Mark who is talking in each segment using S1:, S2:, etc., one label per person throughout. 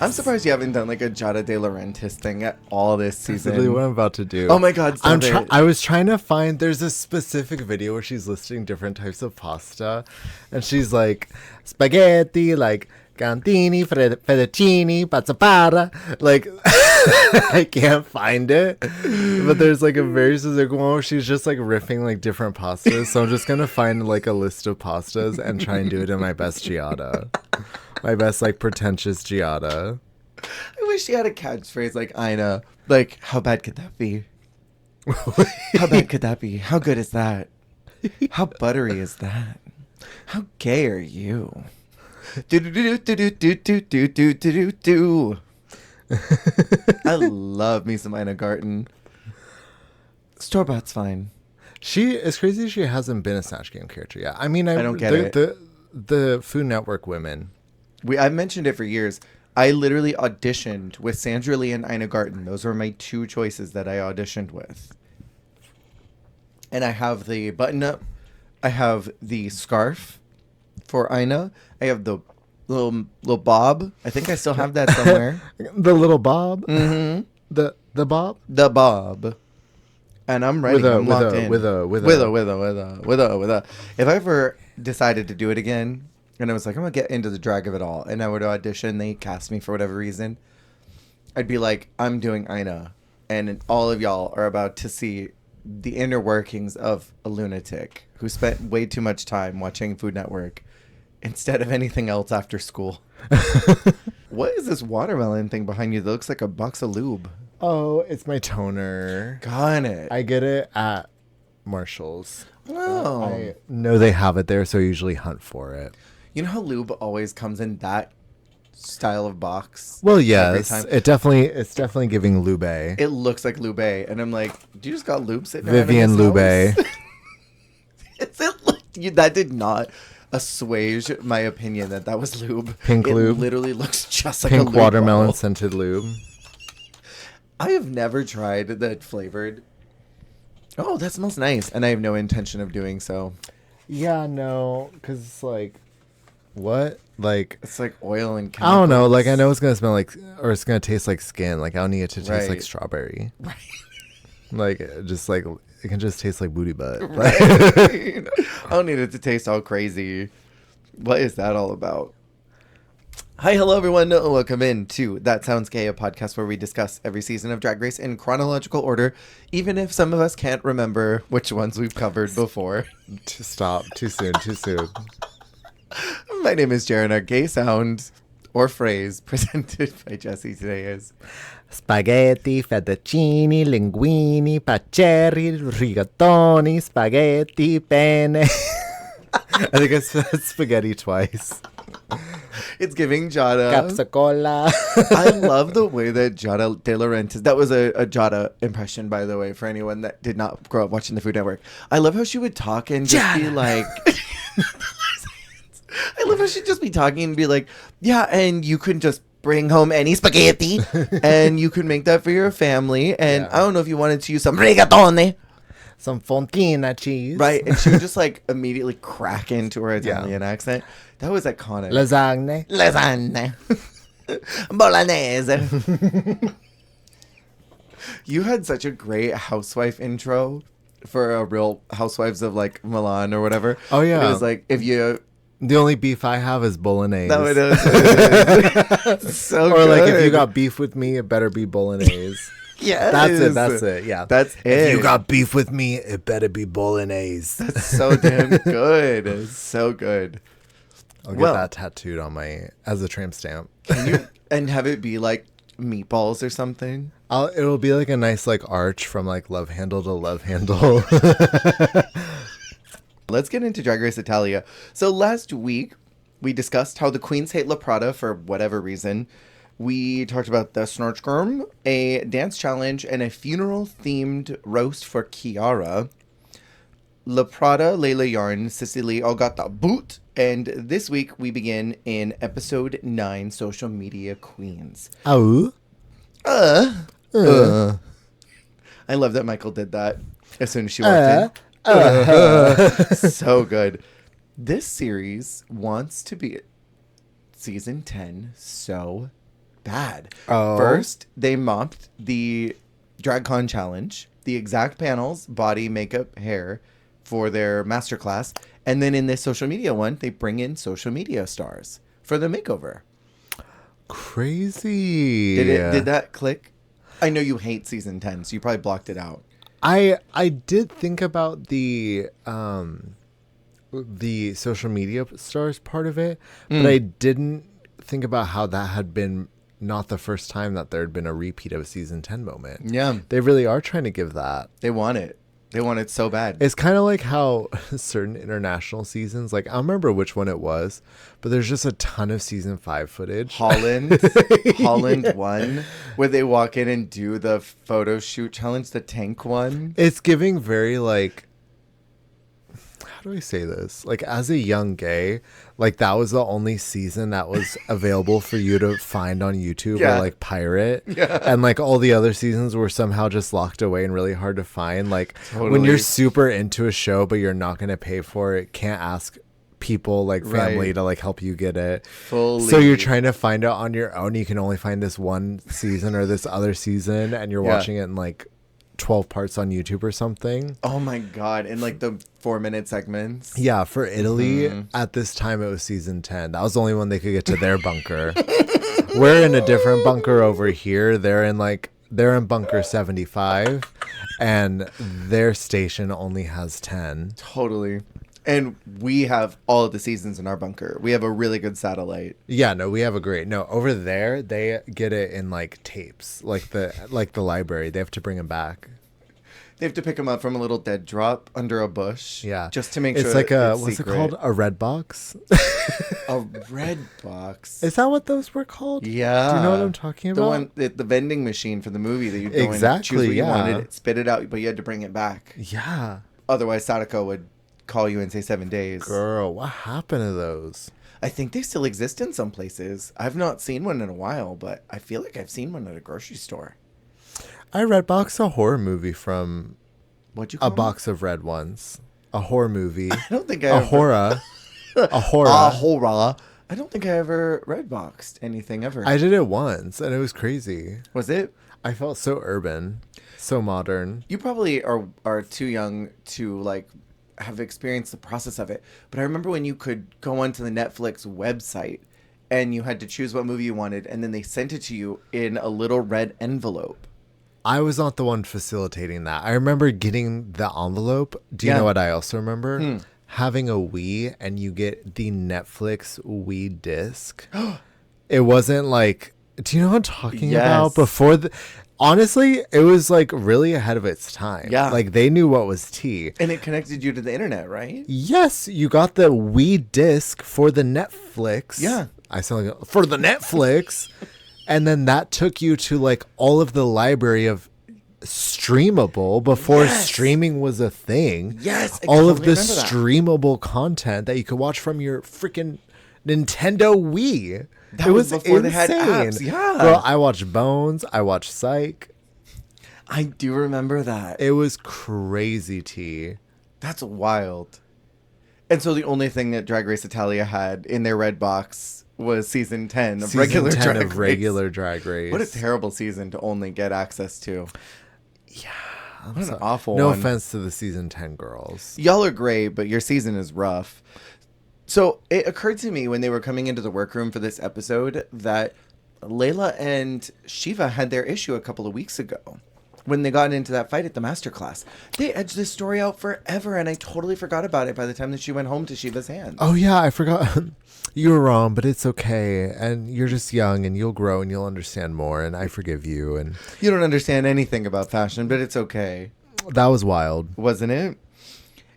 S1: I'm surprised you haven't done like a Giada De Laurentiis thing at all this season.
S2: That's really what I'm about to do.
S1: Oh my God, stop it.
S2: I was trying to find, there's a specific video where she's listing different types of pasta. And she's like, spaghetti, like, cantini, fettuccini, pazzapara. Like, I can't find it. But there's like a very specific one where she's just like riffing like different pastas. So I'm just going to find like a list of pastas and try and do it in my best Giada. My best like pretentious Giada.
S1: I wish she had a catchphrase like Ina. Like, how bad could that be? How bad could that be? How good is that? How buttery is that? How gay are you? Do do do do do do do do do do do. I love me some Ina Garten. Store-bought's fine.
S2: It's crazy she hasn't been a Snatch Game character yet. I mean,
S1: I don't get it.
S2: The Food Network women.
S1: I've mentioned it for years. I literally auditioned with Sandra Lee and Ina Garten. Those were my two choices that I auditioned with. And I have the button-up. I have the scarf for Ina. I have the little bob. I think I still have that somewhere.
S2: The little bob?
S1: Mm-hmm.
S2: The bob?
S1: The bob. And I'm ready. I'm locked in.
S2: With a.
S1: If I ever decided to do it again, and I was like, I'm going to get into the drag of it all, and I would audition, they cast me for whatever reason, I'd be like, I'm doing Ina, and all of y'all are about to see the inner workings of a lunatic who spent way too much time watching Food Network instead of anything else after school. What is this watermelon thing behind you that looks like a box of lube?
S2: Oh, it's my toner.
S1: Got it.
S2: I get it at Marshall's.
S1: Oh.
S2: I know they have it there, so I usually hunt for it.
S1: You know how lube always comes in that style of box?
S2: Well, yes. It's definitely giving lube.
S1: It looks like lube. And I'm like, do you just got lube sitting
S2: Vivian
S1: around in
S2: Lube.
S1: this house? Is it that did not assuage my opinion that was lube.
S2: Pink lube.
S1: It literally looks just like
S2: pink
S1: a lube
S2: watermelon
S1: bottle.
S2: scented lube.
S1: I have never tried the flavored. Oh, that smells nice. And I have no intention of doing so.
S2: Yeah, no, because it's like, what? Like,
S1: it's like oil and chemicals.
S2: I don't know. Like, I know it's going to smell like, or it's going to taste like skin. Like, I don't need it to taste like strawberry.
S1: Right.
S2: Like, just like, it can just taste like booty butt.
S1: Right. I don't need it to taste all crazy. What is that all about? Hi, hello, everyone. Welcome in to That Sounds Gay, a podcast where we discuss every season of Drag Race in chronological order, even if some of us can't remember which ones we've covered before.
S2: Stop. Too soon.
S1: My name is Jaron. Our gay sound or phrase presented by Jesse today is
S2: spaghetti, fettuccini, linguini, pacceri, rigatoni, spaghetti, penne. I think I said spaghetti twice.
S1: It's giving Giada.
S2: Capsacola.
S1: I love the way that Giada De Laurentiis, that was a Giada impression, by the way, for anyone that did not grow up watching the Food Network. I love how she would talk and just be like... I love how she'd just be talking and be like, yeah, and you can just bring home any spaghetti and you can make that for your family. And I don't know if you wanted to use some rigatone.
S2: Some fontina cheese.
S1: Right. And she would just like immediately crack into her Italian accent. That was iconic.
S2: Lasagne.
S1: Bolognese. You had such a great housewife intro for a Real Housewives of like Milan or whatever.
S2: Oh, yeah.
S1: It was like, if you...
S2: The only beef I have is bolognese.
S1: No, it is. So
S2: or
S1: good.
S2: like, if you got beef with me, it better be bolognese.
S1: Yeah,
S2: that's it. Yeah,
S1: that's it.
S2: If you got beef with me, it better be bolognese.
S1: That's so damn good. It's so good.
S2: I'll get that tattooed on as a tramp stamp.
S1: Can you and have it be like meatballs or something?
S2: It'll be like a nice like arch from like love handle to love handle.
S1: Let's get into Drag Race Italia. So last week, we discussed how the queens hate La Prada for whatever reason. We talked about the Snorchgurm, a dance challenge, and a funeral-themed roast for Kiara. La Prada, Layla Yarn, Cicely all got the boot. And this week, we begin in episode 9, Social Media Queens.
S2: Oh.
S1: I love that Michael did that as soon as she walked in. So good. This series wants to be season 10 so bad.
S2: Oh.
S1: First, they mopped the DragCon challenge, the exact panels, body, makeup, hair for their masterclass. And then in this social media one, they bring in social media stars for the makeover.
S2: Crazy.
S1: Did that click? I know you hate season 10, so you probably blocked it out.
S2: I did think about the social media stars part of it, but I didn't think about how that had been not the first time that there had been a repeat of a season 10 moment.
S1: Yeah.
S2: They really are trying to give that.
S1: They want it. They want it so bad.
S2: It's kind of like how certain international seasons, like I don't remember which one it was, but there's just a ton of season 5 footage.
S1: Holland one, where they walk in and do the photo shoot challenge, the tank one.
S2: It's giving very like, how do I say this? Like as a young gay, like that was the only season that was available for you to find on YouTube or like pirate.
S1: Yeah.
S2: And like all the other seasons were somehow just locked away and really hard to find. Like
S1: Totally.
S2: when you're super into a show but you're not going to pay for it, can't ask people like family
S1: Right.
S2: to like help you get it.
S1: Fully.
S2: So you're trying to find it on your own. You can only find this one season or this other season and you're watching it in like 12 parts on YouTube or something.
S1: Oh my God. And like the 4-minute segments.
S2: Yeah, for Italy, at this time, it was season 10. That was the only one they could get to their bunker. We're in a different bunker over here. They're in bunker 75, and their station only has 10.
S1: Totally. And we have all of the seasons in our bunker. We have a really good satellite.
S2: Yeah, no, we have over there, they get it in like tapes, like the library. They have to bring them back.
S1: They have to pick them up from a little dead drop under a bush.
S2: Yeah.
S1: Just to make
S2: it's
S1: sure
S2: like
S1: it's
S2: what's
S1: secret.
S2: it called? A red box?
S1: A red box.
S2: Is that what those were called?
S1: Yeah.
S2: Do you know what I'm talking about?
S1: The vending machine for the movie that you go in and
S2: Exactly,
S1: choose what you
S2: yeah.
S1: wanted, spit it out, but you had to bring it back.
S2: Yeah.
S1: Otherwise, Sadako would call you and say 7 days.
S2: Girl, what happened to those?
S1: I think they still exist in some places. I've not seen one in a while, but I feel like I've seen one at a grocery store.
S2: I redboxed a horror movie from
S1: What'd you call
S2: a box of red ones. A horror movie.
S1: I don't think I
S2: A
S1: ever...
S2: horror. A horror.
S1: A horror. I don't think I ever redboxed anything ever.
S2: I did it once and it was crazy.
S1: Was it?
S2: I felt so urban, so modern.
S1: You probably are too young to like have experienced the process of it. But I remember when you could go onto the Netflix website and you had to choose what movie you wanted, and then they sent it to you in a little red envelope.
S2: I was not the one facilitating that. I remember getting the envelope. Do you
S1: Yeah.
S2: know what I also remember? Having a Wii and you get the Netflix Wii disc. It wasn't like, do you know what I'm talking
S1: Yes.
S2: about? Honestly, it was like really ahead of its time.
S1: Yeah.
S2: Like they knew what was tea.
S1: And it connected you to the internet, right?
S2: Yes, you got the Wii disc for the Netflix.
S1: Yeah.
S2: I sound like for the Netflix. And then that took you to like all of the library of streamable before
S1: Yes.
S2: streaming was a thing.
S1: Yes, I
S2: all of
S1: totally
S2: the
S1: remember that.
S2: streamable content that you could watch from your freaking Nintendo Wii.
S1: That
S2: it
S1: was
S2: was
S1: before
S2: insane.
S1: they had apps, yeah.
S2: Girl, I watched Bones. I watched Psych.
S1: I do remember that.
S2: It was crazy tea.
S1: That's wild. And so the only thing that Drag Race Italia had in their red box was season 10 of
S2: Season
S1: regular
S2: 10
S1: Drag
S2: of
S1: Race.
S2: regular Drag Race.
S1: What a terrible season to only get access to. What an awful
S2: No
S1: one.
S2: offense to the season 10 girls.
S1: Y'all are great, but your season is rough. So it occurred to me when they were coming into the workroom for this episode that Layla and Shiva had their issue a couple of weeks ago when they got into that fight at the masterclass. They edged this story out forever, and I totally forgot about it by the time that she went home to Shiva's hands.
S2: Oh yeah, I forgot. You were wrong, but it's okay. And you're just young and you'll grow and you'll understand more. And I forgive you. And
S1: You don't understand anything about fashion, but it's okay.
S2: that was wild.
S1: Wasn't it?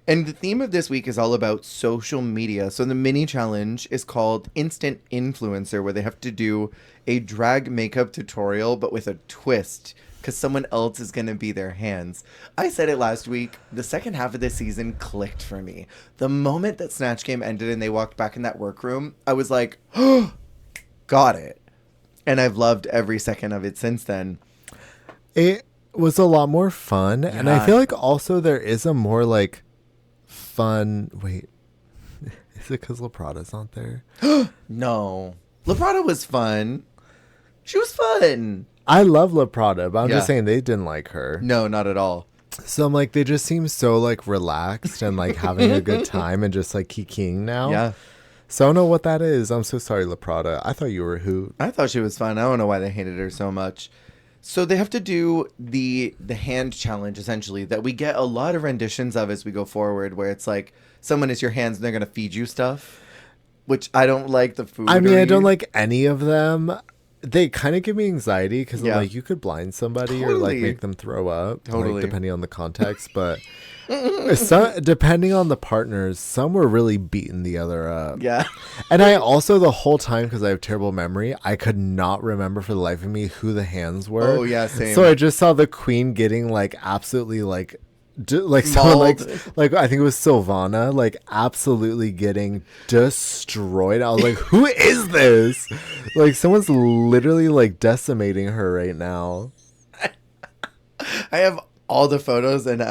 S1: And the theme of this week is all about social media. So the mini challenge is called Instant Influencer, where they have to do a drag makeup tutorial, but with a twist, because someone else is going to be their hands. I said it last week. The second half of this season clicked for me. The moment that Snatch Game ended and they walked back in that workroom, I was like, oh, got it. And I've loved every second of it since then.
S2: It was a lot more fun. And I
S1: Yeah.
S2: feel like also there is a more like fun. Wait, is it because La Prada's not there?
S1: No. La Prada was fun. She was fun.
S2: I love La Prada, but I'm
S1: Yeah.
S2: just saying they didn't like her.
S1: No, not at all.
S2: So I'm like, they just seem so like relaxed and like having a good time and just like kikiing now.
S1: Yeah.
S2: So I don't know what that is. I'm so sorry, La Prada. I thought you were a hoot.
S1: I thought she was fun. I don't know why they hated her so much. So they have to do the hand challenge, essentially, that we get a lot of renditions of as we go forward, where it's like someone is your hands and they're going to feed you stuff, which I don't like the food.
S2: I mean, I don't
S1: or-
S2: like any of them. They kind of give me anxiety because
S1: Yeah.
S2: like you could blind somebody or like
S1: Totally.
S2: make them throw up,
S1: Totally.
S2: like, depending on the context. But depending on the partners, some were really beating the other up.
S1: Yeah.
S2: And I also, the whole time, because I have terrible memory, I could not remember for the life of me who the hands were.
S1: Oh, yeah, same.
S2: So I just saw the queen getting like absolutely like someone like I think it was Silvana, like absolutely getting destroyed. I was like, who is this? Like someone's literally like decimating her right now.
S1: I have all the photos and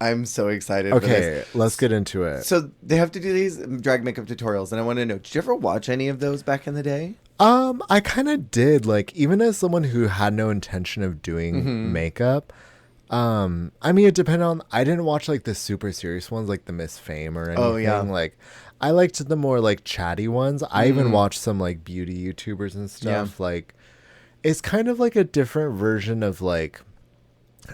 S1: I'm so excited for
S2: Okay,
S1: this.
S2: let's get into it.
S1: So they have to do these drag makeup tutorials, and I want to know, did you ever watch any of those back in the day?
S2: I kind of did, like, even as someone who had no intention of doing makeup. I mean, it depended on. I didn't watch like the super serious ones, like the Miss Fame or anything.
S1: Oh, yeah.
S2: Like, I liked the more like chatty ones. I even watched some like beauty YouTubers and stuff.
S1: Yeah.
S2: Like, it's kind of like a different version of like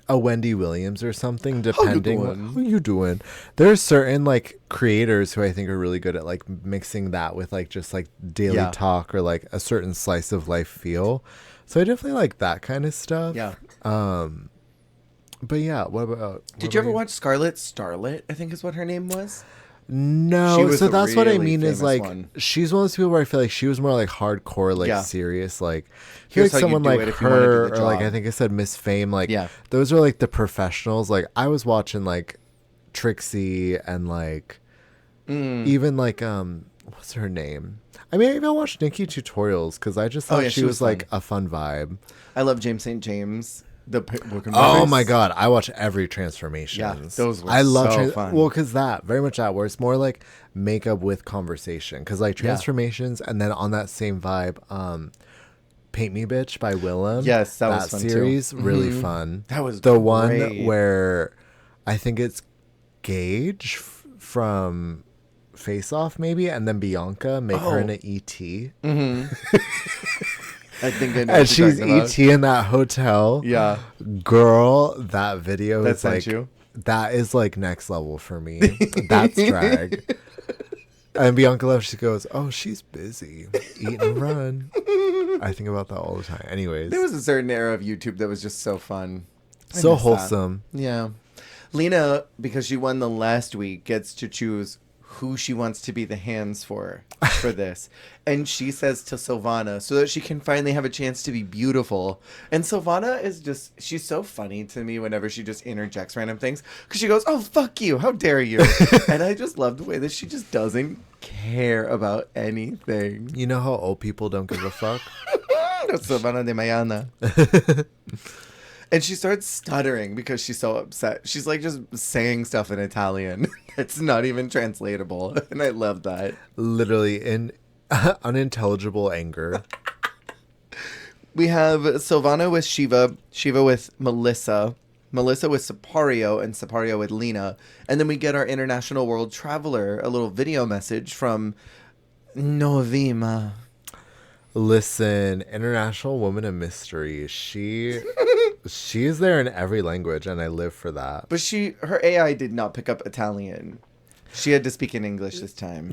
S2: a Wendy Williams or something, depending
S1: doing?
S2: how you doing. There are certain like creators who I think are really good at like mixing that with like just like daily
S1: Yeah.
S2: talk or like a certain slice of life feel. So I definitely like that kind of stuff.
S1: Yeah.
S2: But yeah, what about?
S1: Did you ever watch Scarlet Starlet? I think is what her name was.
S2: No,
S1: She was
S2: so
S1: a
S2: that's what I
S1: really
S2: mean is
S1: famous
S2: like
S1: one.
S2: she's one of those people where I feel like she was more like hardcore, like
S1: Yeah.
S2: serious, like
S1: Here's
S2: like
S1: how you
S2: someone
S1: do
S2: like
S1: it if you wanna do
S2: her,
S1: the
S2: or like
S1: job.
S2: I think I said Miss Fame, like
S1: Yeah.
S2: those are like the professionals. Like I was watching like Trixie and like even like what's her name? I mean, I even watched Nikki tutorials because I just thought
S1: yeah,
S2: she
S1: she
S2: was
S1: was
S2: like
S1: fun.
S2: a fun vibe.
S1: I love James St. James. The work in
S2: Oh
S1: progress.
S2: my god, I watch every transformations.
S1: those were
S2: I love
S1: so fun.
S2: Well, because that very much that where it's more like makeup with conversation. Because like transformations, and then on that same vibe, Paint Me Bitch by Willem.
S1: Yes, that was fun, too.
S2: series really fun.
S1: That was
S2: the
S1: great.
S2: one where I think it's Gage from Face Off maybe, and then Bianca make her in an ET.
S1: I think I know
S2: And
S1: what you're
S2: she's
S1: talking about.
S2: ET in that hotel.
S1: Yeah.
S2: Girl, that video
S1: That
S2: is
S1: sent
S2: like
S1: you?
S2: that is like next level for me. That's drag. And Bianca Love, she goes, "Oh, she's busy. Eat and run." I think about that all the time. Anyways,
S1: There was a certain era of YouTube that was just so fun. I
S2: so
S1: miss that.
S2: wholesome.
S1: Yeah. Lena, because she won the last week, gets to choose who she wants to be the hands for this. And she says to Silvana so that she can finally have a chance to be beautiful. And Silvana is just, she's so funny to me whenever she just interjects random things. Because she goes, "Oh, fuck you. How dare you?" And I just love the way that she just doesn't care about anything.
S2: You know how old people don't give a fuck?
S1: Silvana de Mayana. And she starts stuttering because she's so upset. She's like just saying stuff in Italian. It's not even translatable. And I love that.
S2: Literally in unintelligible anger.
S1: We have Silvana with Shiva, Shiva with Melissa, Melissa with Sapario, and Sapario with Lena. And then we get our international world traveler, a little video message from Novima.
S2: Listen, international woman of mystery. She's there in every language, and I live for that.
S1: But her AI did not pick up Italian. She had to speak in English this time.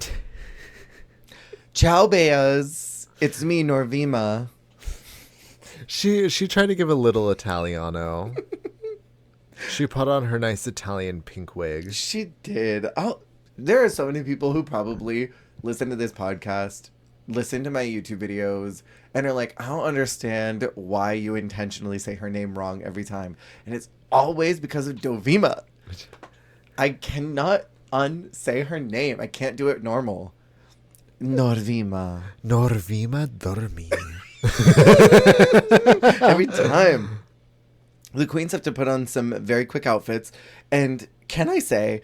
S1: Ciao, beas. It's me, Norvima.
S2: She tried to give a little Italiano. She put on her nice Italian pink wig.
S1: She did. There are so many people who probably listen to this podcast, listen to my YouTube videos, and are like, "I don't understand why you intentionally say her name wrong every time." And it's always because of Dovima. I cannot unsay her name. I can't do it normal. Norvima.
S2: Norvima dormi.
S1: Every time. The queens have to put on some very quick outfits. And can I say,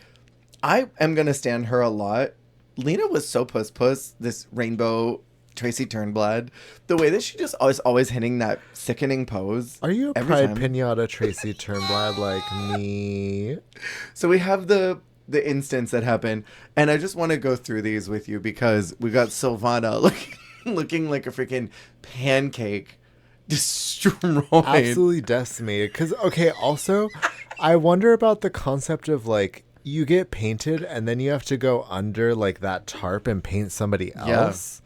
S1: I am going to stand her a lot. Lena was so puss, this rainbow Tracy Turnblad, the way that she just always hitting that sickening pose.
S2: Are you a
S1: every
S2: Pride
S1: time.
S2: Pinata Tracy Turnblad like me?
S1: So we have the instance that happened, and I just want to go through these with you because we got Silvana looking like a freaking pancake, destroyed.
S2: Absolutely decimated. Because, okay, also, I wonder about the concept of, like, you get painted and then you have to go under, like, that tarp and paint somebody else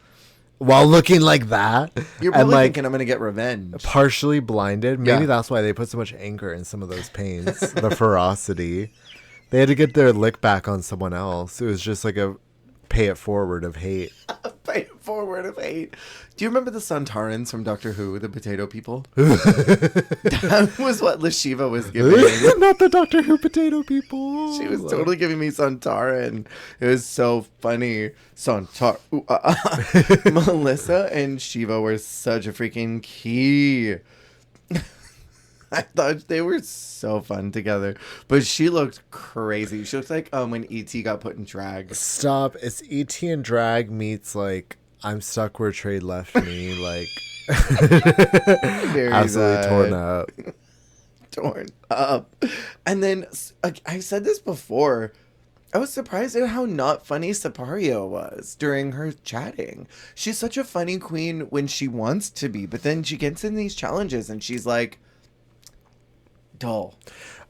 S2: while looking like that.
S1: You're
S2: and,
S1: probably
S2: like,
S1: thinking I'm going to get revenge.
S2: partially blinded. Maybe
S1: Yeah.
S2: that's why they put so much anger in some of those paints. The ferocity. They had to get their lick back on someone else. It was just like a pay it forward of hate.
S1: Pay it forward of hate. Do you remember the Santarans from Doctor Who, the potato people? That was what Lashiva was giving me.
S2: Not the Doctor Who potato people.
S1: She was totally giving me Santaran. It was so funny. Melissa and Shiva were such a freaking key. I thought they were so fun together. But she looked crazy. She looked like when E.T. got put in drag.
S2: Stop. It's E.T. and drag meets like I'm stuck where trade left me. Like
S1: Very
S2: absolutely
S1: bad.
S2: torn up.
S1: Torn up. And then I said this before. I was surprised at how not funny Sapario was during her chatting. She's such a funny queen when she wants to be, but then she gets in these challenges and she's like dull.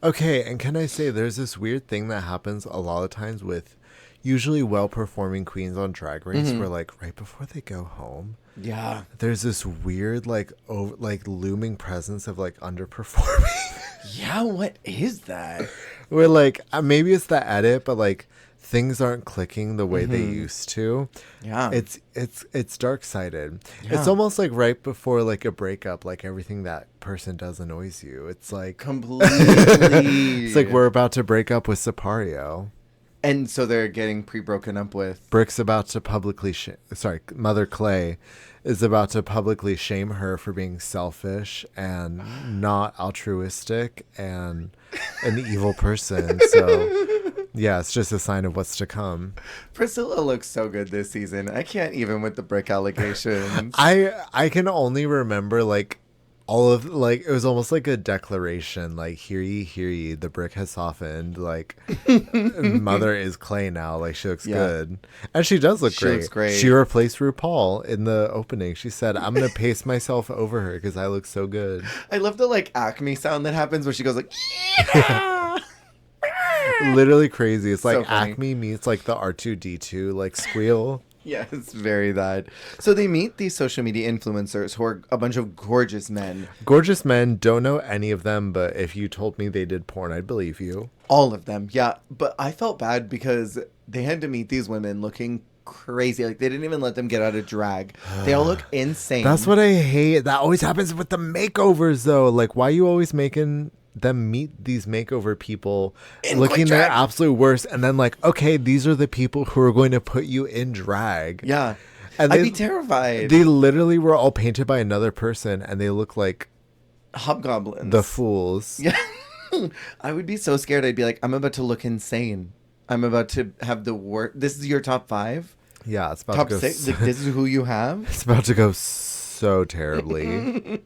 S2: Okay, and can I say there's this weird thing that happens a lot of times with usually well-performing queens on Drag Race where like right before they go home,
S1: Yeah.
S2: there's this weird like looming presence of like underperforming.
S1: Yeah, what is that?
S2: Where like maybe it's the edit, but like things aren't clicking the way they used to.
S1: Yeah.
S2: It's dark-sided.
S1: Yeah.
S2: It's almost like right before like a breakup, like everything that person does annoys you. It's like
S1: completely.
S2: it's like we're about to break up with Sapario.
S1: And so they're getting pre-broken up with.
S2: Brick's about to publicly Mother Clay is about to publicly shame her for being selfish and not altruistic and an evil person. So yeah, it's just a sign of what's to come.
S1: Priscilla looks so good this season. I can't even with the brick allegations.
S2: I can only remember like all of like it was almost like a declaration like hear ye, the brick has softened, like Mother is clay now, like she looks good, and she does look
S1: She
S2: great.
S1: looks great.
S2: She replaced RuPaul in the opening. She said, I'm gonna pace myself over her because I look so good.
S1: I love the like Acme sound that happens where she goes like yeah!
S2: Literally crazy. It's
S1: So
S2: like
S1: funny.
S2: Acme meets like the R2D2 like squeal.
S1: Yeah, it's very that. So they meet these social media influencers who are a bunch of gorgeous men.
S2: Gorgeous men, don't know any of them, but if you told me they did porn, I'd believe you.
S1: All of them, yeah. But I felt bad because they had to meet these women looking crazy. Like they didn't even let them get out of drag. They all look insane.
S2: That's what I hate. That always happens with the makeovers, though. Like, why are you always making them meet these makeover people
S1: In
S2: looking
S1: quick
S2: their
S1: drag.
S2: absolute worst, and then like, okay, these are the people who are going to put you in drag.
S1: Yeah.
S2: And
S1: I'd
S2: they,
S1: be terrified.
S2: they literally were all painted by another person, and they look like
S1: Hobgoblins.
S2: the fools.
S1: Yeah. I would be so scared. I'd be like, I'm about to look insane. I'm about to have the worst. This is your top 5?
S2: Yeah, it's about
S1: Top
S2: to go.
S1: 6? Like, this is who you have?
S2: It's about to go so terribly.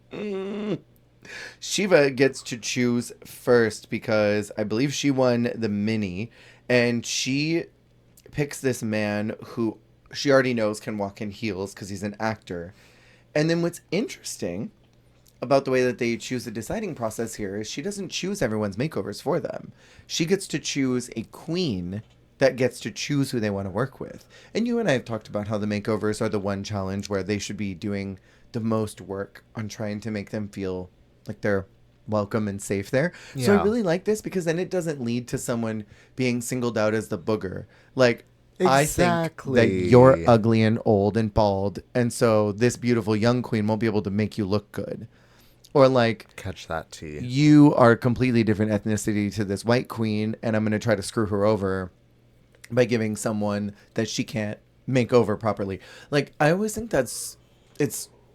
S1: Shiva gets to choose first because I believe she won the mini, and she picks this man who she already knows can walk in heels because he's an actor. And then what's interesting about the way that they choose the deciding process here is she doesn't choose everyone's makeovers for them. She gets to choose a queen that gets to choose who they want to work with. And you and I have talked about how the makeovers are the one challenge where they should be doing the most work on trying to make them feel like they're welcome and safe there. So
S2: Yeah.
S1: I really like this because then it doesn't lead to someone being singled out as the booger. Like, I think that
S2: Exactly.
S1: you're ugly and old and bald, and so this beautiful young queen won't be able to make you look good. Or like,
S2: Catch that tea.
S1: you are a completely different ethnicity to this white queen, and I'm going to try to screw her over by giving someone that she can't make over properly. Like, I always think it's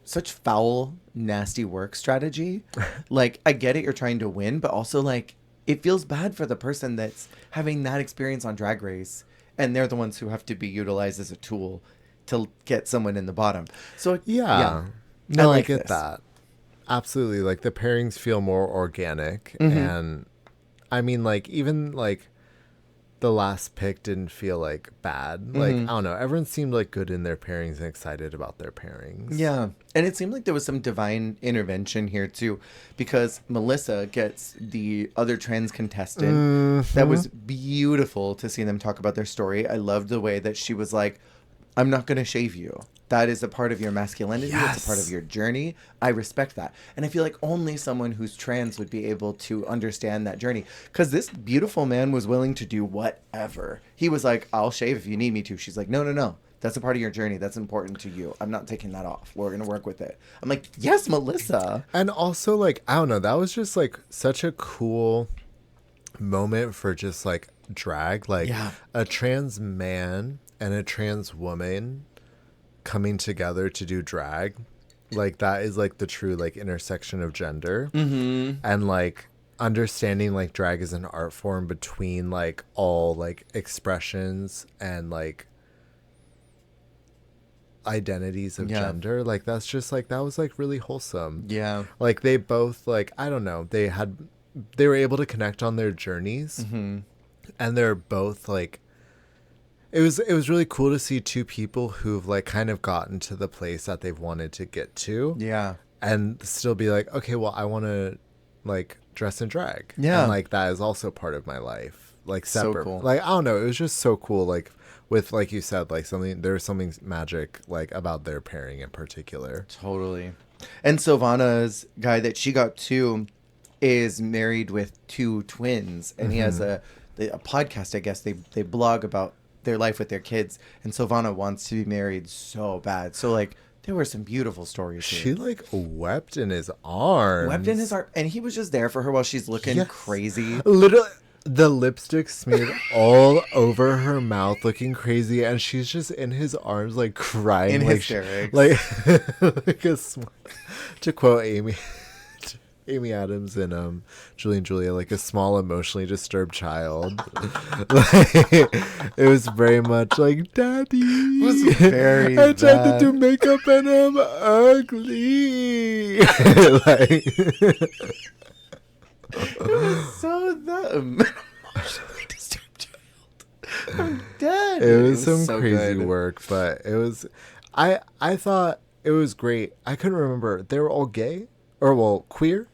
S1: such foul, nasty work strategy. Like, I get it, you're trying to win, but also like it feels bad for the person that's having that experience on Drag Race, and they're the ones who have to be utilized as a tool to get someone in the bottom. So
S2: Yeah. No, I
S1: like
S2: get
S1: this.
S2: that. Absolutely. Like the pairings feel more organic.
S1: Mm-hmm.
S2: And I mean, like, even like the last pick didn't feel like bad. Like,
S1: Mm-hmm.
S2: I don't know. Everyone seemed like good in their pairings and excited about their pairings.
S1: Yeah. And it seemed like there was some divine intervention here too, because Melissa gets the other trans contestant.
S2: Mm-hmm.
S1: That was beautiful to see them talk about their story. I loved the way that she was like, I'm not going to shave you. That is a part of your masculinity. It's a part of
S2: Yes.
S1: your journey. I respect that. And I feel like only someone who's trans would be able to understand that journey. Because this beautiful man was willing to do whatever. He was like, I'll shave if you need me to. She's like, no, no, no. That's a part of your journey. That's important to you. I'm not taking that off. We're going to work with it. I'm like, yes, Melissa.
S2: And also, like, I don't know. That was just like such a cool moment for just like drag. Like
S1: Yeah.
S2: a trans man and a trans woman coming together to do drag, like that is like the true like intersection of gender.
S1: Mm-hmm.
S2: And like understanding like drag is an art form between like all like expressions and like identities of
S1: Yeah.
S2: gender. Like that's just like that was like really wholesome.
S1: Yeah.
S2: Like they both like I don't know, they were able to connect on their journeys.
S1: Mm-hmm.
S2: And they're both like it was really cool to see two people who've like kind of gotten to the place that they've wanted to get to
S1: Yeah.
S2: and still be like, okay, well, I want to like dress and drag.
S1: Yeah.
S2: And like that is also part of my life. Like
S1: So
S2: separate.
S1: cool.
S2: Like I don't know, it was just so cool. Like with like you said, like there was something magic like about their pairing in particular.
S1: Totally. And Sylvana's guy that she got to is married with two twins, and he has a podcast. I guess they blog about their life with their kids, and Sylvana wants to be married so bad. So like there were some beautiful stories here.
S2: She like wept in his arms.
S1: Wept in his arm, and he was just there for her while she's looking
S2: Yes.
S1: crazy.
S2: Literally, the lipstick smeared all over her mouth, looking crazy, and she's just in his arms, like crying,
S1: In
S2: like
S1: hysterics.
S2: like to quote Amy Adams and Julie and Julia, like a small emotionally disturbed child. Like, it was very much like, Daddy.
S1: It was very
S2: I tried to
S1: bad.
S2: do makeup and I'm ugly. Like.
S1: It was so dumb. Emotionally disturbed child. I'm dead.
S2: It was some
S1: so
S2: crazy
S1: good.
S2: work, but it was I thought it was great. I couldn't remember. They were all gay or well, queer?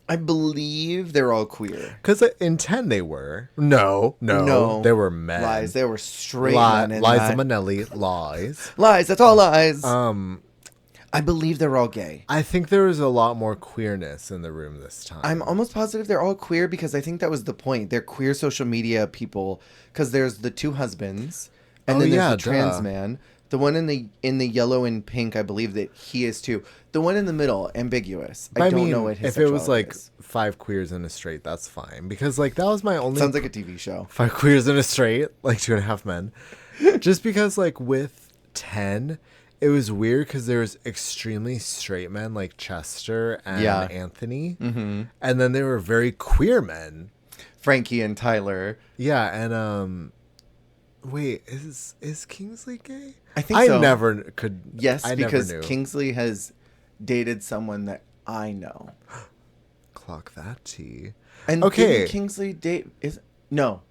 S1: I believe they're all queer.
S2: Cuz in 10 they were. No, they were men.
S1: Lies. They were straight men in
S2: Liza
S1: that.
S2: Minnelli, lies.
S1: Lies. That's all lies.
S2: Um
S1: I believe they're all gay.
S2: I think there was a lot more queerness in the room this time.
S1: I'm almost positive they're all queer because I think that was the point. They're queer social media people because there's the two husbands and
S2: Oh,
S1: then there's
S2: yeah,
S1: the trans
S2: duh.
S1: man. The one in the yellow and pink, I believe that he is too. The one in the middle, ambiguous. I don't
S2: mean,
S1: know what his
S2: if it was
S1: sexuality
S2: like
S1: is.
S2: 5 queers and a straight, that's fine because like that was my only
S1: Sounds like a TV show.
S2: 5 queers and a straight, like 2.5 men. Just because, like, with 10, it was weird because there was extremely straight men like Chester and
S1: Yeah.
S2: Anthony.
S1: Mm-hmm.
S2: And then there were very queer men.
S1: Frankie and Tyler.
S2: Yeah, and, wait, is Kingsley gay?
S1: I think so.
S2: I never could.
S1: Yes,
S2: I
S1: because
S2: never knew.
S1: Kingsley has dated someone that I know.
S2: Clock that T.
S1: And
S2: Okay.
S1: didn't Kingsley date no.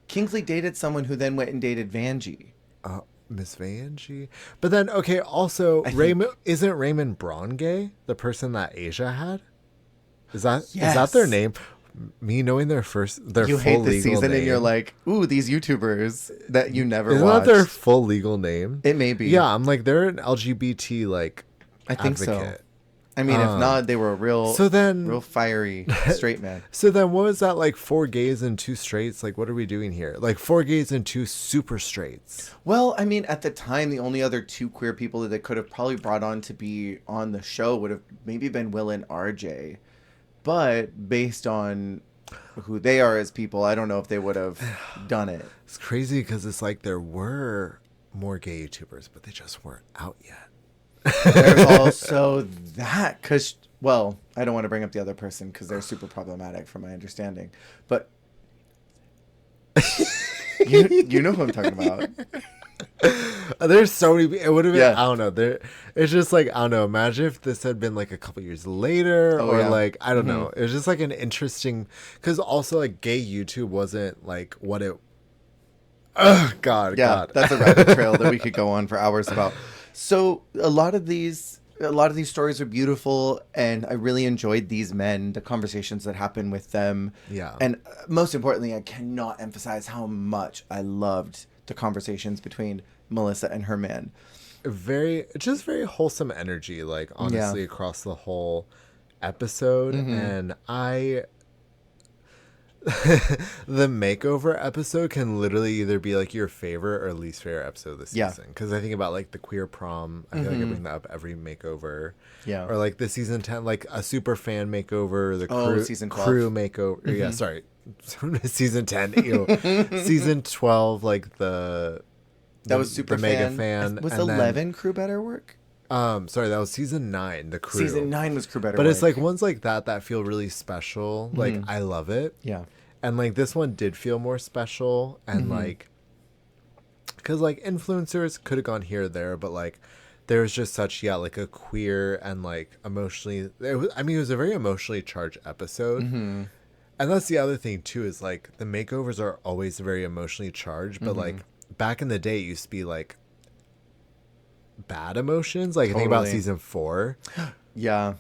S1: Kingsley dated someone who then went and dated Vanjie.
S2: Miss Vanjie. But then, okay, also,
S1: I think-
S2: Raymond, isn't Raymond Braun gay? The person that Asia had? Is that
S1: Yes.
S2: their name? Me knowing their
S1: You
S2: full
S1: hate the
S2: legal
S1: season
S2: name.
S1: and you're like, ooh, these YouTubers that you never
S2: Isn't
S1: watched.
S2: that their full legal name?
S1: It may be.
S2: Yeah, I'm like, they're an LGBT, like,
S1: I think so.
S2: advocate.
S1: I mean, if not, they were a real
S2: So
S1: fiery straight man.
S2: So then what was that, like, 4 gays and 2 straights? Like, what are we doing here? Like, 4 gays and 2 super straights.
S1: Well, I mean, at the time, the only other two queer people that they could have probably brought on to be on the show would have maybe been Will and RJ. But based on who they are as people, I don't know if they would have done it.
S2: It's crazy because it's like there were more gay YouTubers, but they just weren't out yet.
S1: There's also that, because, well, I don't want to bring up the other person because they're super problematic from my understanding. But you know who I'm talking about.
S2: There's so many. It would have been.
S1: Yeah.
S2: I don't know. There. It's just like I don't know. Imagine if this had been like a couple years later,
S1: Oh,
S2: or
S1: yeah.
S2: like I don't know. It was just like an interesting. Because also like gay YouTube wasn't like what it. Oh God.
S1: Yeah,
S2: God.
S1: that's a rabbit trail that we could go on for hours about. So a lot of these stories are beautiful, and I really enjoyed these men, the conversations that happen with them.
S2: Yeah.
S1: And most importantly, I cannot emphasize how much I loved the conversations between Melissa and her man.
S2: Just very wholesome energy, like honestly across the whole episode. And the makeover episode can literally either be like your favorite or least favorite episode of the season. Because I think about like the queer prom. I feel like I bring that up every makeover.
S1: Yeah.
S2: Or like the season 10, like a super fan makeover, the
S1: season 12.
S2: crew makeover. Yeah, sorry. Season 10. Ew. Season 12, like that
S1: was super
S2: the mega fan.
S1: Was
S2: and
S1: 11 crew better work?
S2: Sorry, that was season 9, the crew.
S1: Season 9 was crew better
S2: But
S1: work.
S2: it's like ones like that feel really special. Like I love it.
S1: Yeah.
S2: And like this one did feel more special, and like because like influencers could have gone here or there, but like there was just such like a queer and like emotionally it was a very emotionally charged episode. And that's the other thing too, is like the makeovers are always very emotionally charged, but like back in the day it used to be like bad emotions. Like I think about
S1: Totally.
S2: season 4.
S1: Yeah.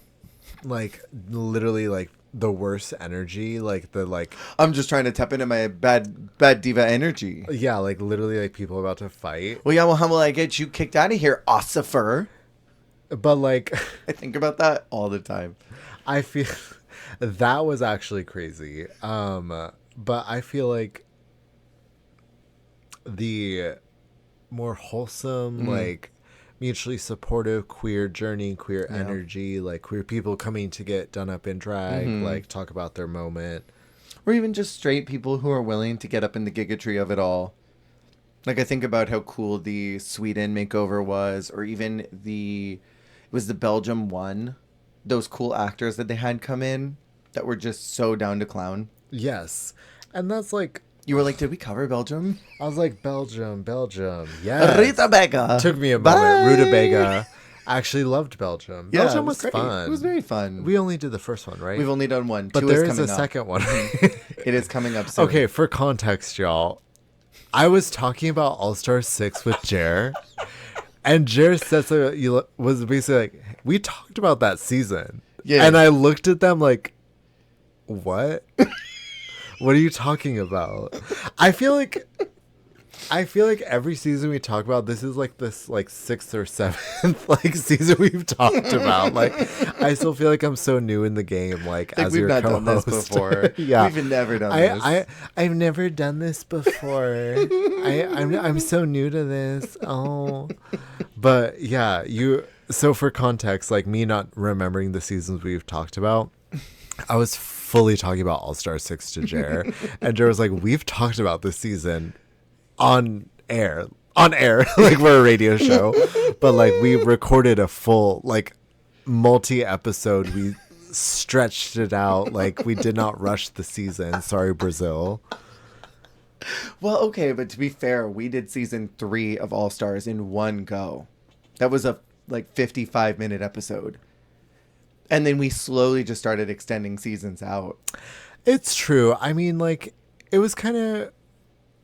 S2: Like literally like the worst energy, like the like
S1: I'm just trying to tap into my bad diva energy.
S2: yeah, like literally like people about to fight.
S1: Well, yeah, well, how will I get you kicked out of here, Ossifer?
S2: But like
S1: I think about that all the time.
S2: I feel that was actually crazy. But I feel like the more wholesome, like mutually supportive queer journey, queer energy, like queer people coming to get done up in drag, like talk about their moment.
S1: Or even just straight people who are willing to get up in the gigatry of it all. Like I think about how cool the Sweden makeover was, or even it was the Belgium one. Those cool actors that they had come in that were just so down to clown.
S2: Yes. And that's like
S1: You were like, did we cover Belgium?
S2: I was like, Belgium. Yeah.
S1: Rita Bega.
S2: Took me a
S1: Bye.
S2: moment. Rutabaga. I actually loved Belgium.
S1: Yeah,
S2: Belgium
S1: it
S2: was
S1: great.
S2: fun.
S1: It was very fun.
S2: We only did the first one, right?
S1: We've only done one.
S2: But
S1: 2
S2: there
S1: is
S2: is a
S1: coming up.
S2: second one.
S1: It is coming up soon.
S2: Okay, for context, y'all. I was talking about All Star 6 with Jer. And Jer was basically like, we talked about that season.
S1: Yeah.
S2: And I looked at them like, what? What are you talking about? I feel like every season we talk about, this is like this like 6th or 7th like season we've talked about. Like I still feel like I'm so new in the game. Like as
S1: we've
S2: your
S1: not
S2: co-host.
S1: done this before.
S2: Yeah,
S1: We've never done this.
S2: I've never done this before. I'm so new to this. Oh, but yeah, So for context, like me not remembering the seasons we've talked about, I was fully talking about All Star 6 to Jer, and Jer was like, "We've talked about this season on air, like we're a radio show, but like we recorded a full like multi-episode. We stretched it out. Like we did not rush the season. Sorry, Brazil."
S1: Well, okay, but to be fair, we did season 3 of All Stars in one go. That was a 55-minute episode. And then we slowly just started extending seasons out.
S2: It's true. I mean, like it was kind of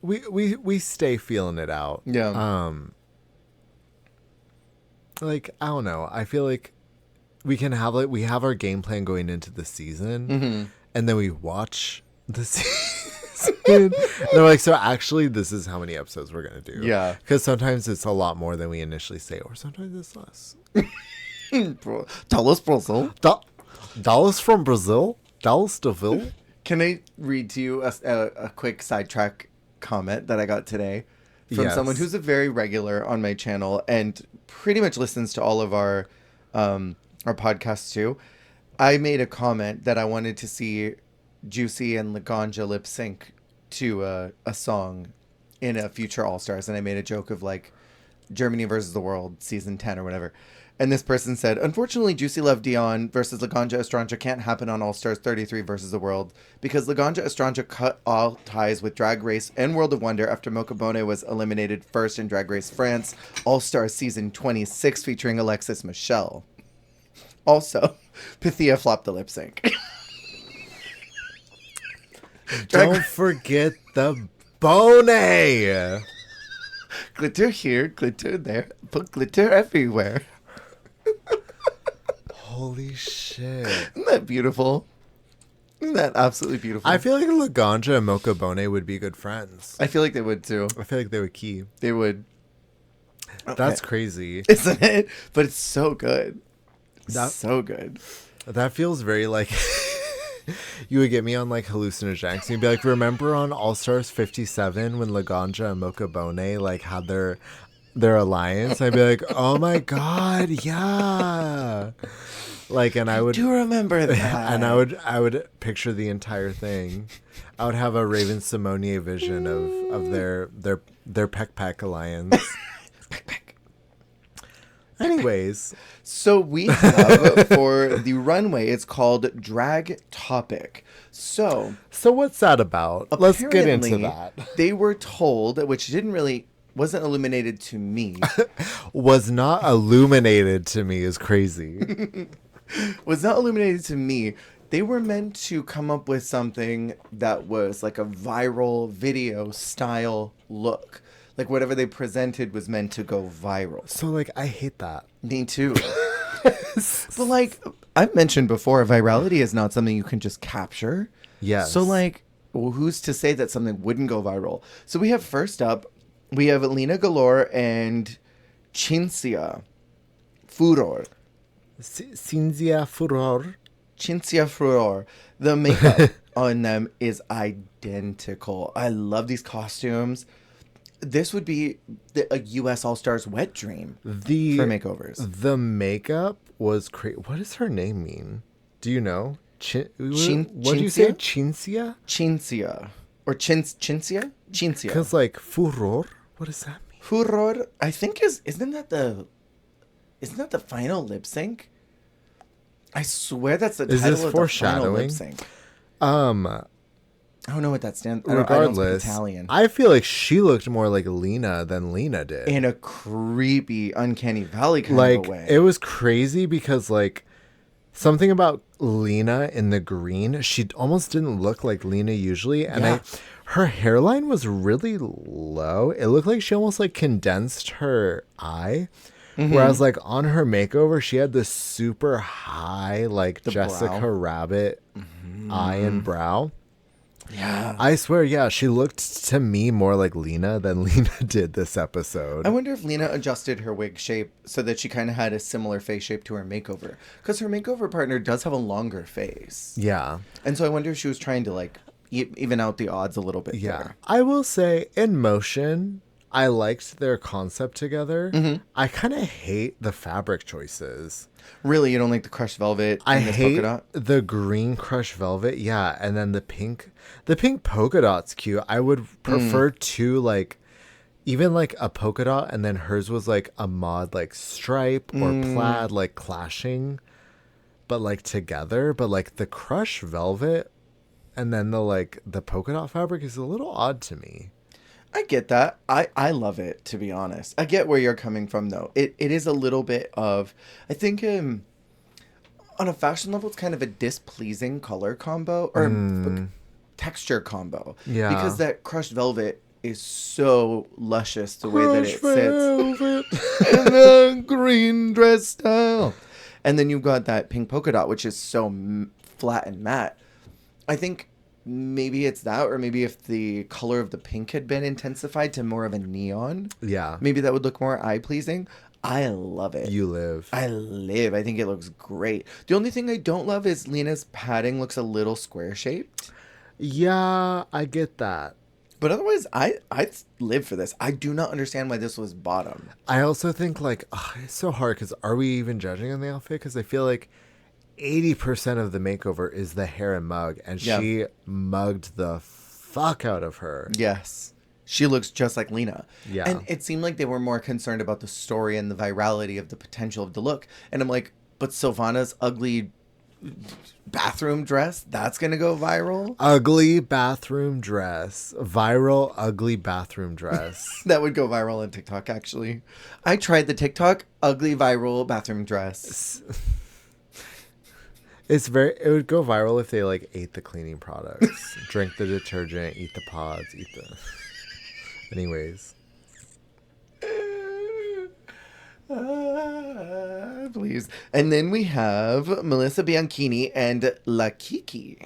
S2: we stay feeling it out.
S1: Yeah.
S2: Like I don't know. I feel like we have our game plan going into the season, and then we watch the season. And they're like, so actually, this is how many episodes we're gonna do.
S1: Yeah.
S2: Because sometimes it's a lot more than we initially say, or sometimes it's less.
S1: Dallas, Brazil.
S2: Dallas from Brazil. Dallas DeVille.
S1: Can I read to you a quick sidetrack comment that I got today from
S2: Yes.
S1: someone who's a very regular on my channel and pretty much listens to all of our podcasts too. I made a comment that I wanted to see Juicy and Laganja lip sync to a song in a future All Stars, and I made a joke of like Germany versus the World season 10 or whatever. And this person said, unfortunately, Juicy Love Dion versus Laganja Estranja can't happen on All Stars 33 versus the World because Laganja Estranja cut all ties with Drag Race and World of Wonder after Mokabone was eliminated first in Drag Race France All Stars Season 26 featuring Alexis Michelle. Also, Pythia flopped the lip sync.
S2: Don't forget the Bone!
S1: Glitter here, glitter there, put glitter everywhere.
S2: Holy shit.
S1: Isn't that beautiful? Isn't that absolutely beautiful?
S2: I feel like Laganja and Mocha Bone would be good friends.
S1: I feel like they would too.
S2: I feel like they would key.
S1: They would.
S2: That's crazy.
S1: Isn't it? But it's so good. So good.
S2: That feels very like you would get me on like hallucinogens. You'd be like, remember on All Stars 57 when Laganja and Mocha Bone like had their alliance? I'd be like, oh my god, yeah. Like, and I would
S1: do remember that.
S2: And I would picture the entire thing. I would have a Raven Simone vision of their Peck alliance.
S1: Peck.
S2: Anyways,
S1: so we have for the runway, it's called Drag Topic. So
S2: what's that about? Let's get into that.
S1: They were told, which wasn't illuminated to me.
S2: Was not illuminated to me is crazy.
S1: Was not illuminated to me. They were meant to come up with something that was like a viral video style look. Like, whatever they presented was meant to go viral.
S2: So, like, I hate that.
S1: Me too. But, like, I've mentioned before, virality is not something you can just capture.
S2: Yes.
S1: So, like, well, who's to say that something wouldn't go viral? So, we have first up, we have Lena Galore and Cinzia Furor.
S2: Cinzia Furor.
S1: Cinzia Furor. The makeup on them is identical. I love these costumes. This would be a U.S. All-Stars wet dream for makeovers.
S2: The makeup was crazy. What does her name mean? Do you know? What do you say? Cinzia?
S1: Cinzia. Or Cinzia? Cinzia.
S2: Because, like, furor? What does that mean?
S1: Furor, I think isn't that the final lip sync? I swear that's the title of the final lip sync. I don't know what that stands for.
S2: Regardless,
S1: I don't speak Italian.
S2: I feel like she looked more like Lena than Lena did.
S1: In a creepy, uncanny valley kind of a way.
S2: It was crazy because, like, something about Lena in the green, she almost didn't look like Lena usually. And her hairline was really low. It looked like she almost, like, condensed her eye. Mm-hmm. Whereas, like, on her makeover, she had this super high, like, Jessica Rabbit eye and brow.
S1: Yeah.
S2: I swear, she looked to me more like Lena than Lena did this episode.
S1: I wonder if Lena adjusted her wig shape so that she kind of had a similar face shape to her makeover. Because her makeover partner does have a longer face.
S2: Yeah.
S1: And so I wonder if she was trying to, like, even out the odds a little bit there.
S2: I will say, in Motion, I liked their concept together. Mm-hmm. I kind of hate the fabric choices.
S1: Really? You don't like the crushed velvet?
S2: I hate the green crushed velvet. Yeah. And then the pink polka dot's cute. I would prefer to, like, even like a polka dot and then hers was like a mod, like stripe or plaid, like clashing, but like together. But like the crushed velvet and then the polka dot fabric is a little odd to me.
S1: I get that. I love it, to be honest. I get where you're coming from, though. It is a little bit of, I think, on a fashion level, it's kind of a displeasing color combo or texture combo. Yeah. Because that crushed velvet is so luscious the way that it sits. In a green dress style. And then you've got that pink polka dot, which is so flat and matte. I think maybe it's that, or maybe if the color of the pink had been intensified to more of a neon, maybe that would look more eye-pleasing. I love it.
S2: You live.
S1: I live. I think it looks great. The only thing I don't love is Lena's padding looks a little square-shaped.
S2: Yeah, I get that.
S1: But otherwise, I live for this. I do not understand why this was bottom.
S2: I also think, like, it's so hard, because are we even judging on the outfit? Because I feel like 80% of the makeover is the hair and mug, and she mugged the fuck out of her.
S1: Yes. She looks just like Lena.
S2: Yeah.
S1: And it seemed like they were more concerned about the story and the virality of the potential of the look. And I'm like, but Sylvana's ugly bathroom dress, that's going to go viral?
S2: Ugly bathroom dress. Viral ugly bathroom dress.
S1: That would go viral on TikTok, actually. I tried the TikTok ugly viral bathroom dress.
S2: It would go viral if they like ate the cleaning products, drink the detergent, eat the pods, eat the... Anyways.
S1: Please. And then we have Melissa Bianchini and La Kiki.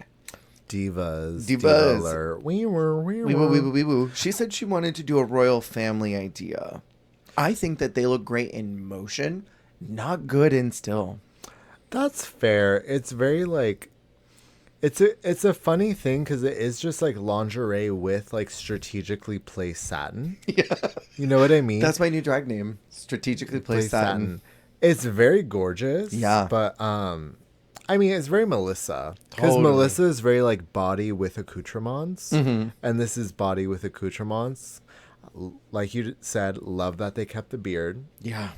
S2: Divas. Diva alert.
S1: Wee woo. She said she wanted to do a royal family idea. I think that they look great in motion, not good in still.
S2: That's fair. It's very like... It's a funny thing because it is just like lingerie with like strategically placed satin.
S1: Yeah.
S2: You know what I mean?
S1: That's my new drag name. Strategically placed satin.
S2: It's very gorgeous.
S1: Yeah.
S2: But I mean it's very Melissa. Because
S1: Totally.
S2: Melissa is very like body with accoutrements.
S1: Mm-hmm.
S2: And this is body with accoutrements. Like you said, love that they kept the beard.
S1: Yeah.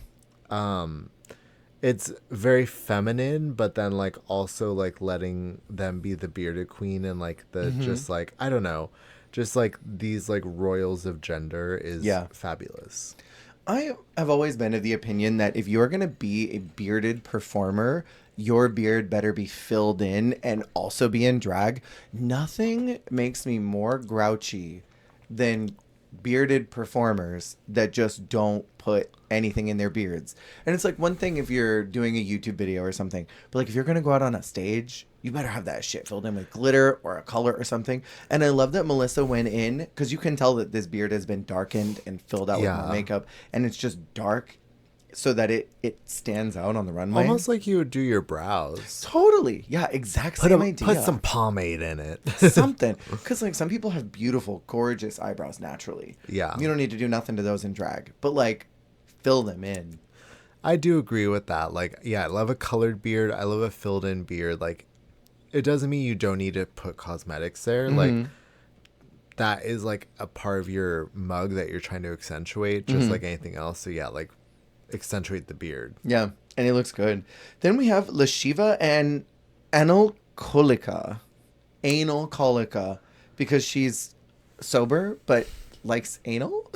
S2: It's very feminine, but then like also like letting them be the bearded queen and like the just like I don't know, just like these like royals of gender is fabulous.
S1: I have always been of the opinion that if you're going to be a bearded performer, your beard better be filled in and also be in drag. Nothing makes me more grouchy than bearded performers that just don't put anything in their beards. And it's like one thing if you're doing a YouTube video or something, but like if you're gonna go out on a stage, you better have that shit filled in with glitter or a color or something. And I love that Melissa went in because you can tell that this beard has been darkened and filled out with more makeup, and it's just dark so that it stands out on the runway.
S2: Almost like you would do your brows.
S1: Totally. Yeah, exactly. Same idea.
S2: Put some pomade in it.
S1: Something. Because like some people have beautiful, gorgeous eyebrows naturally.
S2: Yeah.
S1: You don't need to do nothing to those in drag. But like fill them in.
S2: I do agree with that. Like, yeah, I love a colored beard. I love a filled in beard. Like, it doesn't mean you don't need to put cosmetics there. Like, that is like a part of your mug that you're trying to accentuate, just like anything else. So yeah, like accentuate the beard.
S1: Yeah, and it looks good. Then we have Lashiva and Anal Colica, because she's sober but likes anal.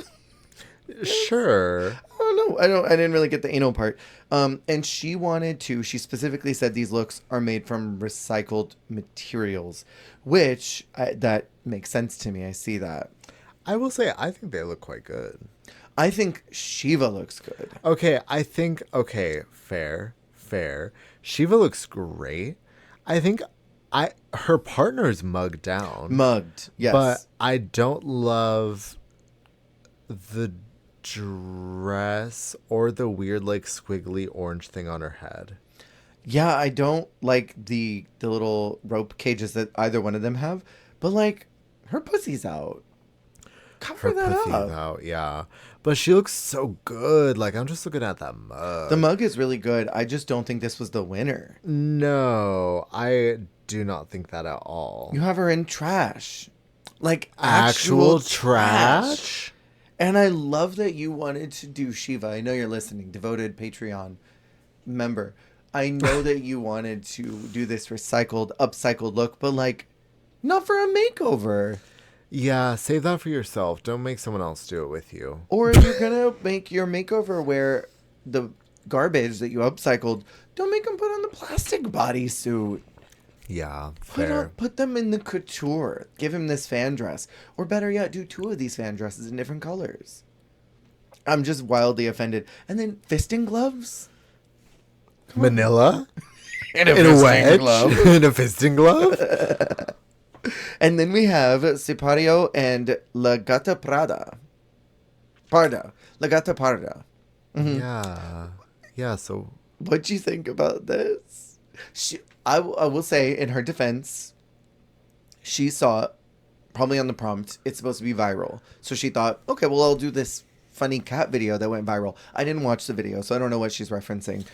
S2: Sure.
S1: I don't know. I didn't really get the anal part. And she specifically said these looks are made from recycled materials, which that makes sense to me. I see that.
S2: I will say, I think they look quite good.
S1: I think Shiva looks good.
S2: Okay, fair. Shiva looks great. I think her partner's mugged down.
S1: Mugged, yes.
S2: But I don't love the dress or the weird like squiggly orange thing on her head.
S1: Yeah, I don't like the little rope cages that either one of them have, but like her pussy's out. Cover that up.
S2: Out, yeah. But she looks so good. Like, I'm just looking at that mug.
S1: The mug is really good. I just don't think this was the winner.
S2: No, I do not think that at all.
S1: You have her in trash. Like,
S2: actual trash?
S1: And I love that you wanted to do Shiva. I know you're listening, devoted Patreon member. I know that you wanted to do this upcycled look, but like, not for a makeover.
S2: Yeah, save that for yourself. Don't make someone else do it with you.
S1: Or if you're gonna make your makeover wear the garbage that you upcycled, don't make them put on the plastic bodysuit.
S2: Yeah, fair.
S1: Put them in the couture. Give him this fan dress. Or better yet, do 2 of these fan dresses in different colors. I'm just wildly offended. And then fisting gloves?
S2: Manila?
S1: In a wedge?
S2: In a fisting glove?
S1: And then we have Sipario and La Gata Parda. La Gata Parda.
S2: Mm-hmm. Yeah, so...
S1: What'd you think about this? I will say, in her defense, she saw, probably on the prompt, it's supposed to be viral. So she thought, okay, well, I'll do this funny cat video that went viral. I didn't watch the video, so I don't know what she's referencing.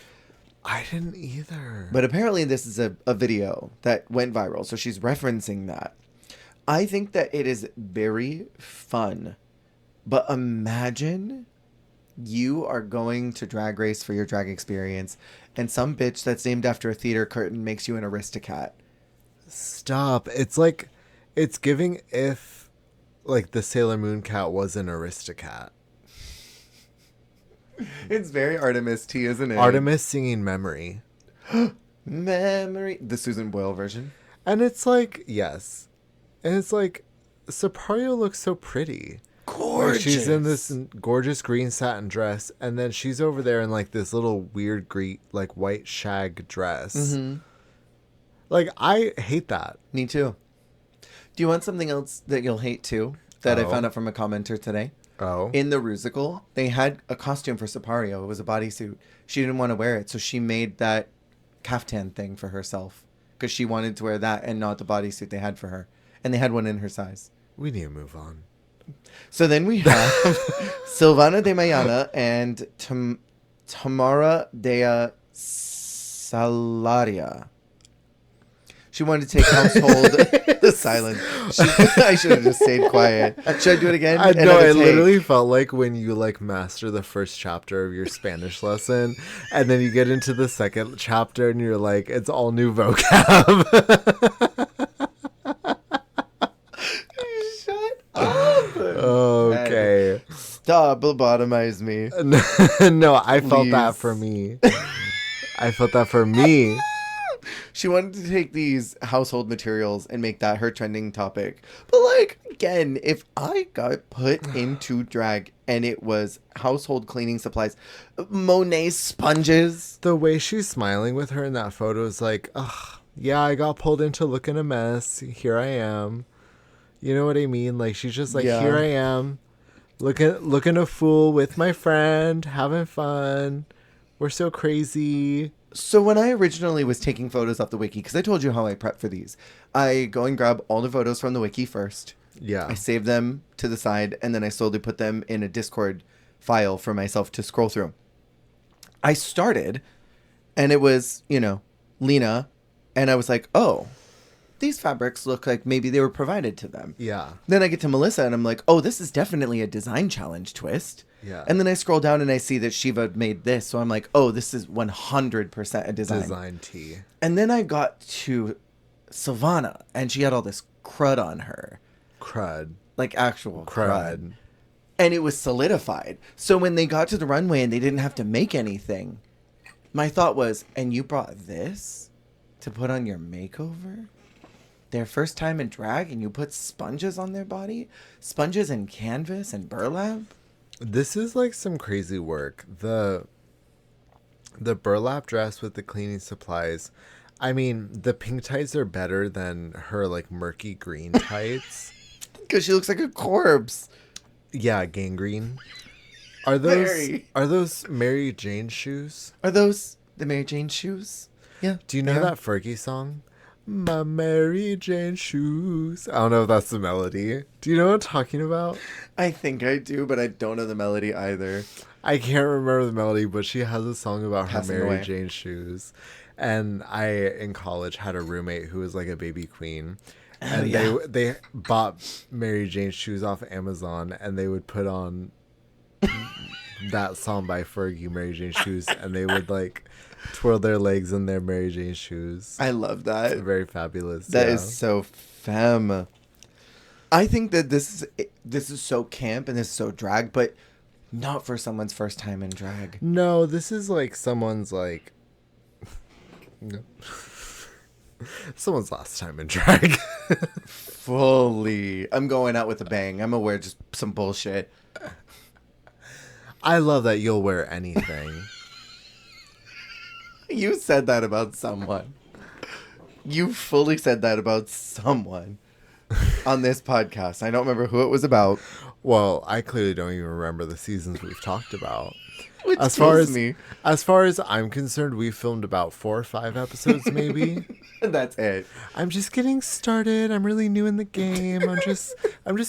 S2: I didn't either.
S1: But apparently this is a video that went viral, so she's referencing that. I think that it is very fun But imagine you are going to Drag Race for your drag experience, and some bitch that's named after a theater curtain makes you an Aristocat.
S2: Stop. It's like, it's giving if, like, the Sailor Moon cat was an Aristocat.
S1: It's very Artemis T, isn't it?
S2: Artemis singing Memory.
S1: Memory. The Susan Boyle version.
S2: And it's like, yes. And it's like, Sapario looks so pretty.
S1: Gorgeous.
S2: Like, she's in this gorgeous green satin dress, and then she's over there in, like, this little weird, like, white shag dress.
S1: Mm-hmm.
S2: Like, I hate that.
S1: Me too. Do you want something else that you'll hate too? That I found out from a commenter today.
S2: Oh.
S1: In the Rusical, they had a costume for Sapario. It was a bodysuit. She didn't want to wear it, so she made that caftan thing for herself because she wanted to wear that and not the bodysuit they had for her. And they had one in her size.
S2: We need to move on.
S1: So then we have Silvana de Mayana and Tamara de Salaria. She wanted to take household... The silence. I should have just stayed quiet. Should I do it again?
S2: I know.
S1: Another
S2: It
S1: take.
S2: literally felt like when you like master the first chapter of your Spanish lesson, and then you get into the second chapter, and you're like, it's all new vocab.
S1: Shut up.
S2: Okay.
S1: Stop lobotomize me.
S2: No, I felt that
S1: Please.
S2: for me. I felt that for me.
S1: She wanted to take these household materials and make that her trending topic. But like, again, if I got put into drag and it was household cleaning supplies, Monet sponges.
S2: The way she's smiling with her in that photo is like, ugh, yeah, I got pulled into looking a mess. Here I am. You know what I mean? Like, she's just like,
S1: Yeah.
S2: Here I am, looking a fool with my friend, having fun. We're so crazy.
S1: So when I originally was taking photos off the wiki, because I told you how I prep for these, I go and grab all the photos from the wiki first.
S2: Yeah.
S1: I save them to the side, and then I slowly put them in a Discord file for myself to scroll through. I started, and it was, Lena, and I was like, oh, these fabrics look like maybe they were provided to them.
S2: Yeah.
S1: Then I get to Melissa, and I'm like, oh, this is definitely a design challenge twist.
S2: Yeah.
S1: And then I scroll down, and I see that Shiva made this, so I'm like, oh, this is 100% a design.
S2: Design tea.
S1: And then I got to Silvana, and she had all this crud on her.
S2: Crud.
S1: Like actual crud.
S2: Crud.
S1: And it was solidified. So when they got to the runway and they didn't have to make anything, my thought was, and you brought this to put on your makeover? Their first time in drag, and you put sponges on their body? Sponges and canvas and burlap?
S2: This is like some crazy work. The burlap dress with the cleaning supplies. I mean, the pink tights are better than her like murky green tights.
S1: Because she looks like a corpse.
S2: Yeah, gangrene. Are those Mary Jane shoes?
S1: Are those the Mary Jane shoes? Yeah.
S2: Do you know that Fergie song? My Mary Jane shoes. I don't know if that's the melody. Do you know what I'm talking about?
S1: I think I do, but I don't know the melody either.
S2: I can't remember the melody, but she has a song about
S1: Passing
S2: her Mary
S1: away.
S2: Jane shoes. And I, in college, had a roommate who was like a baby queen. And
S1: yeah.
S2: they bought Mary Jane shoes off Amazon, and they would put on that song by Fergie, Mary Jane shoes, and they would like twirl their legs in their Mary Jane shoes.
S1: I love that.
S2: It's very fabulous.
S1: That is so femme. I think that this is so camp and this is so drag, but not for someone's first time in drag.
S2: No, this is like someone's like no. Someone's last time in drag.
S1: Fully. I'm going out with a bang. I'm gonna wear just some bullshit.
S2: I love that you'll wear anything.
S1: You said that about someone. You fully said that about someone on this podcast. I don't remember who it was about.
S2: Well, I clearly don't even remember the seasons we've talked about.
S1: Which
S2: As far
S1: kills
S2: as
S1: me.
S2: as far as I'm concerned, we filmed about 4 or 5 episodes, maybe.
S1: That's it.
S2: I'm just getting started. I'm really new in the game. I'm just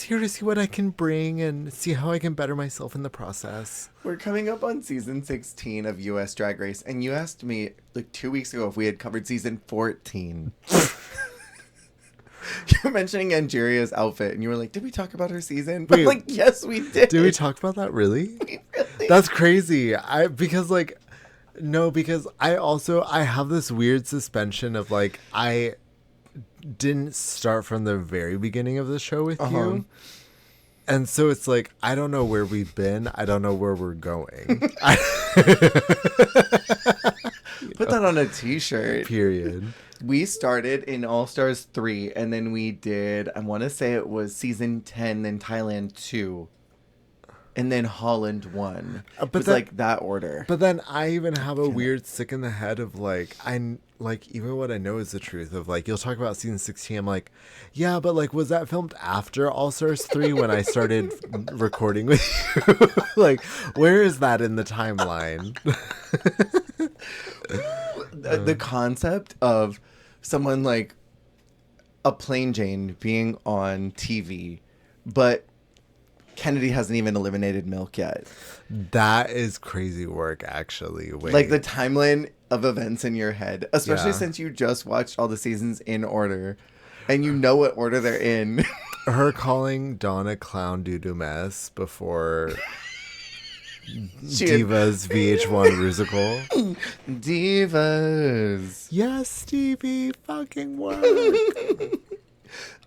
S2: here to see what I can bring and see how I can better myself in the process.
S1: We're coming up on season 16 of US Drag Race, and you asked me like 2 weeks ago if we had covered season 14. were mentioning Angeria's outfit, and you were like, "Did we talk about her season?"
S2: Wait.
S1: I'm like, "Yes, we did."
S2: Did we talk about that? Really?
S1: Really?
S2: That's crazy. Because I have this weird suspension of like I didn't start from the very beginning of the show with you. And so it's like I don't know where we've been. I don't know where we're going.
S1: Put that on a t-shirt.
S2: Period.
S1: We started in All Stars 3, and then we did, I want to say it was season 10, then Thailand 2, and then Holland 1. It was like that order.
S2: But then I even have a weird sick in the head of like, even what I know is the truth of like, you'll talk about season 16. I'm like, yeah, but like, was that filmed after All Stars 3 when I started recording with you? Like, where is that in the timeline?
S1: The concept of someone like a Plain Jane being on TV, but Kennedy hasn't even eliminated Milk yet.
S2: That is crazy work, actually. Wait.
S1: Like the timeline of events in your head, especially since you just watched all the seasons in order and you know what order they're in.
S2: Her calling Donna Clown Doo-Doo Mess before Divas VH1 Rusical.
S1: Divas.
S2: Yes, Stevie, fucking work.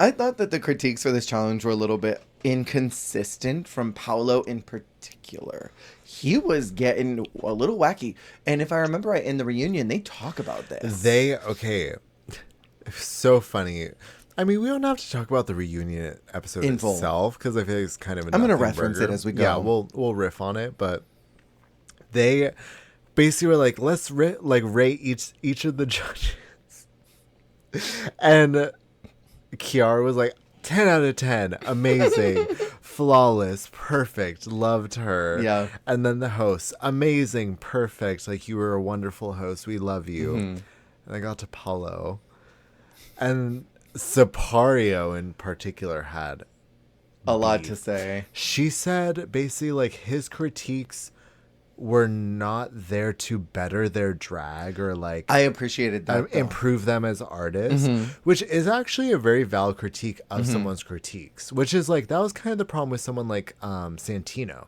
S1: I thought that the critiques for this challenge were a little bit inconsistent from Paolo in particular. He was getting a little wacky. And if I remember right, in the reunion, they talk about this.
S2: So funny. I mean, we don't have to talk about the reunion episode itself because I feel like it's kind of.
S1: I'm going to reference it as we go.
S2: Yeah, we'll riff on it, but they basically were like, let's rate each of the judges, and Kiara was like 10 out of 10, amazing, flawless, perfect, loved her.
S1: Yeah,
S2: and then the host, amazing, perfect, like you were a wonderful host, we love you. And I got to Paulo, and Sipario in particular had
S1: a lot to say.
S2: She said basically like his critiques were not there to better their drag or like
S1: I appreciated that
S2: improve them as artists, which is actually a very valid critique of someone's critiques, which is like that was kind of the problem with someone like Santino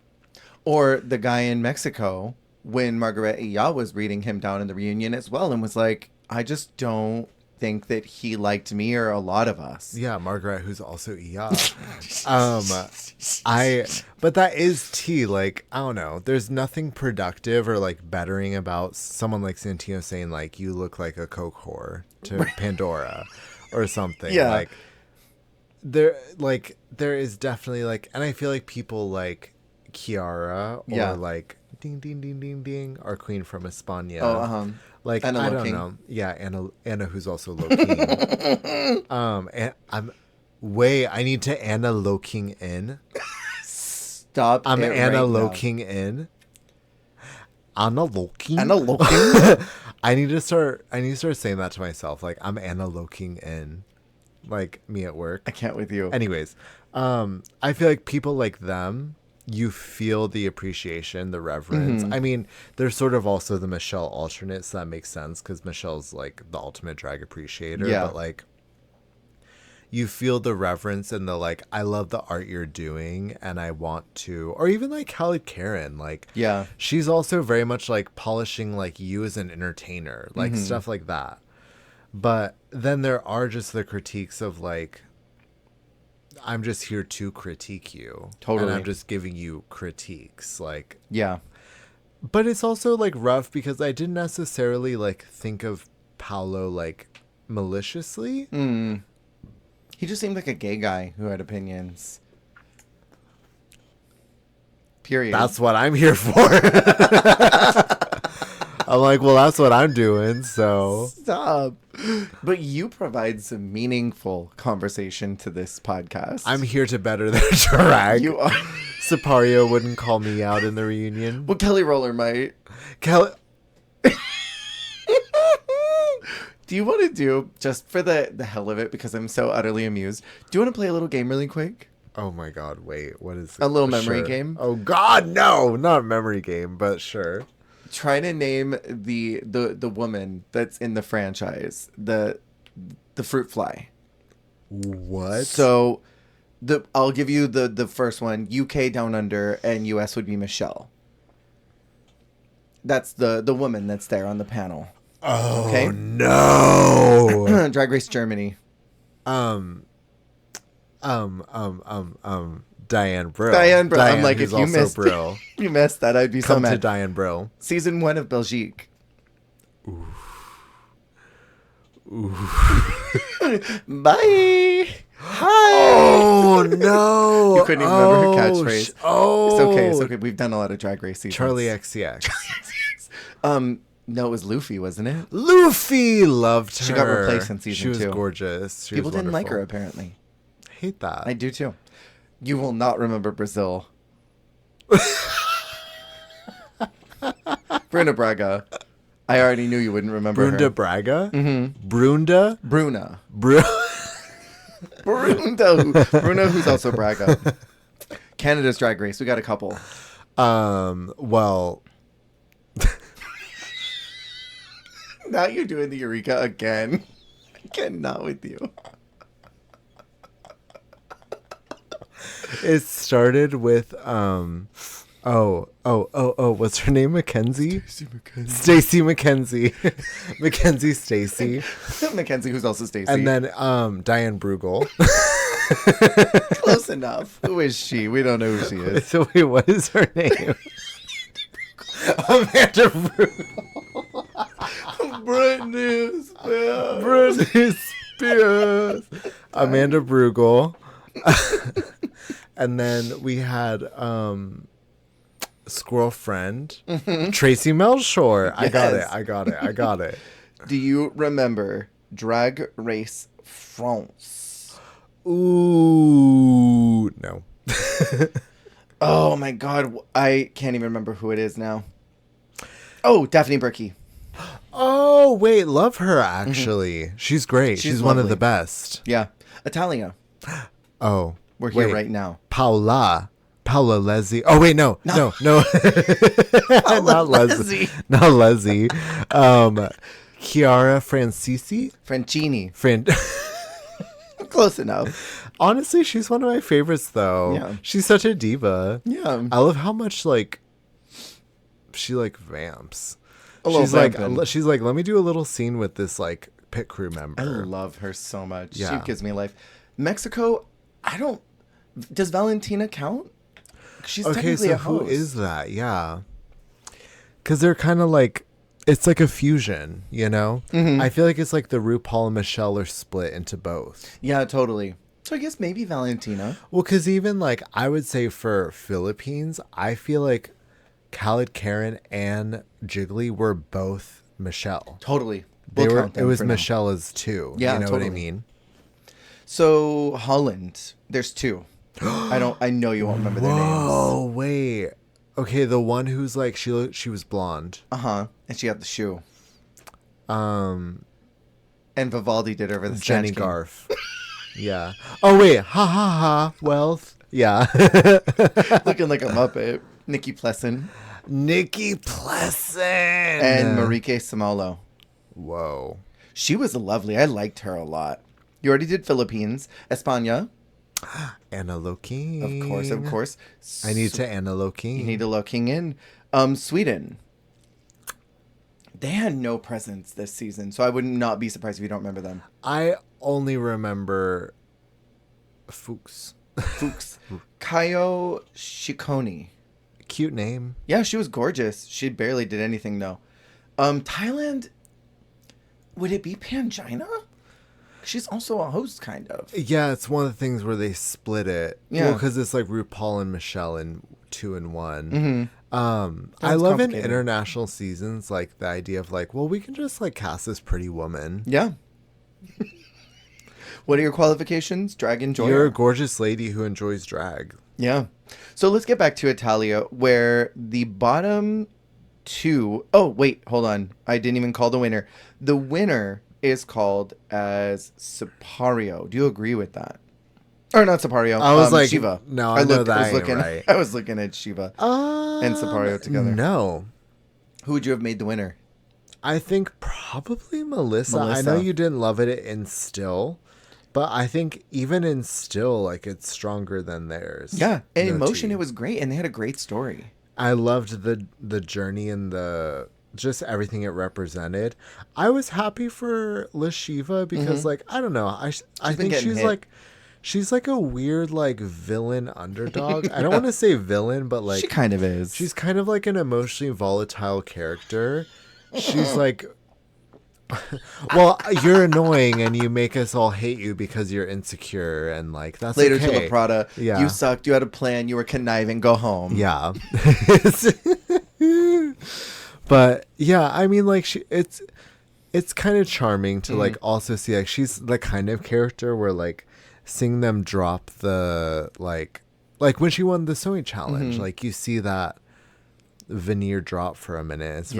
S1: or the guy in Mexico when Margaret Ya was reading him down in the reunion as well and was like, I just don't think that he liked me or a lot of us.
S2: Yeah, Margaret, who's also Iya. But that is tea. Like, I don't know. There's nothing productive or like bettering about someone like Santino saying like you look like a coke whore to Pandora or something.
S1: Yeah.
S2: There is definitely like, and I feel like people like Kiara or like ding ding ding ding ding, our queen from España. Like Anna I don't King. Know. Yeah, Anna who's also low king. And I need to Anna low king in.
S1: Stop.
S2: I'm Anna low king in. Anna low king.
S1: Anna low king.
S2: I need to start saying that to myself. Like I'm Anna low king in. Like me at work.
S1: I can't with you.
S2: Anyways, I feel like people like them, you feel the appreciation, the reverence. I mean, there's sort of also the Michelle alternate, so that makes sense because Michelle's like the ultimate drag appreciator.
S1: Yeah.
S2: But like, you feel the reverence and the like, I love the art you're doing and I want to, or even like Halle Karen, like,
S1: yeah,
S2: she's also very much like polishing like you as an entertainer, like stuff like that. But then there are just the critiques of like, I'm just here to critique you.
S1: Totally.
S2: And I'm just giving you critiques. Like,
S1: yeah.
S2: But it's also like rough because I didn't necessarily like think of Paolo like maliciously.
S1: He just seemed like a gay guy who had opinions. Period.
S2: That's what I'm here for. I'm like, well, that's what I'm doing, so.
S1: Stop. But you provide some meaningful conversation to this podcast.
S2: I'm here to better their drag.
S1: You are.
S2: Sipario wouldn't call me out in the reunion.
S1: Well, Kelly Roller might.
S2: Kelly.
S1: Do you want to do, just for the hell of it, because I'm so utterly amused, do you want to play a little game really quick?
S2: Oh my god, wait, what is it?
S1: A little memory game?
S2: Oh god, no, not a memory game, but sure.
S1: Try to name the woman that's in the franchise, the fruit fly.
S2: What?
S1: So I'll give you the first one. UK Down Under and US would be Michelle. That's the woman that's there on the panel.
S2: Oh,
S1: okay?
S2: No.
S1: Drag Race Germany.
S2: Diane Brill.
S1: Diane Brill. I'm
S2: Diane,
S1: like,
S2: who's
S1: if you
S2: also
S1: missed
S2: Brill.
S1: you missed that, I'd be so
S2: Come
S1: mad.
S2: to Diane Brill.
S1: Season 1 of Belgique. Bye. Hi.
S2: Oh, no.
S1: You couldn't even remember her catchphrase.
S2: Oh.
S1: It's okay. We've done a lot of Drag Race seasons.
S2: Charlie XCX.
S1: No, it was Luffy, wasn't it?
S2: Luffy loved her.
S1: She got replaced in season 2.
S2: She was gorgeous. She
S1: People
S2: was
S1: didn't like her,
S2: wonderful.
S1: apparently.
S2: I hate that.
S1: I do, too. You will not remember Brazil. Bruna Braga. I already knew you wouldn't remember
S2: Brunda
S1: her.
S2: Braga?
S1: Mm-hmm.
S2: Brunda?
S1: Bruna.
S2: Brunda,
S1: Bruna, who's also Braga. Canada's Drag Race. We got a couple.
S2: Well...
S1: Now you're doing the Eureka again. I cannot with you.
S2: It started with what's her name? Mackenzie? Stacey Mackenzie. Mackenzie Stacey.
S1: Mackenzie, who's also Stacey.
S2: And then Diane Brugel.
S1: Close enough. Who is she? We don't know who she is.
S2: So wait, what is her name? Amanda Brugel.
S1: Britney Spears.
S2: Britney Spears. Amanda Brugel. And then we had Squirrel Friend. Tracy Melchor.
S1: Yes.
S2: I got it.
S1: Do you remember Drag Race France?
S2: Ooh, no.
S1: Oh my god, I can't even remember who it is now. Oh, Daphne Burke.
S2: Oh, wait, love her actually. She's great. She's one of
S1: lovely.
S2: the best.
S1: Yeah. Italia.
S2: Oh,
S1: We're here
S2: wait.
S1: right now.
S2: Paula Leslie. Oh wait, no. Not Leslie. Not Leslie. Chiara Francisi.
S1: Francini. Close enough.
S2: Honestly, she's one of my favorites though.
S1: Yeah.
S2: She's such a diva.
S1: Yeah.
S2: I love how much she vamps.
S1: She's
S2: She's like, let me do a little scene with this pit crew member.
S1: I love her so much.
S2: Yeah.
S1: She gives me life. Mexico, does Valentina count? She's
S2: Okay,
S1: technically
S2: so
S1: a host.
S2: who is that? Yeah. Because they're kind of it's like a fusion, you know?
S1: Mm-hmm.
S2: I feel like it's like the RuPaul and Michelle are split into both.
S1: Yeah, totally. So I guess maybe Valentina.
S2: Well, because even I would say for Philippines, I feel like Khaled, Karen, and Jiggly were both Michelle.
S1: Totally.
S2: It was Michelle as two.
S1: Yeah,
S2: you know
S1: totally.
S2: what I mean?
S1: So Holland, there's 2. I know you won't remember their names.
S2: Oh, wait. Okay, the one who's she was blonde.
S1: Uh-huh. And she had the shoe.
S2: Um,
S1: And Vivaldi did her for the
S2: Jenny
S1: Snatch Game.
S2: Garf. Yeah. Oh wait, ha ha ha. Wealth. Yeah.
S1: Looking like a Muppet. Nikki Plessen.
S2: Nikki Plessen
S1: And Marike Samolo.
S2: Whoa.
S1: She was lovely. I liked her a lot. You already did Philippines. España.
S2: Anna Loking.
S1: Of course.
S2: I need to Anna Loking.
S1: You need to looking in. Sweden. They had no presence this season, so I would not be surprised if you don't remember them.
S2: I only remember Fuchs.
S1: Kayo Shikoni.
S2: Cute name.
S1: Yeah, she was gorgeous. She barely did anything, though. Thailand, would it be Pangina? She's also a host, kind of.
S2: Yeah, it's one of the things where they split it.
S1: Yeah.
S2: Well, because it's like RuPaul and Michelle in 2 and 1.
S1: Mm-hmm.
S2: I love in
S1: complicated.
S2: international seasons, the idea of we can just cast this pretty woman.
S1: Yeah. What are your qualifications? Drag enjoyer?
S2: You're a gorgeous lady who enjoys drag.
S1: Yeah. So let's get back to Italia, where the bottom 2... Oh, wait, hold on. I didn't even call the winner. The winner is called as Sipario. Do you agree with that? Or not Sipario.
S2: I was
S1: Shiva.
S2: no, I know that
S1: I was
S2: ain't
S1: looking,
S2: right.
S1: I was looking at Shiva and Sipario together.
S2: No.
S1: Who would you have made the winner?
S2: I think probably Melissa. I know you didn't love it in Still. But I think even in still, like, it's stronger than theirs.
S1: Yeah, and
S2: No
S1: emotion,
S2: tea.
S1: it was great, and they had a great story.
S2: I loved the journey and the just everything it represented. I was happy for Lashiva because like I don't know, I
S1: been
S2: think
S1: getting
S2: she's
S1: hit.
S2: like she's like a weird like villain underdog. I don't want to say villain, but like
S1: She kind of is.
S2: she's kind of like an emotionally volatile character. She's like well, you're annoying and you make us all hate you because you're insecure and like that's
S1: Later
S2: okay.
S1: to La Prada.
S2: Yeah.
S1: You sucked. You had a plan. You were conniving. Go home.
S2: Yeah. But yeah, I mean like it's kind of charming to like also see like she's the kind of character where like seeing them drop the like when she won the sewing challenge, like you see that veneer drop for a minute. It's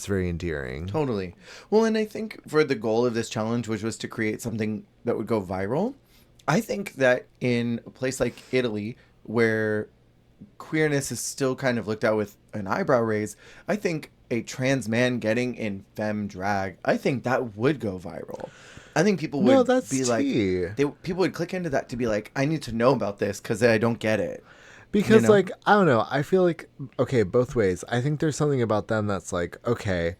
S2: very endearing.
S1: Totally. Well, and I think for the goal of this challenge, which was to create something that would go viral, I think that in a place like Italy, where queerness is still kind of looked at with an eyebrow raise, I think a trans man getting in femme drag, I think that would go viral. I think people would
S2: that's
S1: be
S2: tea.
S1: like, people would click into that to be like, I need to know about this because I don't get it.
S2: Because,
S1: You know?
S2: like, I don't know. I feel like, okay, both ways. I think there's something about them that's like, okay,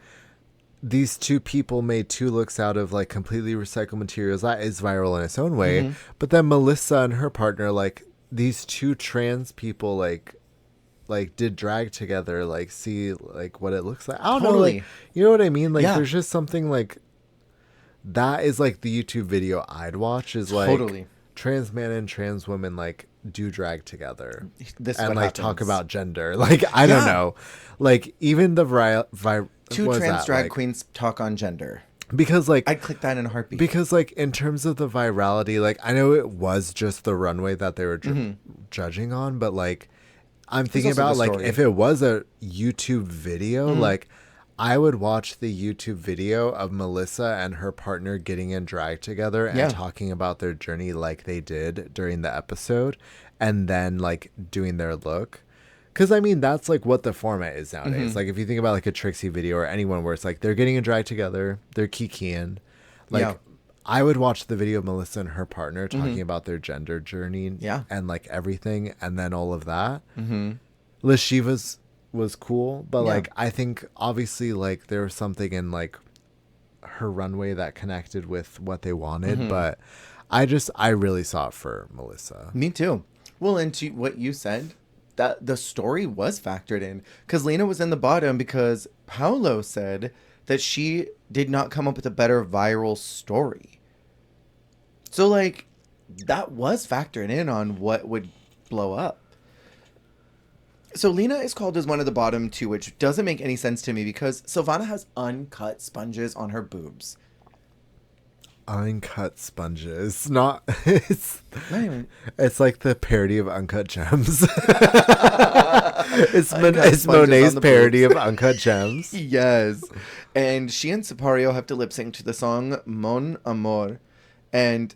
S2: these two people made two looks out of, like, completely recycled materials. That is viral in its own way. But then Melissa and her partner, like, these two trans people, like did drag together, like, see, like, what it looks like. I don't know.
S1: Totally.
S2: Like, you know what I mean? Like,
S1: Yeah.
S2: there's just something, like, that is, like, the YouTube video I'd watch is, like,
S1: Totally.
S2: trans man and trans woman, like, do drag together
S1: This is
S2: and
S1: what
S2: like talk
S1: happens.
S2: about gender. Like I don't
S1: Yeah.
S2: know, like even the
S1: Two
S2: what is
S1: trans
S2: that?
S1: drag
S2: Like,
S1: queens talk on gender.
S2: because like
S1: I'd click that in a heartbeat.
S2: because like in terms of the virality, like I know it was just the runway that they were judging on, but like I'm thinking
S1: also the
S2: about like
S1: story.
S2: if it was a YouTube video, like I would watch the YouTube video of Melissa and her partner getting in drag together and
S1: Yeah.
S2: talking about their journey like they did during the episode and then like doing their look. Because I mean, that's like what the format is nowadays. Like if you think about like a Trixie video or anyone where it's like they're getting in drag together, they're kikiing. Like
S1: Yeah.
S2: I would watch the video of Melissa and her partner talking about their gender journey
S1: Yeah.
S2: and like everything and then all of that. Liz Shiva's was cool, but
S1: Yeah.
S2: like I think obviously like there was something in like her runway that connected with what they wanted, but I really saw it for Melissa.
S1: Me too. Well, and to what you said, that the story was factored in because Lena was in the bottom because Paolo said that she did not come up with a better viral story. So like that was factored in on what would blow up. So Lena is called as one of the bottom two, which doesn't make any sense to me because Silvana has uncut sponges on her boobs.
S2: Uncut sponges, not it's
S1: Not even-
S2: it's like the parody of Uncut Gems. it's
S1: Uncut
S2: it's
S1: sponges
S2: Monet's
S1: on the
S2: parody
S1: boobs.
S2: of Uncut Gems.
S1: Yes. And she and Sipario have to lip sync to the song Mon Amor. And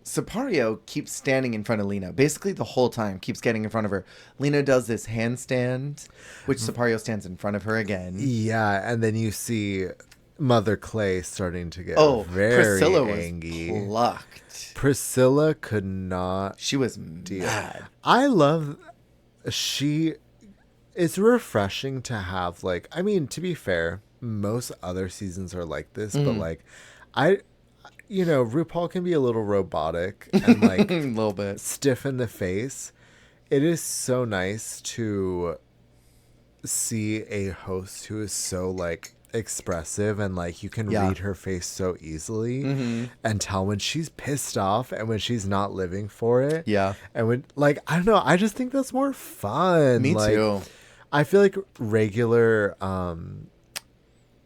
S1: Sipario keeps standing in front of Lena. Basically the whole time, keeps getting in front of her. Lena does this handstand, which Sipario stands in front of her again.
S2: Yeah, and then you see Mother Clay starting to get
S1: Oh,
S2: very
S1: Priscilla was
S2: angry.
S1: plucked.
S2: Priscilla could not
S1: She was
S2: deal.
S1: mad.
S2: I love it's refreshing to have like I mean to be fair, most other seasons are like this, but like RuPaul can be a little robotic and like
S1: A little bit.
S2: stiff in the face. It is so nice to see a host who is so like expressive and like you can
S1: Yeah.
S2: read her face so easily and tell when she's pissed off and when she's not living for it.
S1: Yeah.
S2: And when like I don't know, I just think that's more fun.
S1: Me
S2: Like,
S1: too.
S2: I feel like regular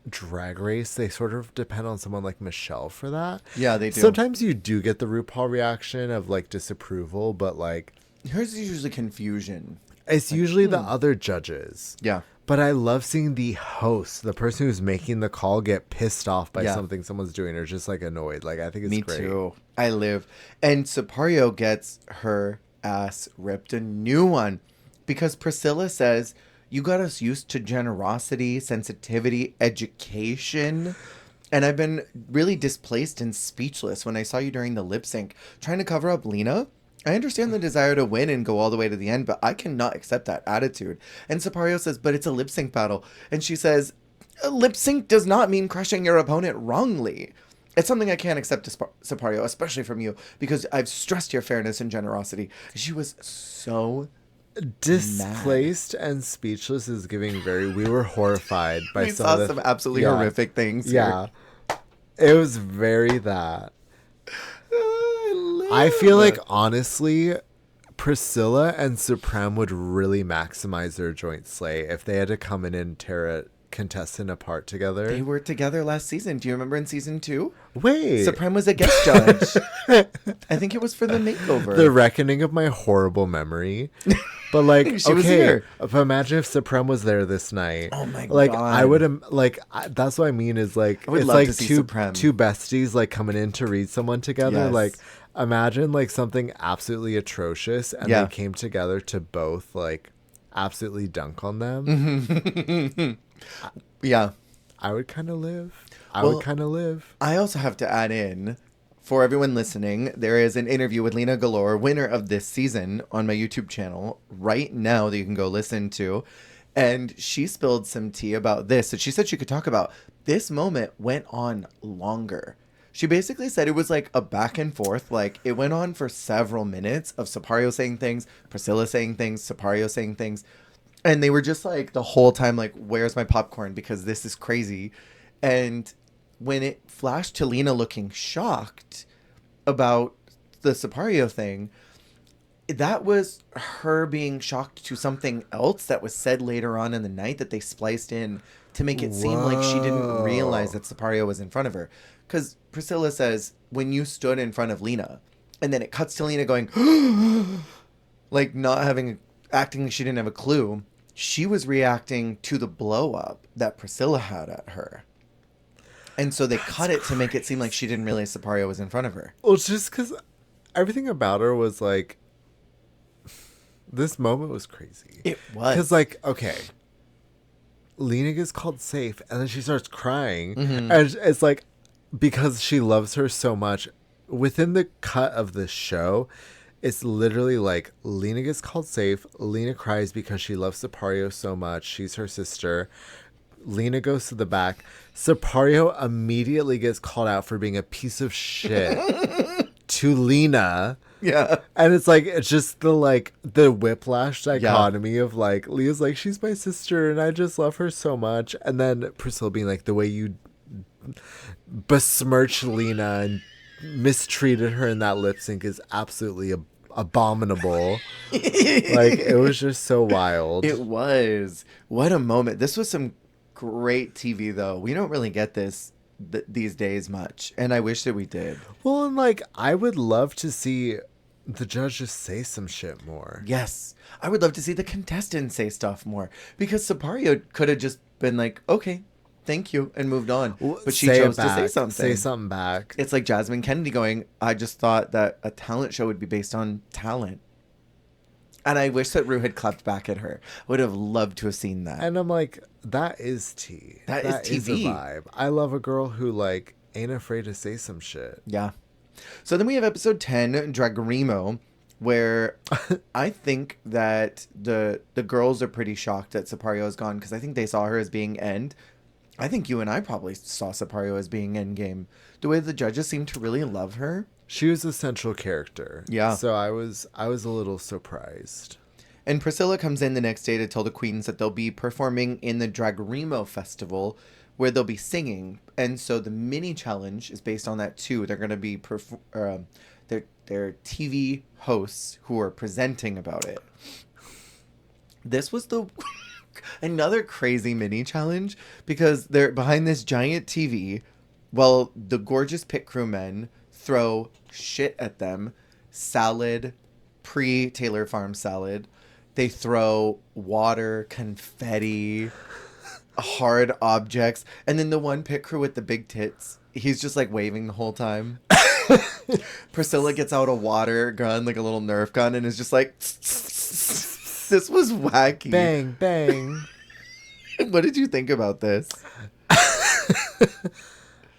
S2: drag race, they sort of depend on someone like Michelle for that.
S1: Yeah, they do.
S2: Sometimes you do get the RuPaul reaction of like disapproval, but like
S1: Hers is usually confusion.
S2: it's usually the other judges.
S1: Yeah.
S2: But I love seeing the host, the person who's making the call, get pissed off by
S1: Yeah.
S2: something someone's doing or just like annoyed. Like I think it's
S1: Me
S2: great.
S1: too. I live. And Sipario gets her ass ripped a new one because Priscilla says, you got us used to generosity, sensitivity, education. And I've been really displaced and speechless when I saw you during the lip sync trying to cover up Lena. I understand the desire to win and go all the way to the end, but I cannot accept that attitude. And Sapario says, but it's a lip sync battle. And she says, lip sync does not mean crushing your opponent wrongly. It's something I can't accept, Sapario, especially from you, because I've stressed your fairness and generosity. She was so
S2: displaced and speechless is giving very. We were horrified by
S1: we
S2: some
S1: saw
S2: of the,
S1: some absolutely horrific things.
S2: Yeah, it was very that. I
S1: I
S2: feel like honestly, Priscilla and Supreme would really maximize their joint slay if they had to come in and tear a contestant apart together.
S1: they were together last season. Do you remember in season 2?
S2: Wait,
S1: Supreme was a guest judge. I think it was for the makeover.
S2: the reckoning of my horrible memory. But like,
S1: She was
S2: okay,
S1: here.
S2: but imagine if Supreme was there this night.
S1: Oh my
S2: like,
S1: God.
S2: I would that's what I mean is like,
S1: I would
S2: it's
S1: love
S2: like
S1: to see
S2: two
S1: Supreme.
S2: besties like coming in to read someone together.
S1: Yes.
S2: Like, imagine like something absolutely atrocious and
S1: Yeah.
S2: they came together to both like absolutely dunk on them.
S1: Mm-hmm. Yeah.
S2: I would kind of live.
S1: Well,
S2: live.
S1: I also have to add in, for everyone listening, there is an interview with Lena Galore, winner of this season, on my YouTube channel right now that you can go listen to. And she spilled some tea about this that she said she could talk about. This moment went on longer. She basically said it was like a back and forth. Like, it went on for several minutes of Sapario saying things, Priscilla saying things, Sapario saying things. And they were just like the whole time like, where's my popcorn? Because this is crazy. And when it flashed to Lena looking shocked about the Sapario thing, that was her being shocked to something else that was said later on in the night that they spliced in to make it seem like she didn't realize that Sapario was in front of her. Because Priscilla says, when you stood in front of Lena, and then it cuts to Lena going, like not having, acting like she didn't have a clue. She was reacting to the blow up that Priscilla had at her. And so they cut it to make it seem like she didn't realize Sapario was in front of her.
S2: Well, just because everything about her was like, this moment was crazy.
S1: It was.
S2: Because, like, okay, Lena gets called safe, and then she starts crying.
S1: Mm-hmm.
S2: And it's like, because she loves her so much, within the cut of the show, it's literally like, Lena gets called safe, Lena cries because she loves Sapario so much, she's her sister. Lena goes to the back. Sapario immediately gets called out for being a piece of shit to Lena.
S1: Yeah.
S2: And it's like, it's just the whiplash dichotomy of like, Leah's like, she's my sister and I just love her so much. And then Priscilla being like, the way you besmirched Lena and mistreated her in that lip sync is absolutely abominable. Like, it was just so wild.
S1: It was. What a moment. This was some great TV, though. We don't really get this these days much, and I wish that we did.
S2: Well, and like, I would love to see the judge just say some shit more.
S1: Yes. I would love to see the contestants say stuff more, because Sapario could have just been like, okay, thank you, and moved on. But she chose to say something.
S2: Say something back.
S1: It's like Jasmine Kennedy going, I just thought that a talent show would be based on talent. And I wish that Rue had clapped back at her. Would have loved to have seen that.
S2: And I'm like, that is tea.
S1: That is TV.
S2: a vibe. I love a girl who like ain't afraid to say some shit.
S1: Yeah. So then we have episode 10, Dragarimo, where I think that the girls are pretty shocked that Sapario is gone, because I think they saw her as being end. I think you and I probably saw Sapario as being end game. The way the judges seem to really love her.
S2: She was a central character.
S1: Yeah.
S2: So I was a little surprised.
S1: And Priscilla comes in the next day to tell the queens that they'll be performing in the Dragarimo festival, where they'll be singing. And so the mini challenge is based on that too. They're going to be they're TV hosts who are presenting about it. This was the another crazy mini challenge, because they're behind this giant TV while the gorgeous pit crew men throw shit at them. Salad, pre-Taylor Farm salad. They throw water, confetti, hard objects. And then the one pit crew with the big tits, he's just like waving the whole time. Priscilla gets out a water gun, like a little Nerf gun, and is just like, this was wacky.
S2: Bang, bang.
S1: What did you think about this?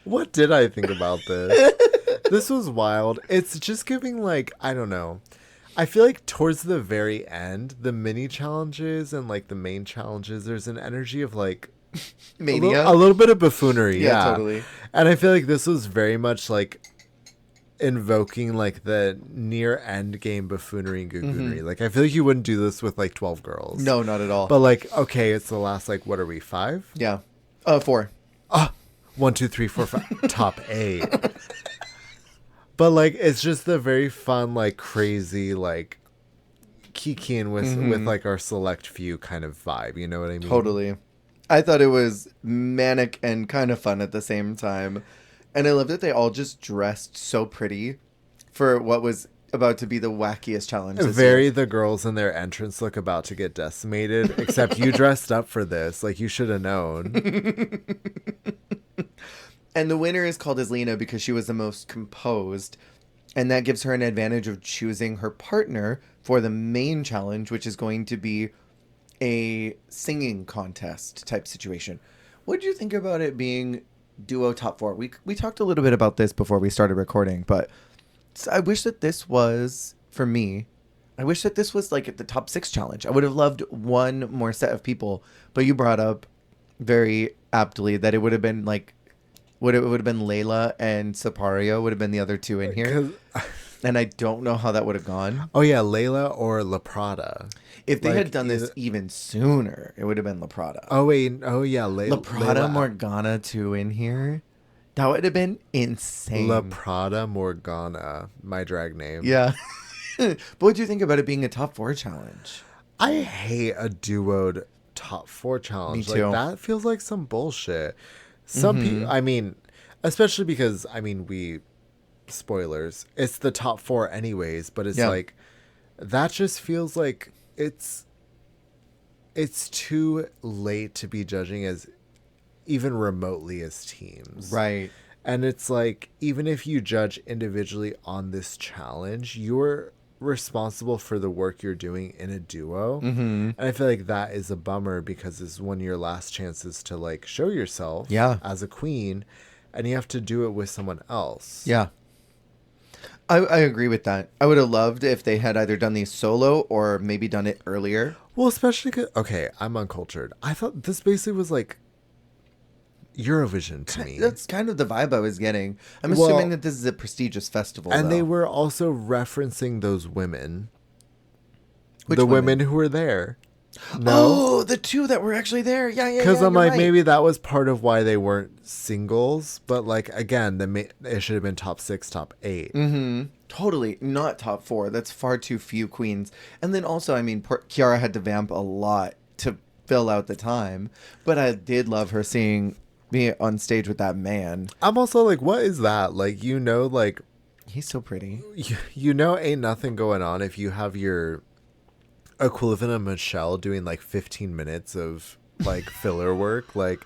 S2: What did I think about this? This was wild. It's just giving, like, I don't know. I feel like towards the very end, the mini challenges and like the main challenges, there's an energy of like
S1: Mania.
S2: a little bit of buffoonery.
S1: Yeah,
S2: Yeah,
S1: totally.
S2: And I feel like this was very much like invoking like the near end game buffoonery and googoonery. Like I feel like you wouldn't do this with like 12 girls.
S1: No, not at all.
S2: But like, okay, it's the last, like, what are we, 5?
S1: Yeah. 4.
S2: 1, 2, 3, 4, 5. Top 8. But like, it's just the very fun, like, crazy, like, kikiing with like our select few kind of vibe. You know what I mean?
S1: Totally. I thought it was manic and kind of fun at the same time. And I love that they all just dressed so pretty for what was about to be the wackiest challenge this
S2: Very
S1: year.
S2: the girls in their entrance look about to get decimated. Except you dressed up for this. Like, you should have known.
S1: And the winner is called as Lena because she was the most composed. And that gives her an advantage of choosing her partner for the main challenge, which is going to be a singing contest type situation. What did you think about it being duo top 4? We talked a little bit about this before we started recording, but I wish that this was, for me, I wish that this was like the top 6 challenge. I would have loved one more set of people, but you brought up very aptly that it would have been like, it would have been Layla and Sapario would have been the other two in here. And I don't know how that would have gone.
S2: Oh yeah, Layla or La Prada.
S1: If they
S2: Like,
S1: had done this even sooner, it would have been La Prada.
S2: Oh wait, oh yeah,
S1: La Prada
S2: Layla.
S1: Morgana too in here. That would have been insane.
S2: La Prada Morgana, my drag name.
S1: Yeah. But what do you think about it being a top 4 challenge?
S2: I hate a duoed top 4 challenge.
S1: Me too.
S2: Like, that feels like some bullshit. Some people, I mean, especially because, I mean, spoilers, it's the top 4 anyways, but it's like, that just feels like it's too late to be judging as even remotely as teams.
S1: Right.
S2: And it's like, even if you judge individually on this challenge, you're responsible for the work you're doing in a duo. And I feel like that is a bummer because it's one of your last chances to like show yourself as a queen, and you have to do it with someone else.
S1: Yeah. I agree with that. I would have loved if they had either done these solo or maybe done it earlier.
S2: Well, especially because, okay, I'm uncultured. I thought this basically was like Eurovision to me.
S1: That's kind of the vibe I was getting. I'm assuming that this is a prestigious festival.
S2: And
S1: though.
S2: they were also referencing those women.
S1: Which
S2: the
S1: women?
S2: women who were there. No.
S1: Oh, the 2 that were actually there. Yeah.
S2: Because I'm
S1: you're
S2: like,
S1: right.
S2: maybe that was part of why they weren't singles. But like, again, it should have been top 6, top 8.
S1: Totally not top 4. That's far too few queens. And then also, I mean, Kiara had to vamp a lot to fill out the time. But I did love her seeing me on stage with that man.
S2: I'm also like, what is that? Like, you know, like,
S1: He's so pretty.
S2: you know, ain't nothing going on if you have your equivalent of Michelle doing like 15 minutes of like filler work. Like,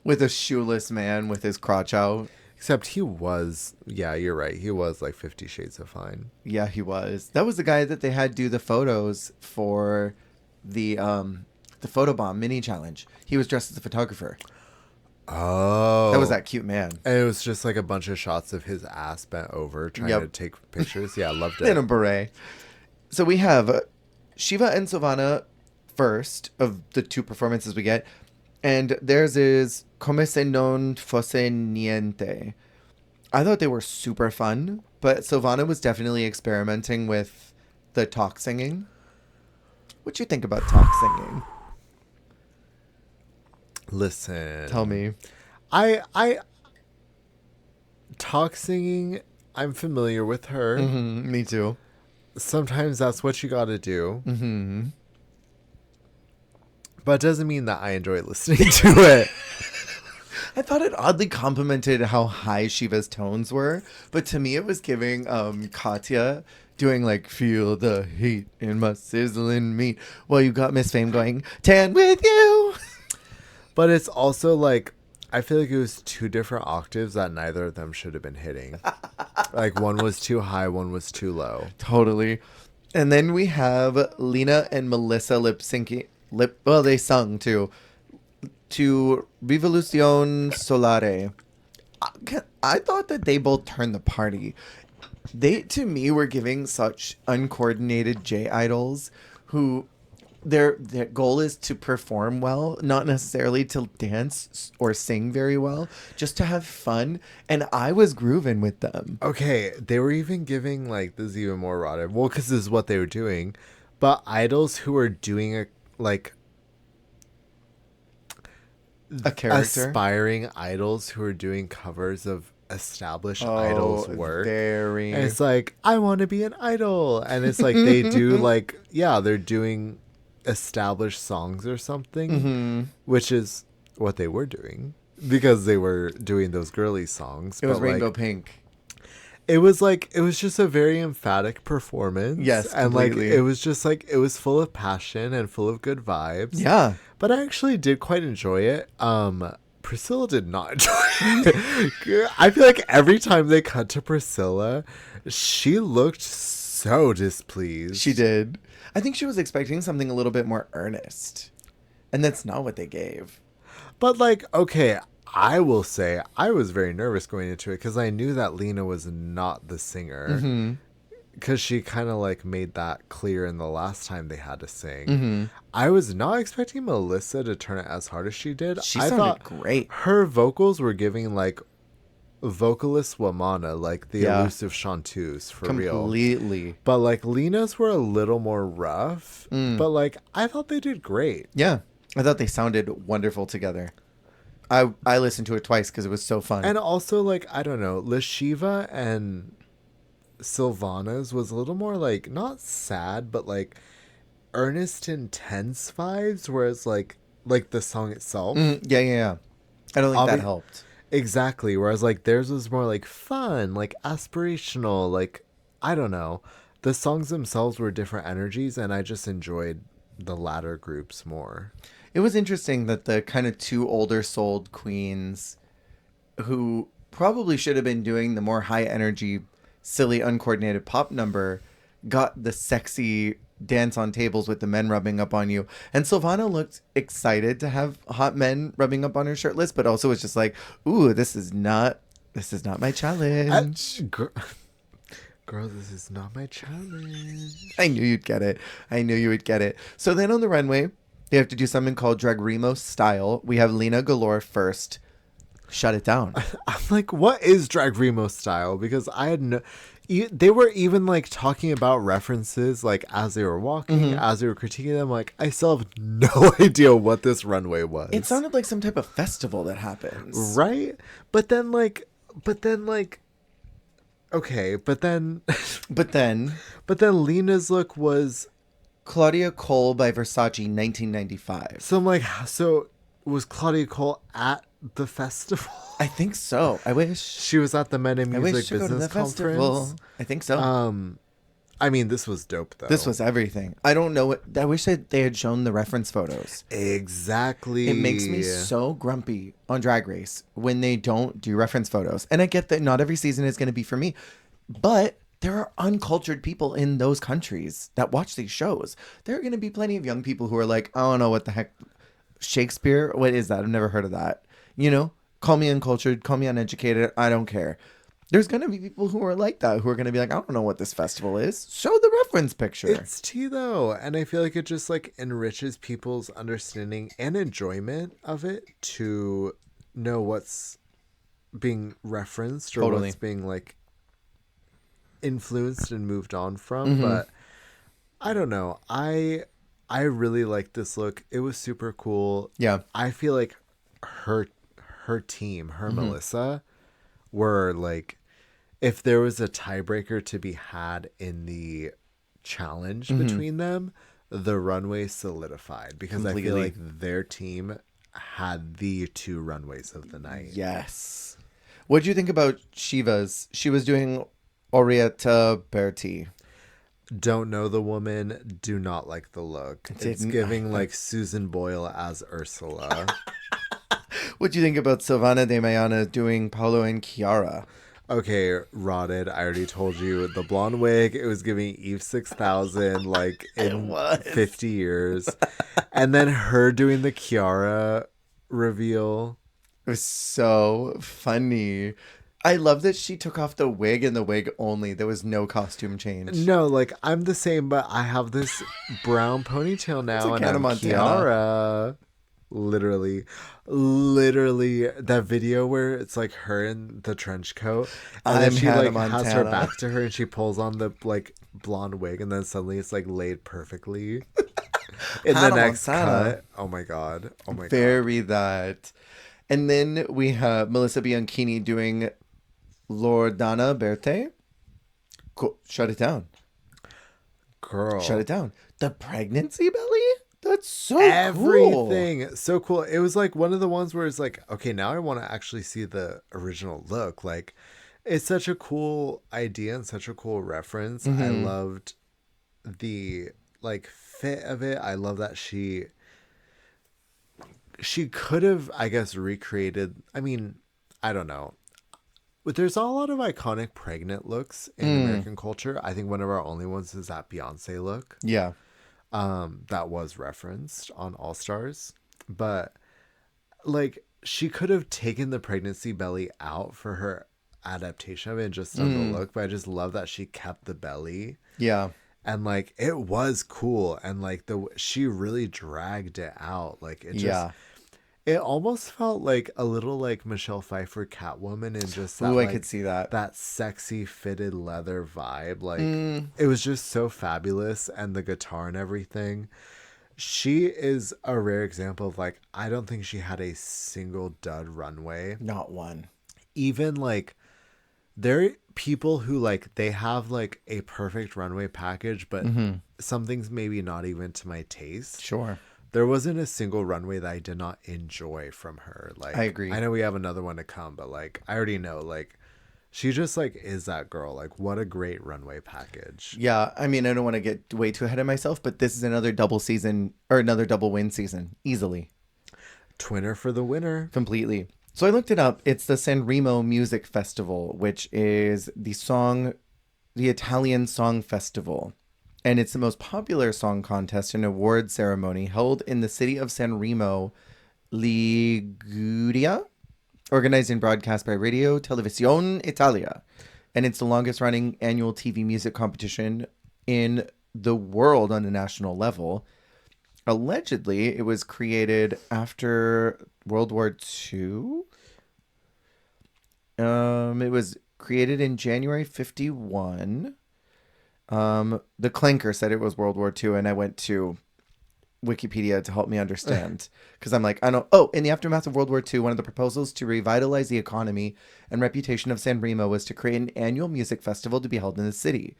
S1: With a shoeless man with his crotch out.
S2: except he was, yeah, you're right. He was like 50 Shades of Fine.
S1: Yeah, he was. That was the guy that they had do the photos for the photobomb mini challenge. He was dressed as a photographer.
S2: Oh.
S1: That was that cute man.
S2: And it was just like a bunch of shots of his ass bent over trying to take pictures. Yeah, loved
S1: In a
S2: it.
S1: beret. So we have Shiva and Silvana first of the 2 performances we get. And theirs is Come se non fosse niente. I thought they were super fun, but Silvana was definitely experimenting with the talk singing. What do you think about talk singing?
S2: Listen.
S1: Tell me.
S2: I talk singing, I'm familiar with her.
S1: Me too.
S2: Sometimes that's what you gotta do. But it doesn't mean that I enjoy listening to it.
S1: I thought it oddly complimented how high Shiva's tones were, but to me it was giving Katya doing like feel the heat in my sizzling meat. Well, you got Miss Fame going tan with you.
S2: But it's also like, I feel like it was 2 different octaves that neither of them should have been hitting. Like, one was too high, one was too low.
S1: Totally. And then we have Lena and Melissa lip syncing. Well, they sung too. To Revolucion Solare. I thought that they both turned the party. They, to me, were giving such uncoordinated J idols who their goal is to perform well, not necessarily to dance or sing very well, just to have fun. And I was grooving with them.
S2: Okay, they were even giving, like, this is even more rotted. Well, because this is what they were doing. But idols who are doing,
S1: A character.
S2: aspiring idols who are doing covers of established idols' work.
S1: Very.
S2: And it's like, I want to be an idol. And it's like they do, like, yeah, they're doing established songs or something, which is what they were doing because they were doing those girly songs.
S1: It was
S2: but,
S1: Rainbow
S2: like,
S1: Pink.
S2: it was just a very emphatic performance.
S1: Yes,
S2: and
S1: completely.
S2: like it was just like it was full of passion and full of good vibes.
S1: Yeah.
S2: But I actually did quite enjoy it. Priscilla did not enjoy it. I feel like every time they cut to Priscilla, she looked so displeased.
S1: She did. I think she was expecting something a little bit more earnest. And that's not what they gave.
S2: But, like, okay, I will say I was very nervous going into it because I knew that Lena was not the singer. Because she kind of, like, made that clear in the last time they had to sing. I was not expecting Melissa to turn it as hard as she did.
S1: She
S2: I
S1: sounded
S2: thought
S1: great.
S2: her vocals were giving, like, vocalist Wamana, like the elusive chanteuse, for real.
S1: Completely.
S2: But, like, Lena's were a little more rough. But, like, I thought they did great.
S1: Yeah. I thought they sounded wonderful together. I listened to it twice because it was so fun.
S2: And also, like, I don't know, Lashiva and Sylvana's was a little more, like, not sad, but, like, earnest, intense vibes, whereas, like the song itself.
S1: Yeah. I don't think that helped.
S2: Exactly. Whereas, like, theirs was more, like, fun, like, aspirational, like, I don't know. The songs themselves were different energies, and I just enjoyed the latter groups more.
S1: It was interesting that the kind of two older souled queens who probably should have been doing the more high energy, silly, uncoordinated pop number got the sexy dance on tables with the men rubbing up on you. And Sylvana looked excited to have hot men rubbing up on her shirtless, but also was just like, ooh, this is not my challenge.
S2: Girl, this is not my challenge.
S1: I knew you'd get it. I knew you would get it. So then on the runway, they have to do something called Drag Remo style. We have Lena Galore first. Shut it down.
S2: I'm like, what is Drag Remo style? Because I had no... They were even, like, talking about references, like, as they were walking, as they were critiquing them. Like, I still have no idea what this runway was.
S1: It sounded like some type of festival that happens.
S2: Right? But then, okay, but then Lena's look was
S1: Claudia Cole by Versace, 1995.
S2: So I'm like, so was Claudia Cole at the festival?
S1: I think so. I wish
S2: she was at the Men in Music Business Conference.
S1: Festival. I think so.
S2: I mean, this was dope though.
S1: This was everything. I don't know what. I wish that they had shown the reference photos.
S2: Exactly.
S1: It makes me so grumpy on Drag Race when they don't do reference photos. And I get that not every season is going to be for me, but there are uncultured people in those countries that watch these shows. There are going to be plenty of young people who are like, I don't know what the heck, Shakespeare? What is that? I've never heard of that. You know, call me uncultured, call me uneducated. I don't care. There's going to be people who are like that, who are going to be like, I don't know what this festival is. Show the reference picture.
S2: It's tea though. And I feel like it just like enriches people's understanding and enjoyment of it to know what's being referenced or what's being like influenced and moved on from. But I don't know. I really liked this look. It was super cool.
S1: Yeah.
S2: I feel like her team, Melissa, were like, if there was a tiebreaker to be had in the challenge between them, the runway solidified because I feel like their team had the two runways of the night.
S1: Yes. What do you think about Shiva's? She was doing Orietta Berti.
S2: Don't know the woman, do not like the look. It's giving like Susan Boyle as Ursula.
S1: What do you think about Silvana de Mayana doing Paolo and Chiara?
S2: Okay, rotted. I already told you the blonde wig. It was giving Eve 6000 like in 50 years, and then her doing the Chiara reveal.
S1: It was so funny. I love that she took off the wig and the wig only. There was no costume change.
S2: No, like I'm the same, but I have this brown ponytail now, and
S1: Hannah
S2: I'm
S1: Montana.
S2: Kiara. Literally, that video where it's like her in the trench coat, and then
S1: I'm
S2: she
S1: Hannah
S2: like has her
S1: Montana.
S2: back to her, and she pulls on the like blonde wig, and then suddenly it's like laid perfectly in the
S1: Hannah
S2: next
S1: Montana.
S2: cut. Oh my god! Oh my god!
S1: Very that. And then we have Melissa Bianchini doing Loredana Berthe. Cool. Shut it down.
S2: Girl,
S1: Shut it down. The pregnancy belly? That's so cool.
S2: everything so cool. It was like one of the ones where it's like, okay, now I want to actually see the original look. Like, it's such a cool idea and such a cool reference. I loved the like fit of it. I love that she could have, I guess, recreated. I mean, I don't know. But there's a lot of iconic pregnant looks in American culture. I think one of our only ones is that Beyonce look.
S1: Yeah.
S2: That was referenced on All Stars. But like she could have taken the pregnancy belly out for her adaptation of it and just done the look. But I just love that she kept the belly.
S1: Yeah.
S2: And like it was cool. And like she really dragged it out. Like it just it almost felt like a little like Michelle Pfeiffer Catwoman and just that,
S1: Ooh,
S2: like,
S1: I could see that.
S2: that sexy fitted leather vibe. Like it was just so fabulous, and the guitar and everything. She is a rare example of like, I don't think she had a single dud runway.
S1: Not one.
S2: Even like there are people who like they have like a perfect runway package, but some things maybe not even to my taste.
S1: Sure.
S2: There wasn't a single runway that I did not enjoy from her. Like,
S1: I agree.
S2: I know we have another one to come, but like, I already know, like, she just like is that girl. Like, what a great runway package.
S1: Yeah. I mean, I don't want to get way too ahead of myself, but this is another double season or another double win season. Easily.
S2: Twinner for the winner.
S1: Completely. So I looked it up. It's the Sanremo Music Festival, which is the Italian Song Festival. And it's the most popular song contest and award ceremony held in the city of Sanremo, Liguria, organized and broadcast by Radio Televisione Italia. And it's the longest running annual TV music competition in the world on a national level. Allegedly, it was created after World War II. It was created in January 1951. The Clanker said it was World War II, and I went to Wikipedia to help me understand. Because I'm like, I don't... Oh, in the aftermath of World War II, one of the proposals to revitalize the economy and reputation of Sanremo was to create an annual music festival to be held in the city.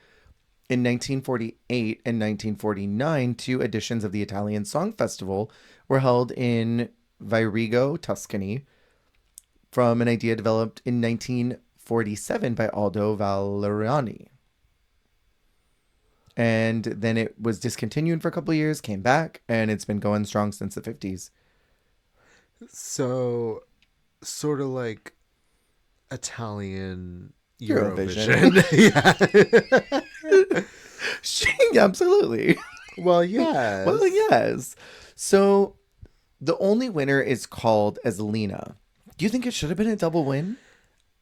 S1: In 1948 and 1949, 2 editions of the Italian Song Festival were held in Virigo, Tuscany, from an idea developed in 1947 by Aldo Valeriani. And then it was discontinued for a couple of years, came back, and it's been going strong since the 50s.
S2: So, sort of like Italian
S1: Eurovision.
S2: Yeah.
S1: Absolutely.
S2: Well, yes.
S1: Well, yes. So the only winner is called as Lena. Do you think it should have been a double win?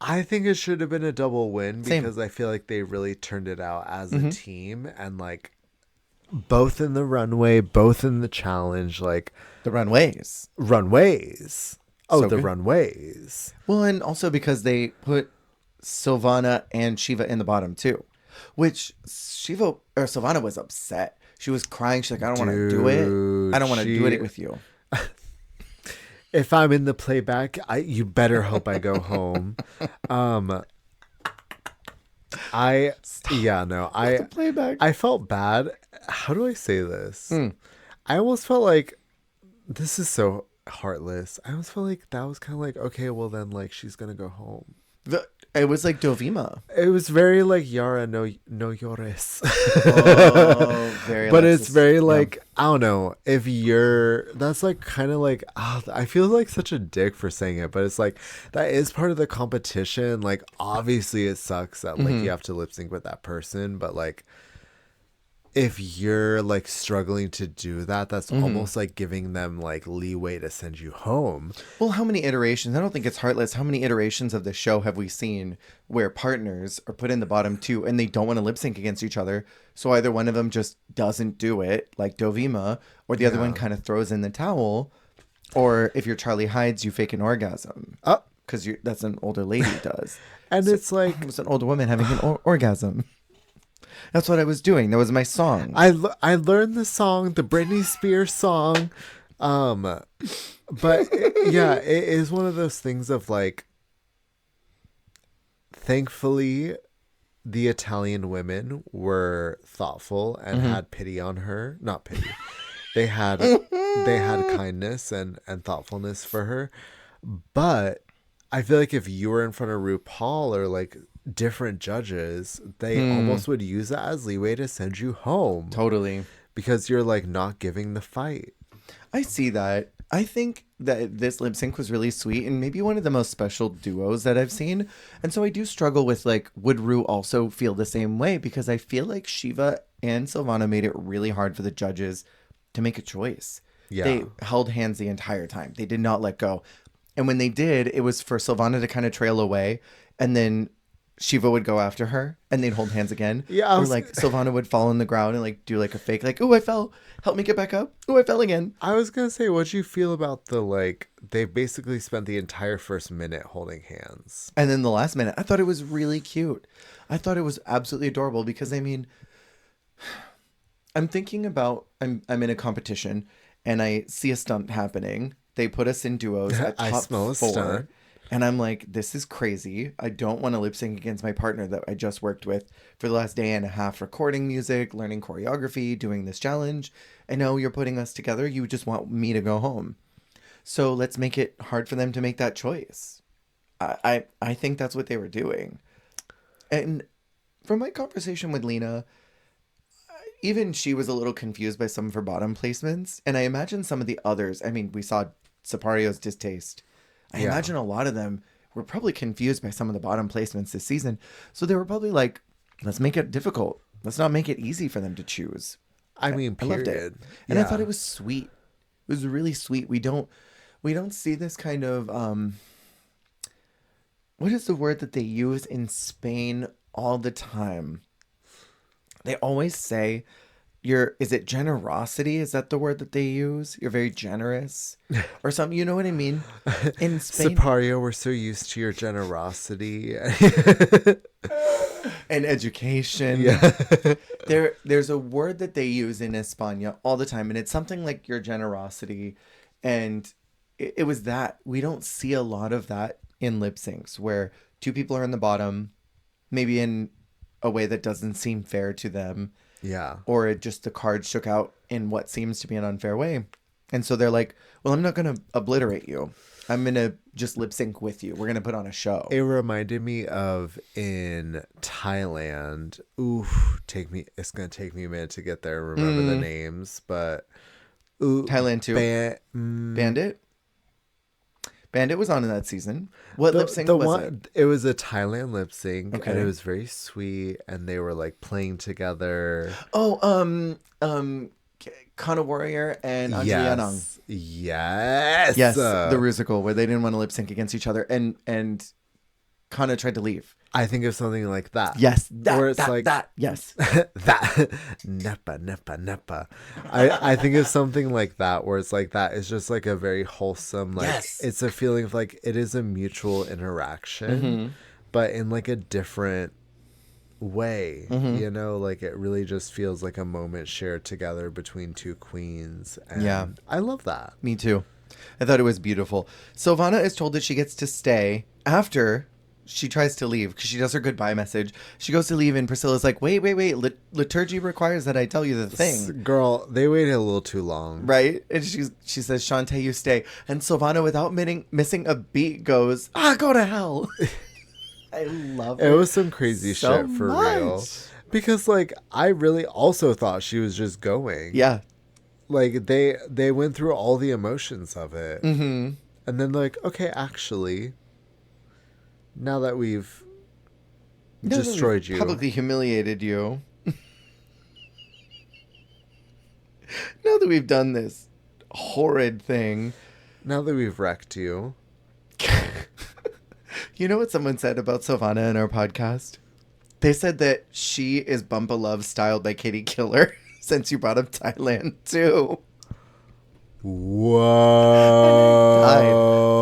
S2: I think it should have been a double win
S1: Same.
S2: because I feel like they really turned it out as a team, and like both in the runway, both in the challenge, like
S1: The runways.
S2: runways. Oh,
S1: So
S2: the
S1: good.
S2: runways.
S1: Well, and also because they put Silvana and Shiva in the bottom too, which Silvana was upset. She was crying. She's like, I don't want to do it. I don't want to do it with you.
S2: If I'm in the playback, you better hope I go home.
S1: Playback.
S2: I felt bad. How do I say this? I almost felt like this is so heartless. I almost felt like that was kind of like, okay, well then like she's gonna go home.
S1: It was like Dovima.
S2: It was very like Yara no llores.
S1: Oh, very.
S2: But
S1: Alexis.
S2: it's very
S1: Yeah.
S2: like, I don't know, that's like kind of like, I feel like such a dick for saying it, but it's like that is part of the competition. Like obviously it sucks that like you have to lip sync with that person, but like if you're like struggling to do that, that's
S1: Mm-hmm.
S2: almost like giving them like leeway to send you home.
S1: Well, how many iterations? I don't think it's heartless. How many iterations of the show have we seen where partners are put in the bottom two and they don't want to lip sync against each other? So either one of them just doesn't do it, like Dovima, or the other one kind of throws in the towel. Or if you're Charlie Hides, you fake an orgasm.
S2: Oh,
S1: Because that's an older lady does.
S2: and
S1: So
S2: it's like
S1: it was an older woman having an orgasm. That's what I was doing. That was my song.
S2: I learned the song, the Britney Spears song, but yeah, it is one of those things of like, thankfully, the Italian women were thoughtful and had pity on her. Not pity. They had kindness and thoughtfulness for her. But I feel like if you were in front of RuPaul or like different judges, they almost would use that as leeway to send you home.
S1: Totally.
S2: Because you're like not giving the fight.
S1: I see that. I think that this lip sync was really sweet and maybe one of the most special duos that I've seen. And so I do struggle with like, would Ru also feel the same way? Because I feel like Shiva and Silvana made it really hard for the judges to make a choice.
S2: Yeah.
S1: They held hands the entire time. They did not let go. And when they did, it was for Silvana to kind of trail away. And then Shiva would go after her and they'd hold hands again.
S2: Yeah,
S1: Or like Silvana would fall on the ground and like do like a fake, like, oh, I fell. Help me get back up. Oh, I fell again.
S2: I was gonna say, what'd you feel about the like? They basically spent the entire first minute holding hands.
S1: And then the last minute, I thought it was really cute. I thought it was absolutely adorable because I mean, I'm thinking about I'm in a competition and I see a stunt happening. They put us in duos at
S2: I
S1: top
S2: smell a
S1: 4.
S2: stunt.
S1: And I'm like, this is crazy. I don't want to lip sync against my partner that I just worked with for the last day and a half, recording music, learning choreography, doing this challenge. I know you're putting us together. You just want me to go home. So let's make it hard for them to make that choice. I think that's what they were doing. And from my conversation with Lena, even she was a little confused by some of her bottom placements. And I imagine some of the others, I mean, we saw Sapario's distaste. I imagine a lot of them were probably confused by some of the bottom placements this season. So they were probably like, let's make it difficult. Let's not make it easy for them to choose.
S2: I mean,
S1: I loved it.
S2: period.
S1: And I thought it was sweet. It was really sweet. We don't see this kind of what is the word that they use in Spain all the time? They always say is it generosity? Is that the word that they use? You're very generous or something. You know what I mean? In Spain.
S2: Sipario, we're so used to your generosity.
S1: And education.
S2: Yeah.
S1: There's a word that they use in España all the time, and it's something like your generosity. And it was that. We don't see a lot of that in lip syncs where two people are in the bottom, maybe in a way that doesn't seem fair to them.
S2: Yeah.
S1: Or just the cards shook out in what seems to be an unfair way. And so they're like, well, I'm not going to obliterate you. I'm going to just lip sync with you. We're going to put on a show.
S2: It reminded me of in Thailand. It's going to take me a minute to get there and remember the names, but
S1: Thailand too. Bandit? Bandit was on in that season. What lip sync was it?
S2: It was a Thailand lip sync,
S1: Okay.
S2: and it was very sweet, and they were like playing together.
S1: Oh, Kana Warrior and Andrea Nang.
S2: Yes.
S1: Yes, the Rusical, where they didn't want to lip sync against each other, and Kana tried to leave.
S2: I think of something like that.
S1: Yes,
S2: Where it's like
S1: that. Yes,
S2: that nepa. I think of something like that, where it's like that is just like a very wholesome, like
S1: Yes.
S2: it's a feeling of like it is a mutual interaction, but in like a different way. You know, like it really just feels like a moment shared together between two queens. And
S1: Yeah.
S2: I love that.
S1: Me too. I thought it was beautiful. Silvana is told that she gets to stay after she tries to leave because she does her goodbye message. She goes to leave and Priscilla's like, wait. Liturgy requires that I tell you the thing.
S2: Girl, they waited a little too long.
S1: Right? And she says, Shantae, you stay. And Silvana, without missing a beat, goes, go to hell. I love it.
S2: It was some crazy
S1: so
S2: shit for
S1: much.
S2: real. Because like I really also thought she was just going.
S1: Yeah.
S2: Like they went through all the emotions of it.
S1: Mm-hmm.
S2: And then like, okay, actually, now that we've destroyed you.
S1: Publicly humiliated you. Now that we've done this horrid thing,
S2: Now that we've wrecked you.
S1: you know what someone said about Silvana in our podcast? They said that she is Bumpa Love styled by Katie Killer, since you brought up Thailand too.
S2: Whoa.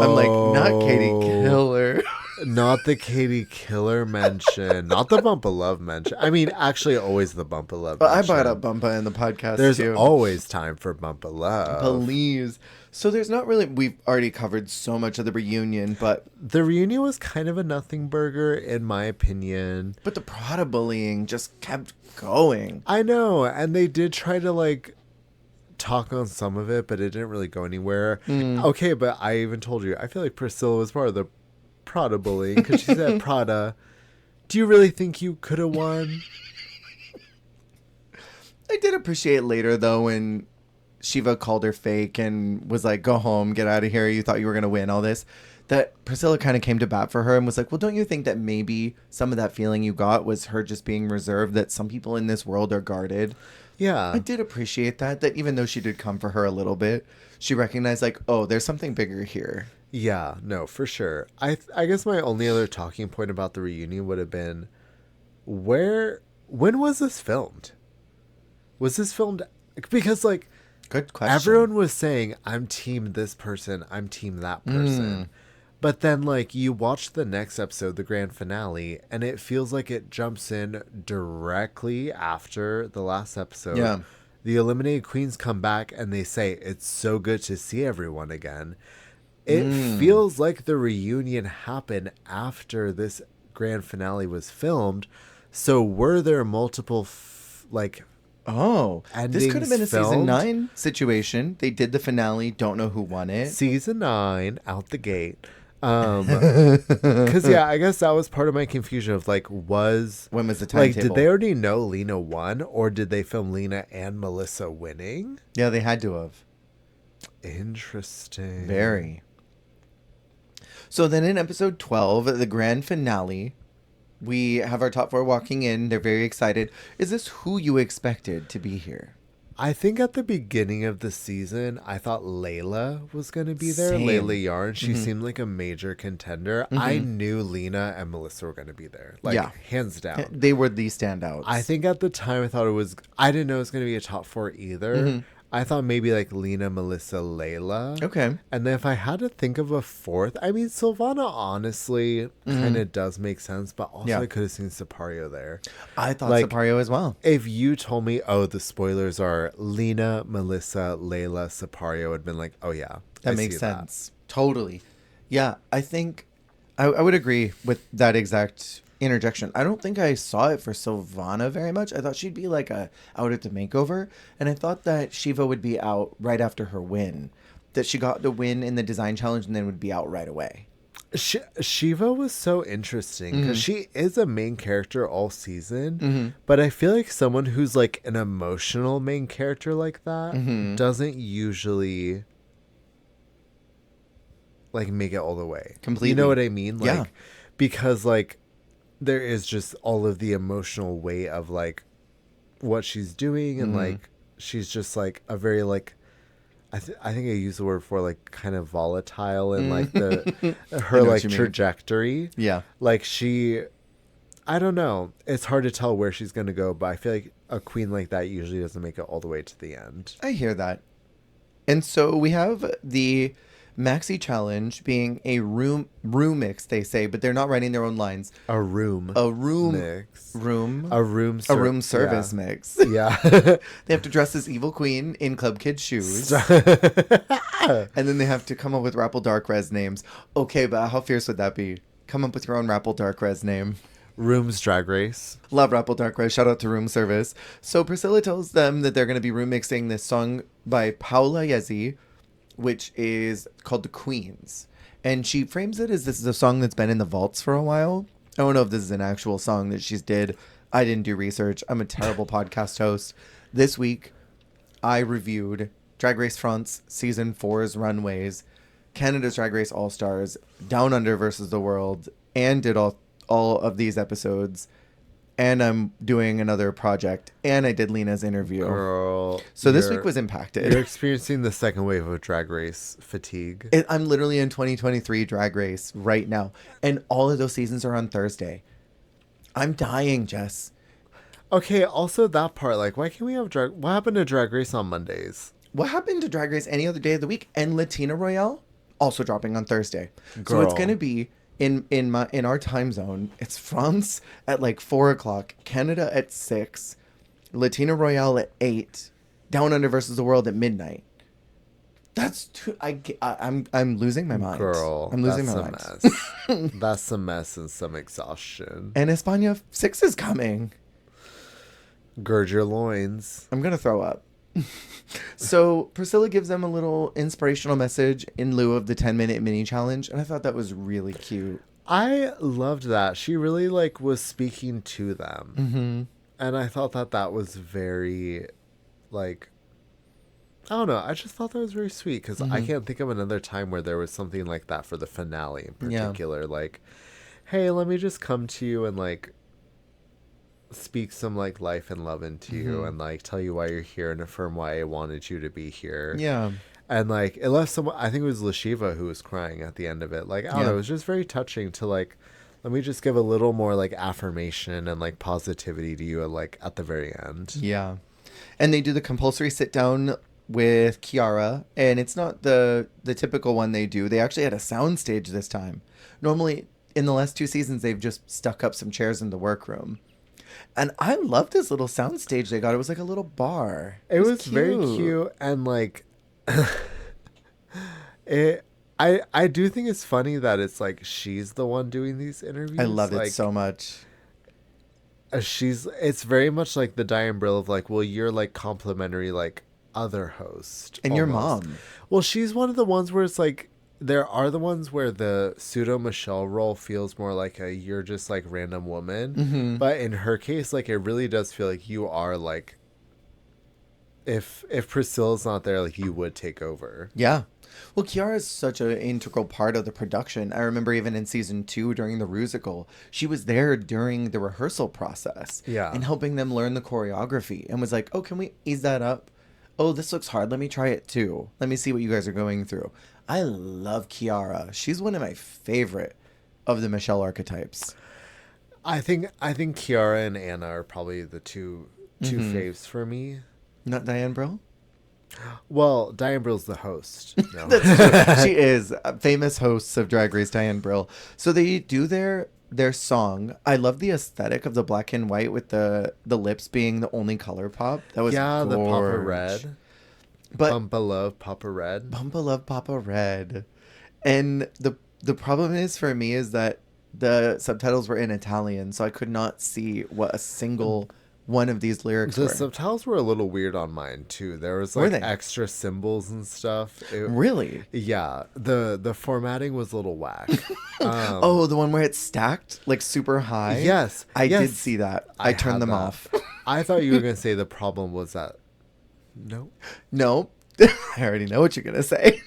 S1: I'm like, not Katie Killer.
S2: Not the Katie Killer mention. Not the Bumpa Love mention. I mean, actually, always the Bumpa Love
S1: But I
S2: mention.
S1: brought up Bumpa in the podcast
S2: There's
S1: too.
S2: always time for Bumpa Love.
S1: Please. So there's not really, we've already covered so much of the reunion, but
S2: The reunion was kind of a nothing burger, in my opinion.
S1: the Prada bullying just kept going.
S2: I know, and they did try to, like, talk on some of it, but it didn't really go anywhere. Okay, but I even told you, I feel like Priscilla was part of the Prada bullying, because she said, Prada, do you really think you could have won?
S1: I did appreciate later, though, when Shiva called her fake and was like, go home, get out of here. You thought you were going to win all this. That Priscilla kind of came to bat for her and was like, well, don't you think that maybe some of that feeling you got was her just being reserved, that some people in this world are guarded?
S2: Yeah.
S1: I did appreciate that even though she did come for her a little bit, she recognized, like, oh, there's something bigger here.
S2: Yeah, no, for sure. I guess my only other talking point about the reunion would have been, when was this filmed? Was this filmed? Because, like,
S1: Good question.
S2: everyone was saying, I'm team this person, I'm team that person. But then, like, you watch the next episode, the grand finale, and it feels like it jumps in directly after the last episode.
S1: Yeah.
S2: The eliminated queens come back and they say, it's so good to see everyone again. It feels like the reunion happened after this grand finale was filmed. So were there multiple,
S1: Oh, this could have been a
S2: endings
S1: season
S2: filmed?
S1: 9 situation. They did the finale, don't know who won it.
S2: Season 9 out the gate. Because yeah, I guess that was part of my confusion of, like,
S1: When was the
S2: like,
S1: timetable?
S2: did they already know Lena won, or did they film Lena and Melissa winning?
S1: Yeah, they had to have.
S2: Interesting.
S1: Very. So then in episode 12, the grand finale, we have our top 4 walking in. They're very excited. Is this who you expected to be here?
S2: I think at the beginning of the season, I thought Layla was going to be there.
S1: Same.
S2: Layla Yarn. She seemed like a major contender. I knew Lena and Melissa were going to be there. Like,
S1: Yeah.
S2: hands down.
S1: They were the standouts.
S2: I think at the time I didn't know it was going to be a top 4 either. I thought maybe like Lena, Melissa, Layla.
S1: Okay.
S2: And then if I had to think of a fourth, I mean, Silvana honestly kind of does make sense, but also
S1: Yeah.
S2: I could have seen Sipario there.
S1: I thought
S2: Like,
S1: Sipario as well.
S2: If you told me, oh, the spoilers are Lena, Melissa, Layla, Sipario, I'd been like, oh yeah,
S1: That
S2: I
S1: makes
S2: see
S1: sense. Totally. Yeah, I think I would agree with that exact interjection. I don't think I saw it for Silvana very much. I thought she'd be like out at the makeover, and I thought that Shiva would be out right after her win. That she got the win in the design challenge and then would be out right away.
S2: Shiva was so interesting because she is a main character all season, but I feel like someone who's like an emotional main character like that doesn't usually like make it all the way.
S1: Completely.
S2: You know what I mean? Like,
S1: Yeah.
S2: because like there is just all of the emotional weight of like what she's doing, and like she's just like a very like I think I used the word for like kind of volatile in like the her
S1: what
S2: like
S1: you mean.
S2: trajectory.
S1: Yeah.
S2: Like I don't know. It's hard to tell where she's gonna go, but I feel like a queen like that usually doesn't make it all the way to the end.
S1: I hear that. And so we have the Maxi Challenge being a room mix, they say, but they're not writing their own lines.
S2: A room
S1: A room
S2: mix.
S1: A
S2: A room
S1: service mix.
S2: Yeah.
S1: They have to dress as Evil Queen in Club Kid shoes. And then they have to come up with Rappel Dark Res names. Okay, but how fierce would that be? Come up with your own Rappel Dark Res name.
S2: Room's Drag Race.
S1: Love Rappel Dark Res. Shout out to Room Service. So Priscilla tells them that they're going to be room mixing this song by Paula Yezi, which is called The Queens. And she frames it as this is a song that's been in the vaults for a while. I don't know if this is an actual song that she's did. I didn't do research. I'm a terrible podcast host. This week, I reviewed Drag Race France Season 4's Runways, Canada's Drag Race All-Stars, Down Under versus the World, and did all of these episodes and I'm doing another project, and I did Lena's interview.
S2: Girl,
S1: So this week was impacted.
S2: You're experiencing the second wave of Drag Race fatigue.
S1: I'm literally in 2023 Drag Race right now, and all of those seasons are on Thursday. I'm dying, Jess.
S2: Okay, also that part, like, why can't we have what happened to Drag Race on Mondays?
S1: What happened to Drag Race any other day of the week? And Latina Royale also dropping on Thursday.
S2: Girl.
S1: So it's going to be in our time zone. It's France at like 4:00, Canada at 6, Latina Royale at 8, Down Under versus the World at midnight. That's too. I'm losing my mind.
S2: Girl,
S1: I'm losing my
S2: that's
S1: mind.
S2: a mess. That's a mess and some exhaustion.
S1: And España 6 is coming.
S2: Gird your loins.
S1: I'm gonna throw up. So Priscilla gives them a little inspirational message in lieu of the 10-minute mini challenge, and I thought that was really cute.
S2: I loved that. She really like was speaking to them.
S1: Mm-hmm.
S2: And I thought that was very, like, I don't know. I just thought that was very sweet because I can't think of another time where there was something like that for the finale in particular. Yeah. Like, hey, let me just come to you and, like, speak some, like, life and love into you and, like, tell you why you're here and affirm why I wanted you to be here.
S1: Yeah.
S2: And, like, it left someone, I think it was Lashiva who was crying at the end of it. Like, I don't know. It was just very touching to, like, let me just give a little more, like, affirmation and, like, positivity to you, like, at the very end.
S1: Yeah. And they do the compulsory sit down with Kiara, and it's not the typical one they do. They actually had a sound stage this time. Normally, in the last 2 seasons, they've just stuck up some chairs in the workroom. And I love this little sound stage they got. It was like a little bar.
S2: It was cute. Very cute, and, like, I do think it's funny that it's like she's the one doing these interviews.
S1: I love
S2: it
S1: so much.
S2: It's very much like the Diane Brill of, like, well, you're, like, complimentary, like, other host.
S1: And
S2: almost.
S1: Your mom.
S2: Well, she's one of the ones where it's like, there are the ones where the pseudo Michelle role feels more like a you're just, like, random woman. Mm-hmm. But in her case, like, it really does feel like you are, like, if Priscilla's not there, like, you would take over.
S1: Yeah. Well, Kiara is such an integral part of the production. I remember even in season 2 during the Rusical, she was there during the rehearsal process.
S2: Yeah.
S1: And helping them learn the choreography and was like, oh, can we ease that up? Oh, this looks hard. Let me try it too. Let me see what you guys are going through. I love Kiara. She's one of my favorite of the Michelle archetypes.
S2: I think Kiara and Anna are probably the two faves for me.
S1: Not Diane Brill?
S2: Well, Diane Brill's the host. No.
S1: That's true. She is. Famous hosts of Drag Race, Diane Brill. So they do their song. I love the aesthetic of the black and white with the lips being the only color pop. That was gorge.
S2: The Papa Red. But Bumpa Love Papa Red.
S1: Bumpa Love Papa Red. And the problem is for me is that the subtitles were in Italian, so I could not see what a single one of these lyrics were.
S2: The subtitles were a little weird on mine too. There was, like, extra symbols and stuff.
S1: Really?
S2: Yeah. The formatting was a little whack.
S1: The one where it's stacked, like, super high?
S2: Yes.
S1: I did see that. I turned them off.
S2: I thought you were going to say the problem was that...
S1: No. I already know what you're going to say.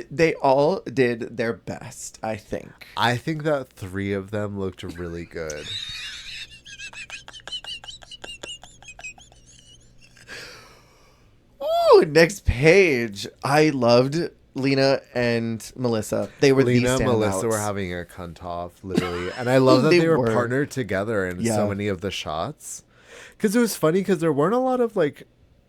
S1: They all did their best, I think.
S2: I think that 3 of them looked really good.
S1: Ooh, next page. I loved Lena and Melissa. They were
S2: Lena
S1: the
S2: and Melissa were having a cunt off, literally. And I love that they were partnered together in so many of the shots. Because it was funny because there weren't a lot of, like,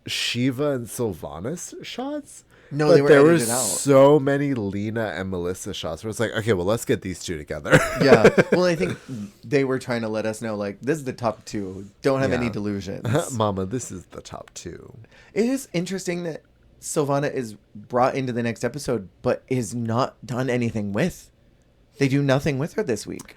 S2: Shiva and Sylvanas shots.
S1: No,
S2: but
S1: they were
S2: there
S1: edited out.
S2: So many Lena and Melissa shots where it's like, okay, well, let's get these 2 together.
S1: Yeah. Well, I think they were trying to let us know, like, this is the top 2. Don't have any delusions.
S2: Mama, this is the top 2.
S1: It is interesting that Sylvana is brought into the next episode, but is not done anything with. They do nothing with her this week.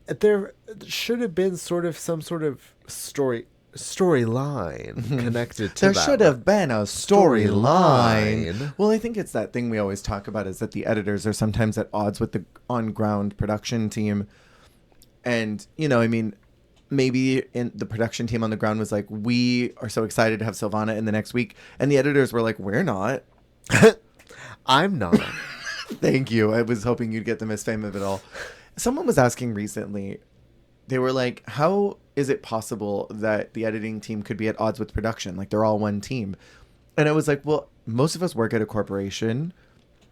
S2: There should have been some sort of storyline connected to
S1: there
S2: that.
S1: Should have been a storyline. Well, I think it's that thing we always talk about is that the editors are sometimes at odds with the on-ground production team. And, you know, I mean, maybe in the production team on the ground was like, we are so excited to have Sylvana in the next week. And the editors were like, we're not.
S2: I'm not.
S1: Thank you. I was hoping you'd get the Miss Fame of it all. Someone was asking recently, they were like, how is it possible that the editing team could be at odds with production? Like they're all one team. And I was like, well, most of us work at a corporation.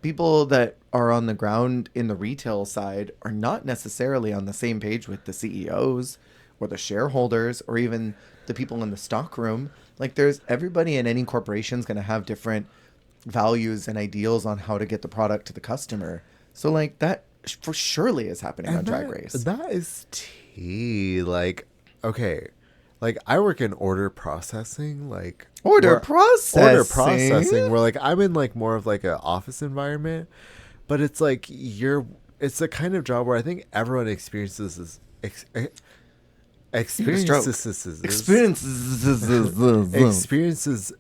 S1: People that are on the ground in the retail side are not necessarily on the same page with the CEOs or the shareholders or even the people in the stock room. Like there's everybody in any corporation is going to have different values and ideals on how to get the product to the customer. So like that for surely is happening on Drag Race.
S2: That is tea. Like, okay. Like I work in order processing, like
S1: Order processing.
S2: where like I'm in like more of like an office environment, but it's like it's the kind of job where I think everyone experiences this experiences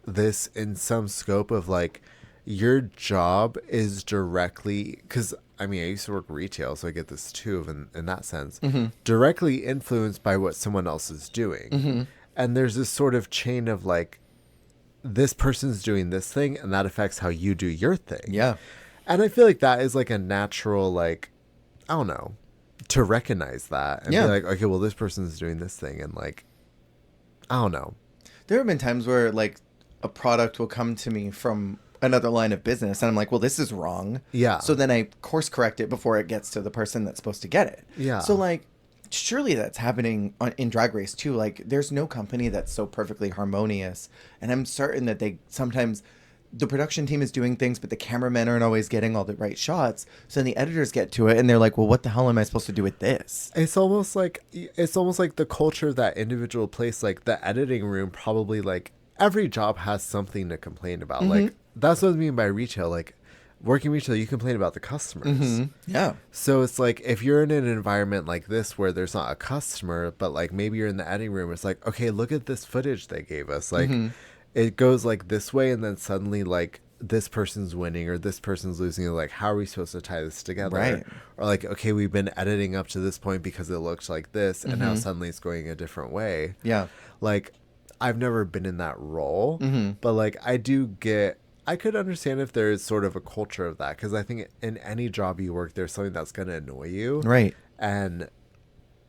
S2: this in some scope of like your job is directly, because I mean I used to work retail, so I get this too in that sense, directly influenced by what someone else is doing. And there's this sort of chain of like this person's doing this thing and that affects how you do your thing.
S1: Yeah.
S2: And I feel like that is like a natural, like, I don't know, to recognize that and be like, okay, well, this person's doing this thing. And like, I don't know.
S1: There have been times where like a product will come to me from another line of business and I'm like, well, this is wrong.
S2: Yeah.
S1: So then I course correct it before it gets to the person that's supposed to get it.
S2: Yeah.
S1: So like, surely that's happening in Drag Race too. Like there's no company that's so perfectly harmonious. And I'm certain that sometimes the production team is doing things, but the cameramen aren't always getting all the right shots. So then the editors get to it and they're like, well, what the hell am I supposed to do with this?
S2: It's almost like the culture of that individual place, like the editing room, probably like every job has something to complain about. Like that's what I mean by retail. Like working retail, you complain about the customers.
S1: Yeah.
S2: So it's like if you're in an environment like this where there's not a customer, but like maybe you're in the editing room, it's like, okay, look at this footage they gave us. Like it goes like this way, and then suddenly like this person's winning or this person's losing. Like, how are we supposed to tie this together?
S1: Right.
S2: Or like, okay, we've been editing up to this point because it looked like this, and now suddenly it's going a different way.
S1: Yeah.
S2: Like, I've never been in that role, but like I could understand if there is sort of a culture of that, because I think in any job you work, there's something that's going to annoy you.
S1: Right.
S2: And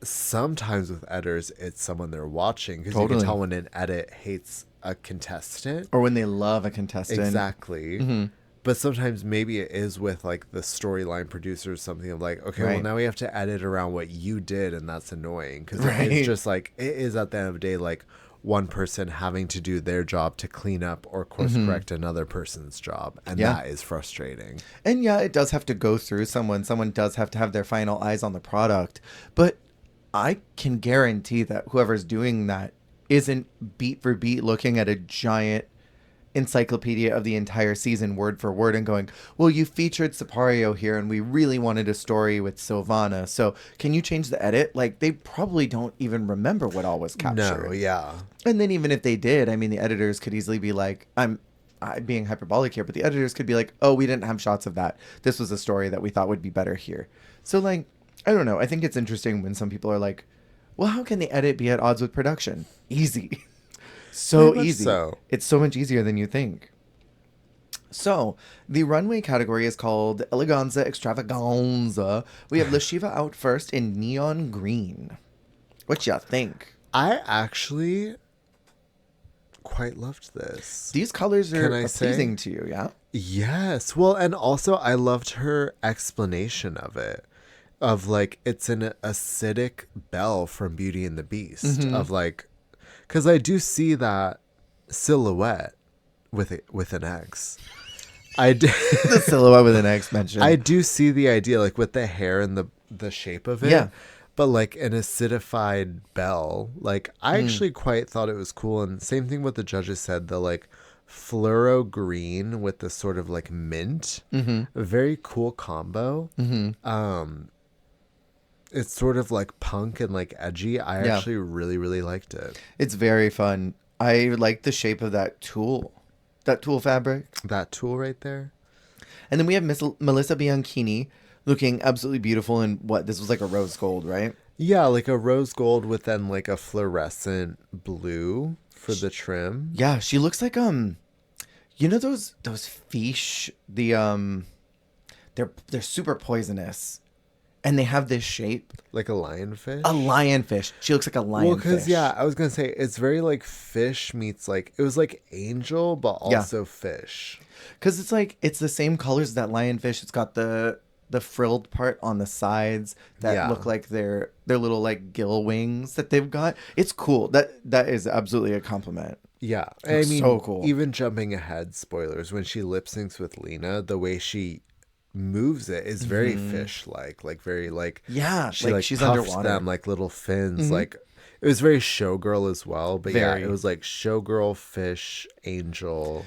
S2: sometimes with editors, it's someone they're watching, because you
S1: Totally.
S2: can tell when an edit hates a contestant.
S1: Or when they love a contestant.
S2: Exactly. But sometimes maybe it is with like the storyline producer or something of like, okay, well now we have to edit around what you did, and that's annoying, because it's just like, it is at the end of the day like one person having to do their job to clean up or course correct another person's job, and that is frustrating.
S1: And yeah, it does have to go through someone does have to have their final eyes on the product, but I can guarantee that whoever's doing that isn't beat for beat looking at a giant encyclopedia of the entire season word for word and going, well, you featured Sipario here and we really wanted a story with Silvana, so can you change the edit? Like, they probably don't even remember what all was captured.
S2: No, yeah.
S1: And then even if they did, I mean, the editors could easily be like, I'm being hyperbolic here, but the editors could be like, oh, we didn't have shots of that. This was a story that we thought would be better here. So like, I don't know. I think it's interesting when some people are like, well, how can the edit be at odds with production? Easy. So easy. So. It's so much easier than you think. So, the runway category is called Eleganza Extravaganza. We have Lashiva out first in neon green. What y'all think?
S2: I actually quite loved this.
S1: These colors are pleasing to you, yeah?
S2: Yes. Well, and also I loved her explanation of it. Of like, it's an acidic Belle from Beauty and the Beast. Of like, because I do see that silhouette with an X. I do
S1: the silhouette with an X mentioned.
S2: I do see the idea, like with the hair and the shape of it. Yeah. But like an acidified Belle, like I actually quite thought it was cool. And same thing what the judges said, the like fluoro green with the sort of like mint, a very cool combo. It's sort of like punk and like edgy. I actually really, really liked it.
S1: It's very fun. I like the shape of that tulle fabric.
S2: That tulle right there.
S1: And then we have Melissa Bianchini looking absolutely beautiful in this was like a rose gold, right?
S2: Yeah, like a rose gold with then like a fluorescent blue for the trim.
S1: Yeah, she looks like you know those fish, they're super poisonous. and they have this shape.
S2: Like a lionfish?
S1: A lionfish. She looks like a lionfish.
S2: Well, because, yeah, I was going to say, it's very like fish meets like, it was like angel, but also fish.
S1: Because it's like, it's the same colors as that lionfish. It's got the frilled part on the sides that look like their little like gill wings that they've got. It's cool. That is absolutely a compliment.
S2: Yeah. I mean,
S1: so cool.
S2: Even jumping ahead, spoilers, when she lip syncs with Lena, the way she moves it is very fish-like, like very like she like
S1: she's
S2: puffs
S1: underwater.
S2: them like little fins. Like it was very showgirl as well, but yeah, it was like showgirl, fish, angel,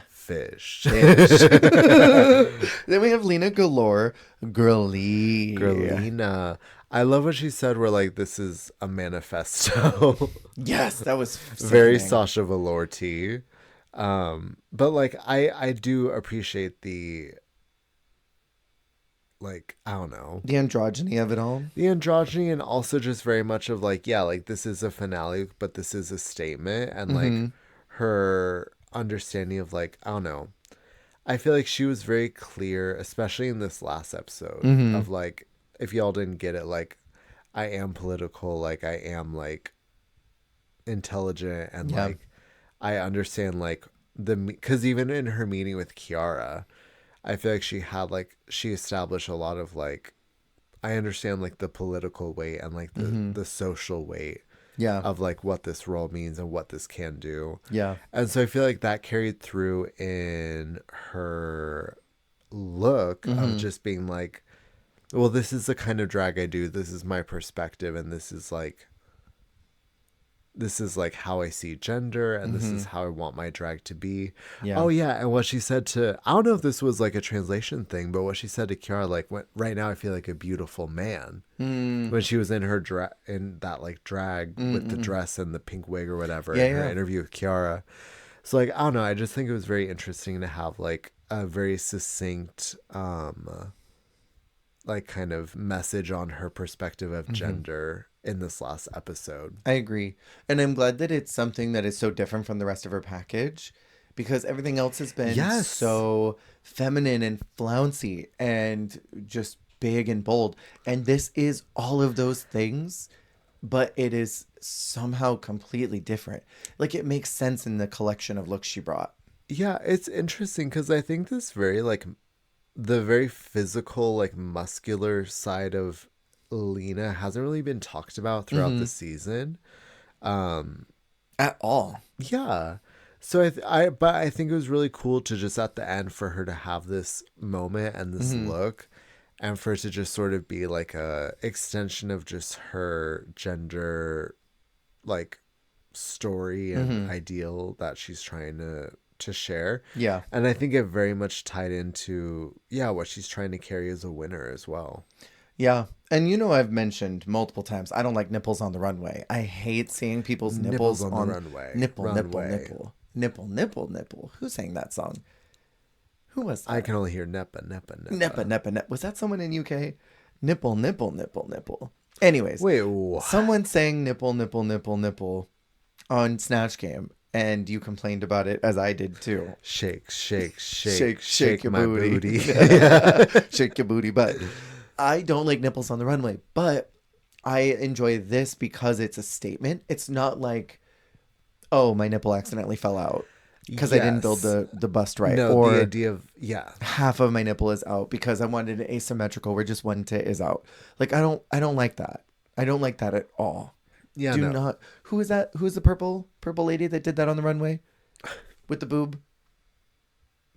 S2: fish.
S1: Then we have Lena Galore, girly.
S2: Girlina. I love what she said, where like this is a manifesto.
S1: Yes, that was
S2: very Sasha Velour tea. But like I do appreciate the, like, I don't know,
S1: the androgyny of it all.
S2: The androgyny, and also just very much of like, yeah, like this is a finale, but this is a statement, and like her understanding of like, I don't know. I feel like she was very clear, especially in this last episode, of like, if y'all didn't get it, like, I am political, like I am like intelligent, and like I understand like because even in her meeting with Kiara, I feel like she established a lot of like, I understand like the political weight and like the social weight of like what this role means and what this can do.
S1: Yeah.
S2: And so I feel like that carried through in her look of just being like, well, this is the kind of drag I do. This is my perspective, and this is like how I see gender, and this is how I want my drag to be. Yeah. Oh yeah, and what she said to, I don't know if this was like a translation thing, but what she said to Kiara, like, right now I feel like a beautiful man. When she was in her in that like drag with the dress and the pink wig or whatever in her interview with Kiara. So like, I don't know, I just think it was very interesting to have like a very succinct like kind of message on her perspective of gender in this last episode.
S1: I agree. And I'm glad that it's something that is so different from the rest of her package, because everything else has been so feminine and flouncy and just big and bold. And this is all of those things, but it is somehow completely different. Like, it makes sense in the collection of looks she brought.
S2: Yeah, it's interesting because I think this very like the very physical, like muscular side of Lena hasn't really been talked about throughout the season
S1: at all.
S2: Yeah. So but I think it was really cool to just at the end for her to have this moment and this look, and for it to just sort of be like a extension of just her gender like story and ideal that she's trying to share. Yeah. And I think it very much tied into what she's trying to carry as a winner as well.
S1: Yeah. And you know, I've mentioned multiple times, I don't like nipples on the runway. I hate seeing people's nipples on the runway. Nipple. Who sang that song? Who was that?
S2: I can only hear neppa.
S1: Was that someone in UK? Nipple. Anyways.
S2: Wait, what?
S1: Someone sang nipple on Snatch Game, and you complained about it, as I did too.
S2: Shake
S1: your
S2: my
S1: booty. Shake your booty. But I don't like nipples on the runway, but I enjoy this because it's a statement. It's not like, oh, my nipple accidentally fell out because I didn't build the bust right.
S2: No,
S1: or
S2: the idea of,
S1: half of my nipple is out because I wanted it asymmetrical where just one tit is out. Like, I don't like that. I don't like that at all.
S2: Yeah,
S1: not. Who is that? Who's the purple lady that did that on the runway with the boob?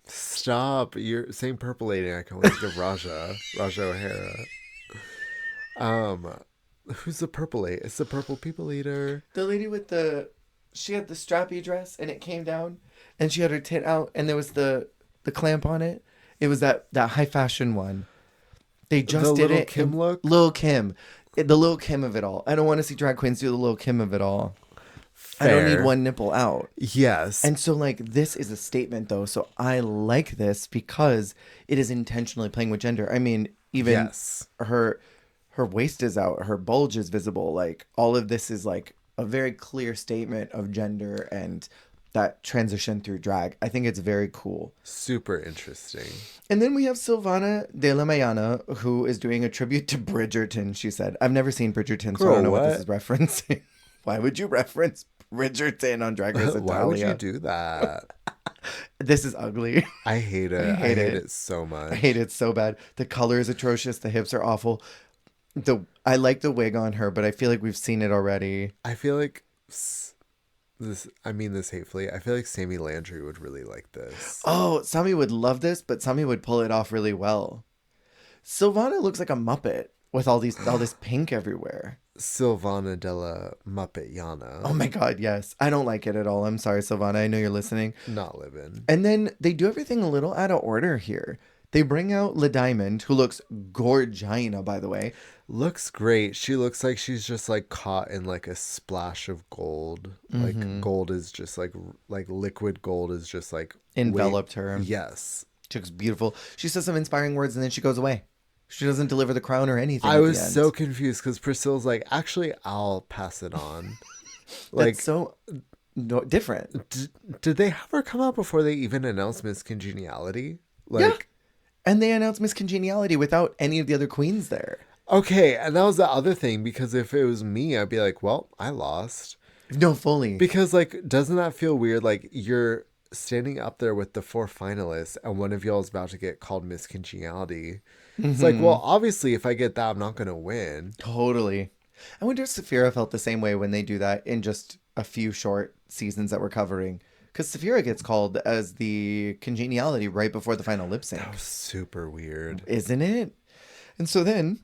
S2: Stop! You're saying purple lady. I can only think of Raja O'Hara. Who's the purple lady? It's the purple people eater.
S1: The lady with she had the strappy dress and it came down, and she had her tit out, and there was the clamp on it. It was that high fashion one. They just did it.
S2: Kim look.
S1: Lil' Kim. The Lil' Kim of it all. I don't want to see drag queens do the Lil' Kim of it all. Fair. I don't need one nipple out.
S2: Yes.
S1: And so, like, this is a statement, though. So I like this because it is intentionally playing with gender. I mean, even her waist is out. Her bulge is visible. Like, all of this is, like, a very clear statement of gender and that transition through drag. I think it's very cool.
S2: Super interesting.
S1: And then we have Silvana de la Mayana, who is doing a tribute to Bridgerton, she said. I've never seen Bridgerton, so I don't know what this is referencing. Why would you reference Bridgerton on Drag Race Italia?
S2: Why would you do that?
S1: This is ugly.
S2: I hate it. I hate it so much.
S1: I hate it so bad. The color is atrocious. The hips are awful. I like the wig on her, but I feel like we've seen it already.
S2: I feel like this. I mean this hatefully. I feel like Sammy Landry would really like this.
S1: Oh, Sami would love this, but Sami would pull it off really well. Silvana looks like a Muppet with all this pink everywhere.
S2: Silvana della Muppetiana.
S1: Oh my god, yes. I don't like it at all. I'm sorry, Silvana. I know you're listening.
S2: Not living.
S1: And then they do everything a little out of order here. They bring out La Diamond, who looks gorgina, by the way.
S2: Looks great. She looks like she's just like caught in like a splash of gold. Like gold is just like liquid gold is just like
S1: Enveloped her.
S2: Yes.
S1: She looks beautiful. She says some inspiring words and then she goes away. She doesn't deliver the crown or anything.
S2: I was so confused because Priscilla's like, actually, I'll pass it on.
S1: Like, that's so different.
S2: Did they have her come out before they even announced Miss Congeniality? Like,
S1: yeah. And they announced Miss Congeniality without any of the other queens there.
S2: Okay, and that was the other thing, because if it was me, I'd be like, well, I lost.
S1: No, fully.
S2: Because, like, doesn't that feel weird? Like, you're standing up there with the 4 finalists, and one of y'all is about to get called Miss Congeniality. It's like, well, obviously, if I get that, I'm not going to win.
S1: Totally. I wonder if Saphira felt the same way when they do that in just a few short seasons that we're covering. Because Saphira gets called as the Congeniality right before the final lip sync.
S2: That was super weird.
S1: Isn't it? And so then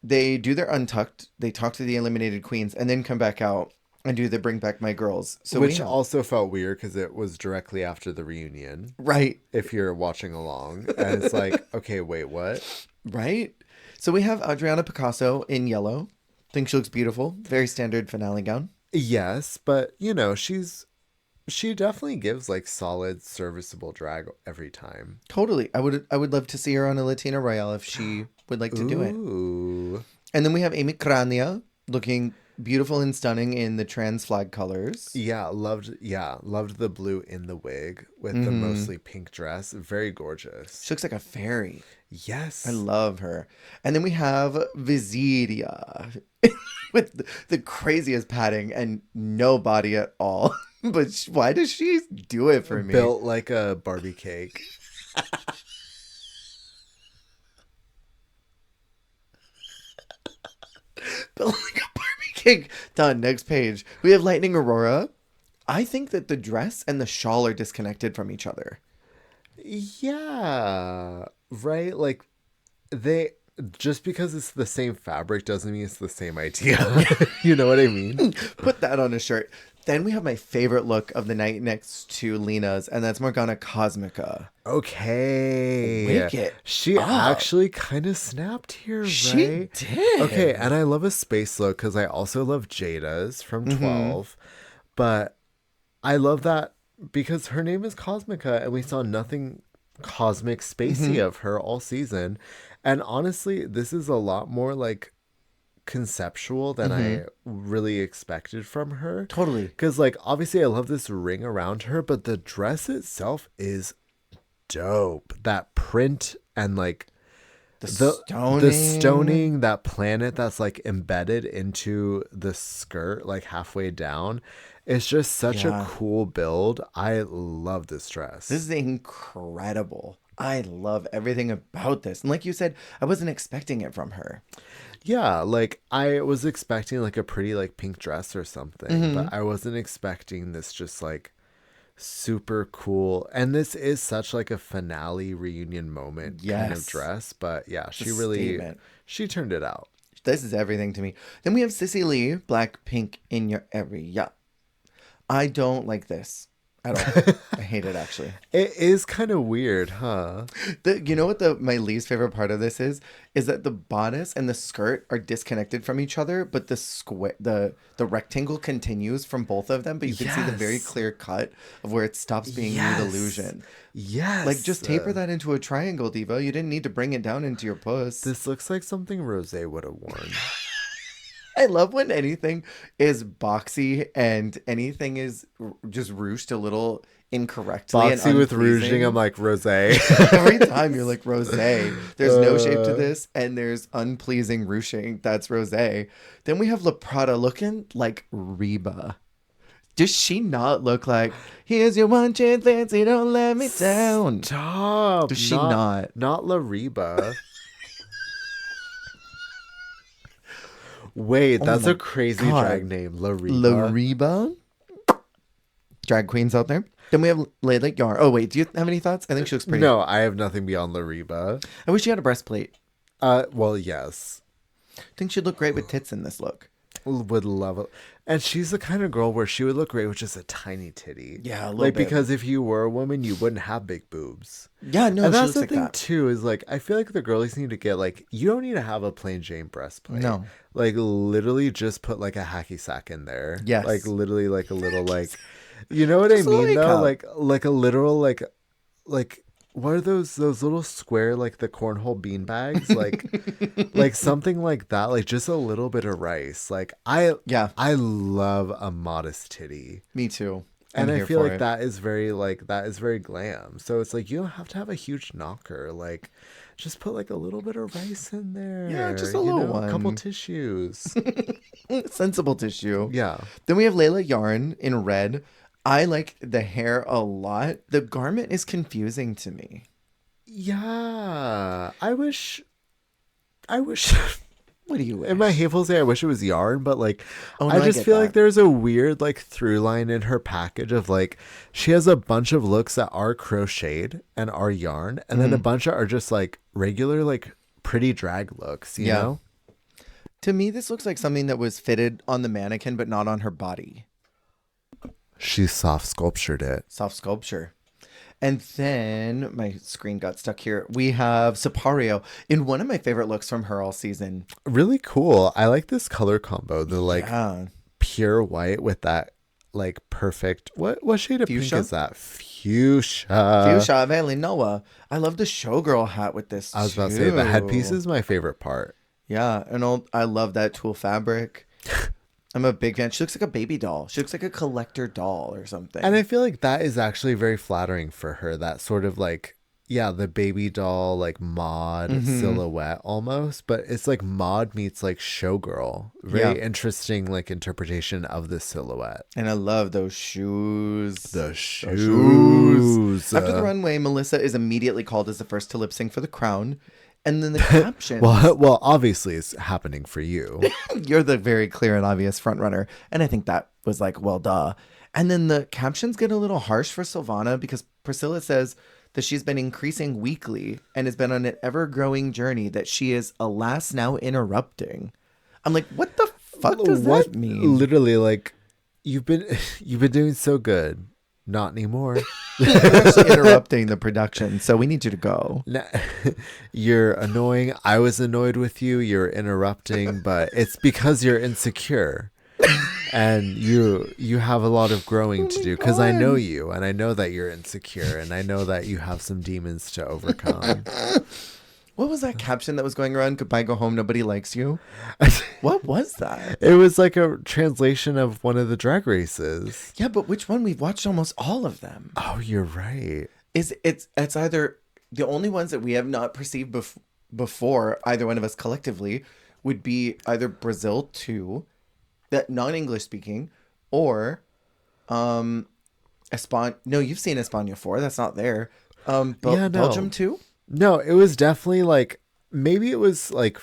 S1: they do their Untucked. They talk to the eliminated queens and then come back out and do the Bring Back My Girls. So
S2: which also felt weird because it was directly after the reunion.
S1: Right.
S2: If you're watching along. And it's like, okay, wait, what?
S1: Right. So we have Adriana Picasso in yellow. I think she looks beautiful. Very standard finale gown.
S2: Yes, but, you know, she definitely gives like solid, serviceable drag every time.
S1: Totally. I would love to see her on a Latina Royale if she would like to do it. And then we have Amy Crania looking beautiful and stunning in the trans flag colors.
S2: Yeah, loved the blue in the wig with the mostly pink dress. Very gorgeous.
S1: She looks like a fairy.
S2: Yes.
S1: I love her. And then we have Viziria with the craziest padding and no body at all. But why does she do it for me?
S2: Built like a Barbie cake.
S1: Built like a Barbie cake. Done. Next page. We have Lightning Aurora. I think that the dress and the shawl are disconnected from each other.
S2: Yeah. Right? Like, just because it's the same fabric doesn't mean it's the same idea. You know what I mean?
S1: Put that on a shirt. Then we have my favorite look of the night next to Lena's, and that's Morgana Cosmica.
S2: Okay.
S1: Wicked.
S2: She actually kind of snapped here, right?
S1: She did.
S2: Okay, and I love a space look because I also love Jada's from 12. But I love that because her name is Cosmica, and we saw nothing cosmic spacey of her all season. And honestly, this is a lot more like conceptual than I really expected from her.
S1: Totally.
S2: Because like obviously I love this ring around her, but the dress itself is dope. That print and like the stoning, that planet that's like embedded into the skirt like halfway down. It's just such a cool build. I love this dress.
S1: This is incredible. I love everything about this. And like you said, I wasn't expecting it from her.
S2: Yeah, like I was expecting like a pretty like pink dress or something, but I wasn't expecting this just like super cool. And this is such like a finale reunion moment kind of dress, but yeah, she turned it out.
S1: This is everything to me. Then we have Sissy Lee, Black Pink in Your Area. I don't like this at all. I hate it, actually.
S2: It is kind of weird, huh?
S1: You know what my least favorite part of this is that the bodice and the skirt are disconnected from each other, but the rectangle continues from both of them, but you can see the very clear cut of where it stops being nude illusion.
S2: Yes.
S1: Like, just taper that into a triangle, Diva. You didn't need to bring it down into your puss.
S2: This looks like something Rosé would have worn.
S1: I love when anything is boxy and anything is just ruched a little incorrectly and
S2: Boxy with
S1: unpleasing.
S2: rouging, I'm like, rosé.
S1: Every time you're like rosé. There's no shape to this, and there's unpleasing ruching. That's rosé. Then we have La Prada looking like Reba. Does she not look like, here's your one chance, Fancy, don't let me down?
S2: Stop.
S1: Does she not?
S2: Not La Reba. Wait, that's
S1: my
S2: a crazy
S1: God.
S2: drag name. La Reba.
S1: La Reba? Drag queens out there. Then we have Layla Yarn. Oh, wait, do you have any thoughts? I think she looks pretty.
S2: No, I have nothing beyond La Reba.
S1: I wish she had a breastplate.
S2: Well, yes.
S1: I think she'd look great with tits in this look.
S2: Would love it. And she's the kind of girl where she would look great with just a tiny titty.
S1: Yeah, a little
S2: like
S1: bit.
S2: Because if you were a woman, you wouldn't have big boobs.
S1: Yeah, no,
S2: And
S1: she
S2: that's
S1: looks
S2: the
S1: like
S2: thing
S1: that.
S2: too, is like I feel like the girlies need to get like, you don't need to have a plain Jane breastplate.
S1: No.
S2: Like literally just put like a hacky sack in there.
S1: Yes.
S2: Like literally like a little like, you know what I
S1: Just a
S2: mean
S1: little
S2: though?
S1: cup.
S2: Like a literal like what are those little square like the cornhole bean bags? Like something like that, like just a little bit of rice. Like I love a modest titty.
S1: Me too.
S2: And
S1: I'm
S2: I
S1: here
S2: feel
S1: for
S2: like
S1: it.
S2: that is very glam. So it's like you don't have to have a huge knocker. Like just put like a little bit of rice in there.
S1: Yeah, just a
S2: you
S1: little
S2: know,
S1: one.
S2: A couple tissues.
S1: Sensible tissue.
S2: Yeah.
S1: Then we have Layla Yarn in red. I like the hair a lot. The garment is confusing to me.
S2: Yeah. I wish
S1: What do you wish?
S2: in my hateful say I wish it was yarn, but like
S1: Oh, no,
S2: I
S1: I
S2: just
S1: get
S2: feel
S1: that.
S2: like there's a weird like through line in her package of like she has a bunch of looks that are crocheted and are yarn, and then a bunch are just like regular like pretty drag looks, you know?
S1: To me, this looks like something that was fitted on the mannequin, but not on her body.
S2: She soft sculptured it.
S1: Soft sculpture. And then my screen got stuck here. We have Sipario in one of my favorite looks from her all season.
S2: Really cool. I like this color combo. The like
S1: Yeah.
S2: pure white with that like perfect what shade of
S1: Fuchsia?
S2: pink is that? Fuchsia.
S1: Fuchsia Valley Noah. I love the showgirl hat with this.
S2: I was about to say the
S1: too.
S2: headpiece is my favorite part.
S1: Yeah, I love that tulle fabric. I'm a big fan. She looks like a baby doll. She looks like a collector doll or something.
S2: And I feel like that is actually very flattering for her. That sort of like, yeah, the baby doll, like mod silhouette almost. But it's like mod meets like showgirl. Very interesting like interpretation of the silhouette.
S1: And I love those shoes.
S2: The shoes.
S1: After the runway, Melissa is immediately called as the first to lip sync for the crown. And then the captions.
S2: Well, obviously it's happening for you.
S1: You're the very clear and obvious front runner. And I think that was like, well, duh. And then the captions get a little harsh for Silvana because Priscilla says that she's been increasing weekly and has been on an ever-growing journey that she is, alas, now interrupting. I'm like, what the fuck does that mean?
S2: Literally, like, you've been doing so good. Not anymore.
S1: You're actually interrupting the production, so we need you to go.
S2: You're annoying. I was annoyed with you. You're interrupting, but it's because you're insecure. And you have a lot of growing to do because I know you and I know that you're insecure and I know that you have some demons to overcome.
S1: What was that caption that was going around? Goodbye, go home, nobody likes you. What was that?
S2: It was like a translation of one of the drag races.
S1: Yeah, but which one? We've watched almost all of them.
S2: Oh, you're right.
S1: It's either the only ones that we have not perceived before, either one of us collectively, would be either Brazil 2, that non-English speaking, or No, you've seen España 4. That's not there. Belgium 2?
S2: No, it was definitely like, maybe it was like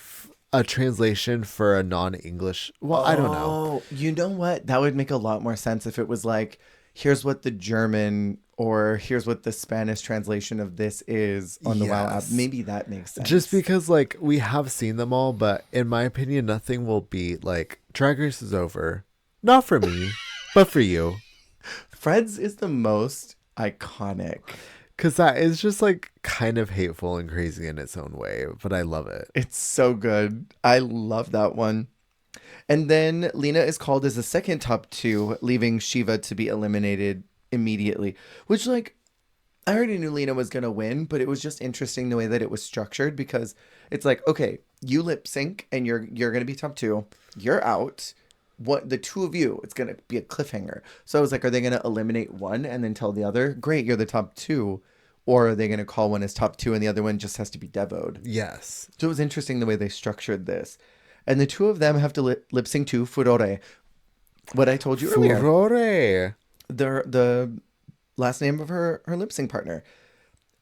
S2: a translation for a non-English. Well, I don't know.
S1: Oh, you know what? That would make a lot more sense if it was like, here's what the German or here's what the Spanish translation of this is on the WoW app. Maybe that makes sense.
S2: Just because like we have seen them all, but in my opinion, nothing will beat like Drag Race is over. Not for me, but for you.
S1: Fred's is the most iconic.
S2: Because that is just like kind of hateful and crazy in its own way, but I love it.
S1: It's so good. I love that one. And then Lena is called as the second top 2, leaving Shiva to be eliminated immediately. Which, like, I already knew Lena was going to win, but it was just interesting the way that it was structured because it's like, okay, you lip sync and you're gonna be top two. You're out. What the two of you? It's gonna be a cliffhanger. So I was like, are they gonna eliminate one and then tell the other, great, you're the top two, or are they gonna call one as top two and the other one just has to be devoed?
S2: Yes.
S1: So it was interesting the way they structured this, and the two of them have to lip sync to Furore. What I told you earlier.
S2: Furore.
S1: The last name of her lip sync partner,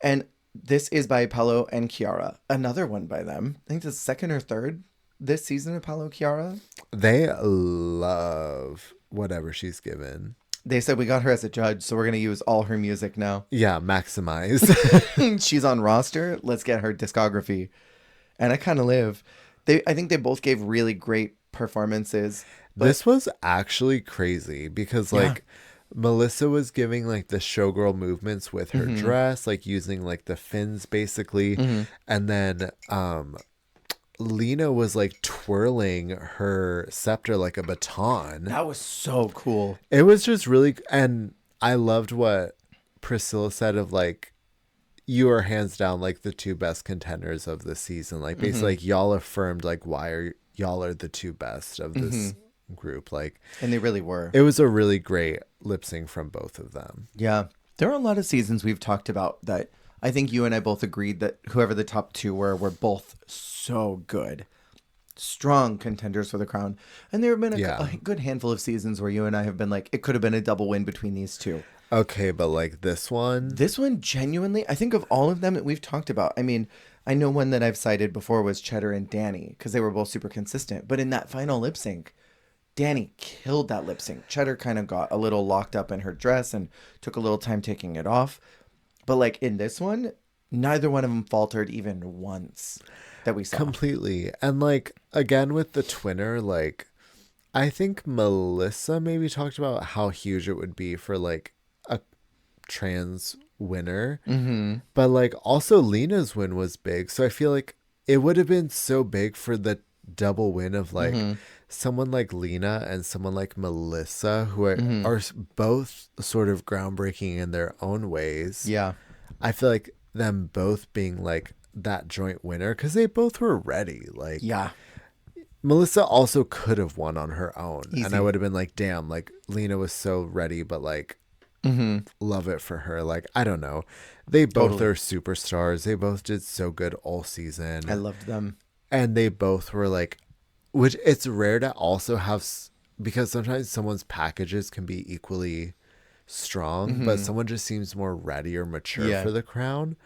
S1: and this is by Paolo and Chiara. Another one by them. I think the second or third this season of Paolo Chiara.
S2: They love whatever she's given.
S1: They said we got her as a judge, so we're gonna use all her music now.
S2: Yeah, maximize.
S1: She's on roster. Let's get her discography. And I kind of live. I think they both gave really great performances.
S2: This was actually crazy because like Melissa was giving like the showgirl movements with her dress, like using like the fins basically. And then Lena was like twirling her scepter like a baton.
S1: That was so cool.
S2: It was just really, and I loved what Priscilla said of like, you are hands down like the two best contenders of the season. Like basically like y'all affirmed like why y'all are the two best of this group. Like,
S1: and they really were.
S2: it was a really great lip sync from both of them.
S1: Yeah. There are a lot of seasons we've talked about that I think you and I both agreed that whoever the top two were both so good. Strong contenders for the crown. And there have been a good handful of seasons where you and I have been like, it could have been a double win between these two.
S2: Okay, but like this one
S1: Genuinely, I think of all of them that we've talked about. I mean, I know one that I've cited before was Cheddar and Danny because they were both super consistent. But in that final lip sync, Danny killed that lip sync. Cheddar kind of got a little locked up in her dress and took a little time taking it off. But like in this one, neither one of them faltered even once that we saw.
S2: completely. And like again with the twinner, like I think Melissa maybe talked about how huge it would be for like a trans winner. But like also Lena's win was big. So I feel like it would have been so big for the double win of like someone like Lena and someone like Melissa who are both sort of groundbreaking in their own ways.
S1: Yeah.
S2: I feel like them both being like that joint winner because they both were ready. Like,
S1: Yeah.
S2: Melissa also could have won on her own.
S1: Easy.
S2: And I would have been like, damn, like Lena was so ready, but like, love it for her. Like, I don't know. They both are superstars. They both did so good all season.
S1: I loved them.
S2: And they both were like, which it's rare to also have, because sometimes someone's packages can be equally strong, but someone just seems more ready or mature for the crown.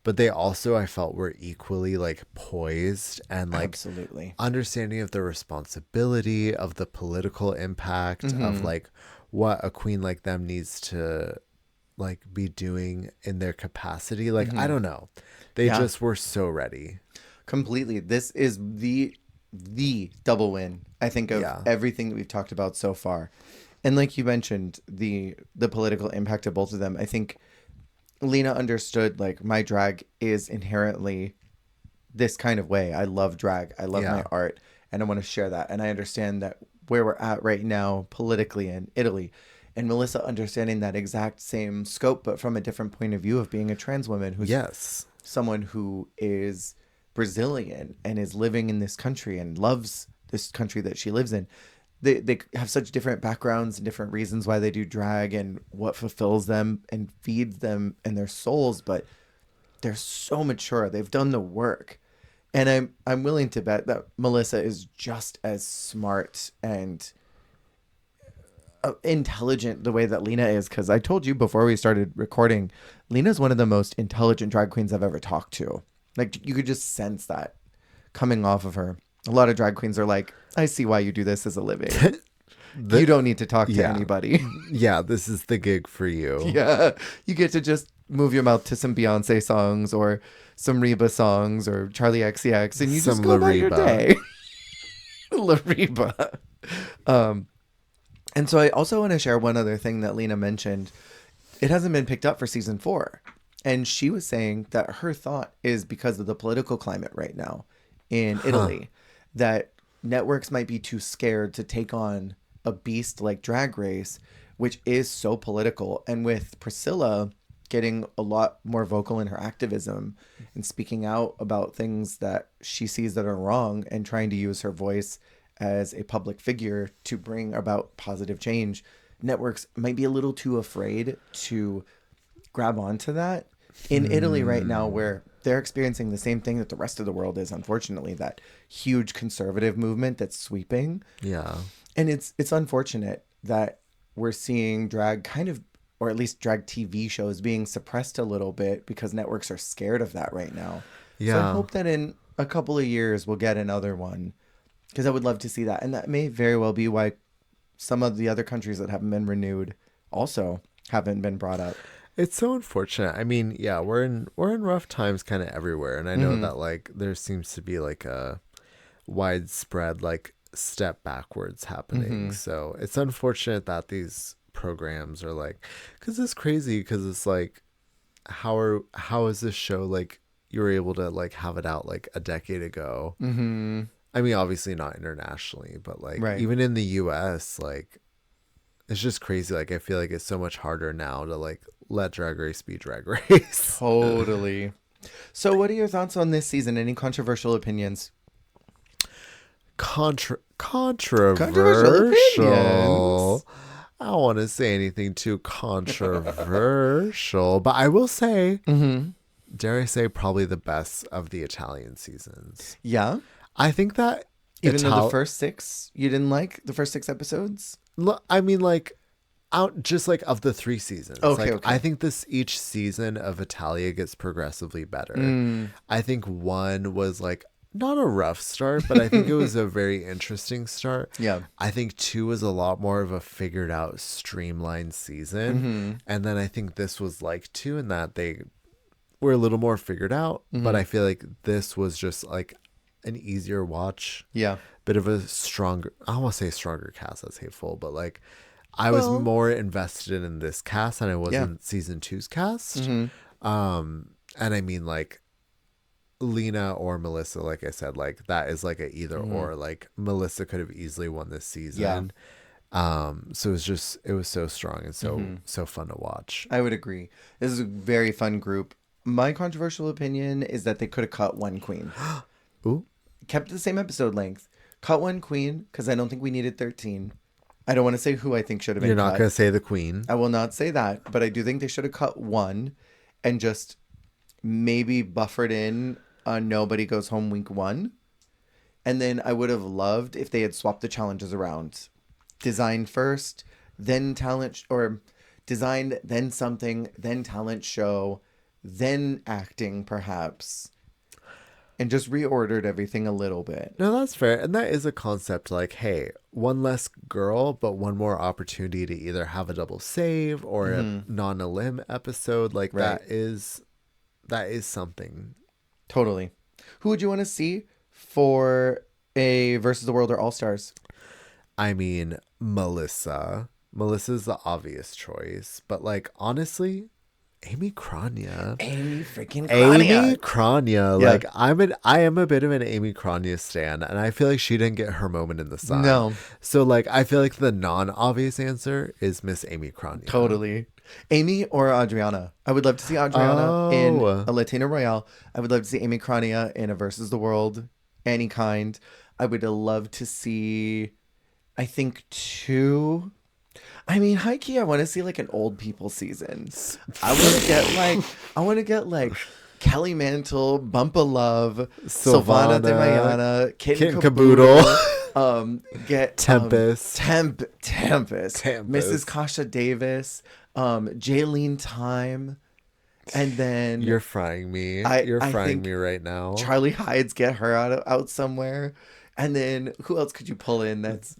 S2: But they also, I felt, were equally like poised and like
S1: Absolutely.
S2: understanding of the responsibility of the political impact of like what a queen like them needs to like be doing in their capacity. Like, I don't know. They just were so ready.
S1: Completely. This is the double win, I think, of everything that we've talked about so far. And like you mentioned, the political impact of both of them, I think Lena understood like my drag is inherently this kind of way. I love drag. I love my art and I want to share that. And I understand that where we're at right now politically in Italy, and Melissa understanding that exact same scope, but from a different point of view of being a trans woman who's someone who is Brazilian and is living in this country and loves this country that she lives in. They have such different backgrounds and different reasons why they do drag and what fulfills them and feeds them and their souls, but they're so mature. They've done the work. And I'm willing to bet that Melissa is just as smart and intelligent the way that Lena is, because I told you before we started recording, Lena's one of the most intelligent drag queens I've ever talked to. Like, you could just sense that coming off of her. A lot of drag queens are like, I see why you do this as a living. You don't need to talk to anybody.
S2: Yeah, this is the gig for you.
S1: Yeah, you get to just move your mouth to some Beyonce songs or some Reba songs or Charlie XCX, and you just go about your day. La Reba. And so I also want to share one other thing that Lena mentioned. It hasn't been picked up for season 4. And she was saying that her thought is because of the political climate right now in Italy, that networks might be too scared to take on a beast like Drag Race, which is so political. And with Priscilla getting a lot more vocal in her activism and speaking out about things that she sees that are wrong and trying to use her voice as a public figure to bring about positive change. Networks might be a little too afraid to grab onto that. In Italy right now, where they're experiencing the same thing that the rest of the world is, unfortunately, that huge conservative movement that's sweeping.
S2: Yeah.
S1: And it's unfortunate that we're seeing drag kind of, or at least drag TV shows being suppressed a little bit because networks are scared of that right now.
S2: Yeah.
S1: So I hope that in a couple of years we'll get another one, because I would love to see that. And that may very well be why some of the other countries that haven't been renewed also haven't been brought up.
S2: It's so unfortunate. I mean, yeah, we're in rough times kind of everywhere, and I know
S1: Mm-hmm.
S2: that like there seems to be like a widespread like step backwards happening.
S1: Mm-hmm.
S2: So it's unfortunate that these programs are like, because it's crazy, because it's like, how is this show like you were able to like have it out like a decade ago?
S1: Mm-hmm.
S2: I mean, obviously not internationally, but like
S1: Right.
S2: even in the US, like it's just crazy. Like I feel like it's so much harder now to like let Drag Race be Drag Race.
S1: Totally. So what are your thoughts on this season? Any controversial opinions?
S2: Controversial.
S1: opinions.
S2: I don't want to say anything too controversial, but I will say,
S1: Mm-hmm.
S2: dare I say, probably the best of the Italian seasons.
S1: Yeah.
S2: I think that
S1: Even though the first 6, you didn't like the first 6 episodes?
S2: I mean, like, out just like of the 3 seasons.
S1: Okay,
S2: like,
S1: okay.
S2: I think each season of Italia gets progressively better. I think 1 was like not a rough start, but I think it was a very interesting start.
S1: Yeah.
S2: I think 2 was a lot more of a figured out, streamlined season. And then I think this was like 2 in that they were a little more figured out. But I feel like this was just like an easier watch.
S1: Yeah.
S2: Bit of a stronger, I don't want to say stronger cast, that's hateful, but like I was more invested in this cast than I was in season 2's cast. And I mean, like, Lena or Melissa, like I said, like that is like a either or. Like Melissa could have easily won this season. So it was so strong and so fun to watch.
S1: I would agree. This is a very fun group. My controversial opinion is that they could have cut one queen.
S2: Ooh.
S1: Kept the same episode length. Cut one queen, because I don't think we needed 13. I don't want to say who I think should have been
S2: You're not
S1: cut.
S2: going to say the queen.
S1: I will not say that, but I do think they should have cut one and just maybe buffered in Nobody Goes Home week 1. And then I would have loved if they had swapped the challenges around. Design first, then talent, or design, then something, then talent show, then acting perhaps. And just reordered everything a little bit.
S2: No, that's fair. And that is a concept like, hey, one less girl, but one more opportunity to either have a double save or a non-elim episode. Like
S1: Right.
S2: that is something.
S1: Totally. Who would you want to see for a Versus the World or All Stars?
S2: I mean, Melissa. Melissa's the obvious choice. But like, honestly, Amy Crania.
S1: Amy freaking
S2: Amy Crania.
S1: Yeah.
S2: Like I am a bit of an Amy Crania stan, and I feel like she didn't get her moment in the sun.
S1: No.
S2: So like I feel like the non-obvious answer is Miss Amy Crania.
S1: Totally. Amy or Adriana. I would love to see Adriana in a Latina Royale. I would love to see Amy Crania in a Versus the World, any kind. I would love to see, I think, 2. I mean, high key, I want to see like an old people season. I want to get like Kelly Mantle, Bumpa Love, Silvana de Mayana, Kitten
S2: Caboodle.
S1: Get
S2: Tempest.
S1: Tempest, Mrs. Kasha Davis, Jaylene Time, and then
S2: You're frying me. You're
S1: I
S2: frying
S1: think
S2: me right now.
S1: Charlie Hides, get her out somewhere. And then who else could you pull in that's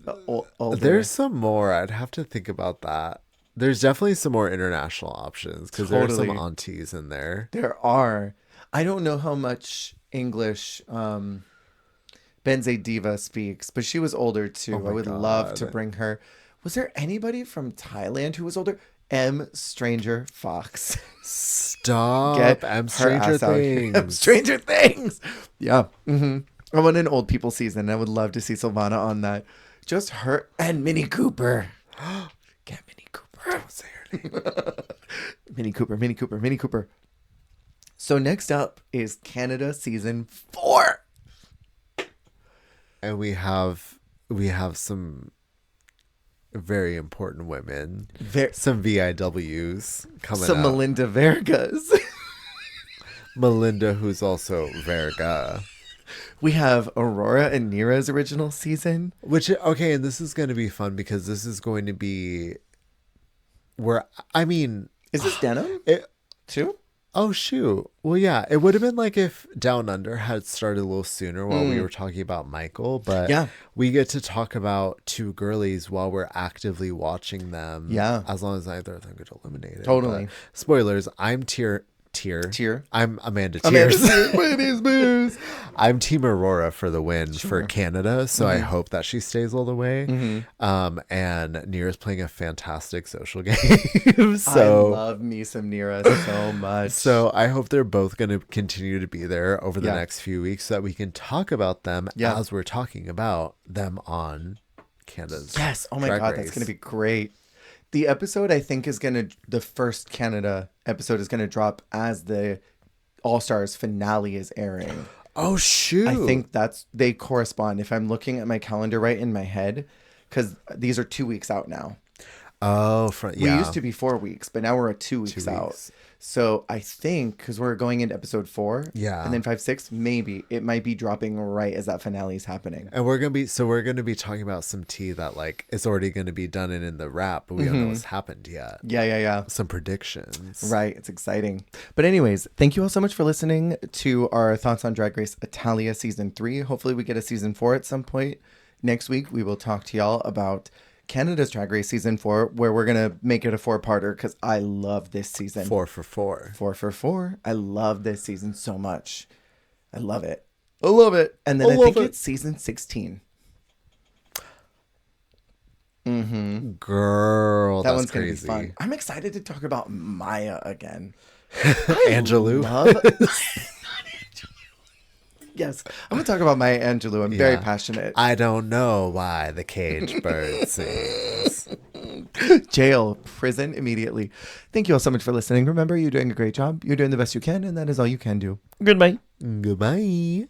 S1: older?
S2: There's some more. I'd have to think about that. There's definitely some more international options because there's some aunties in there.
S1: There are. I don't know how much English Benze Diva speaks, but she was older too. I would love to bring her. Was there anybody from Thailand who was older? M. Stranger Fox.
S2: Stop.
S1: Get
S2: M.
S1: her
S2: Stranger
S1: ass out here.
S2: Things.
S1: M. Stranger Things. Yeah. I want an old people season. I would love to see Silvana on that. Just her and Minnie Cooper. Get Minnie Cooper.
S2: Don't say her name.
S1: Mini Cooper, Mini Cooper, Mini Cooper. So next up is Canada season 4.
S2: And we have some very important women. Some VIWs coming
S1: Some
S2: up.
S1: Melinda Vergas.
S2: Melinda, who's also Verga.
S1: We have Aurora and Nira's original season.
S2: Which, okay, and this is going to be fun because this is going to be where, I mean...
S1: Is this denim? Too?
S2: Oh, shoot. Well, yeah, it would have been like if Down Under had started a little sooner while we were talking about Michael, but
S1: yeah,
S2: we get to talk about two girlies while we're actively watching them.
S1: Yeah.
S2: As long as neither of them get eliminated.
S1: Totally.
S2: But spoilers, I'm Tier. I'm Amanda Tears. I'm Team Aurora for the win for Canada, so I hope that she stays all the way. And Nira's playing a fantastic social game. So
S1: I love me some Nira so much.
S2: So I hope they're both going to continue to be there over the next few weeks so that we can talk about them as we're talking about them on Canada's
S1: Yes. Oh my
S2: Drag
S1: God,
S2: Race.
S1: that's going to be great. The episode, I think, the first Canada episode is going to drop as the All-Stars finale is airing.
S2: Oh, shoot.
S1: I think they correspond. If I'm looking at my calendar right in my head, because these are 2 weeks out now.
S2: Oh,
S1: We used to be 4 weeks, but now we're at 2 weeks out. So I think, because we're going into episode 4, and then 5, 6, maybe it might be dropping right as that finale is happening.
S2: And we're gonna be talking about some tea that like is already gonna be done and in the wrap, but we don't know what's happened yet.
S1: Yeah.
S2: Some predictions.
S1: Right, it's exciting. But anyways, thank you all so much for listening to our thoughts on Drag Race Italia season 3. Hopefully we get a season 4 at some point. Next week we will talk to y'all about Canada's Drag Race season 4, where we're gonna make it a 4-parter because I love this season.
S2: 4 for 4.
S1: 4 for 4. I love this season so much. I love it. And then I think it's season 16.
S2: Girl,
S1: that
S2: that's
S1: one's
S2: crazy.
S1: Gonna be fun. I'm excited to talk about Maya again.
S2: Angelou.
S1: Yes, I'm gonna talk about Maya Angelou. I'm very passionate.
S2: I don't know why the cage bird sings.
S1: Jail, prison, immediately. Thank you all so much for listening. Remember, you're doing a great job. You're doing the best you can, and that is all you can do. Goodbye.
S2: Goodbye.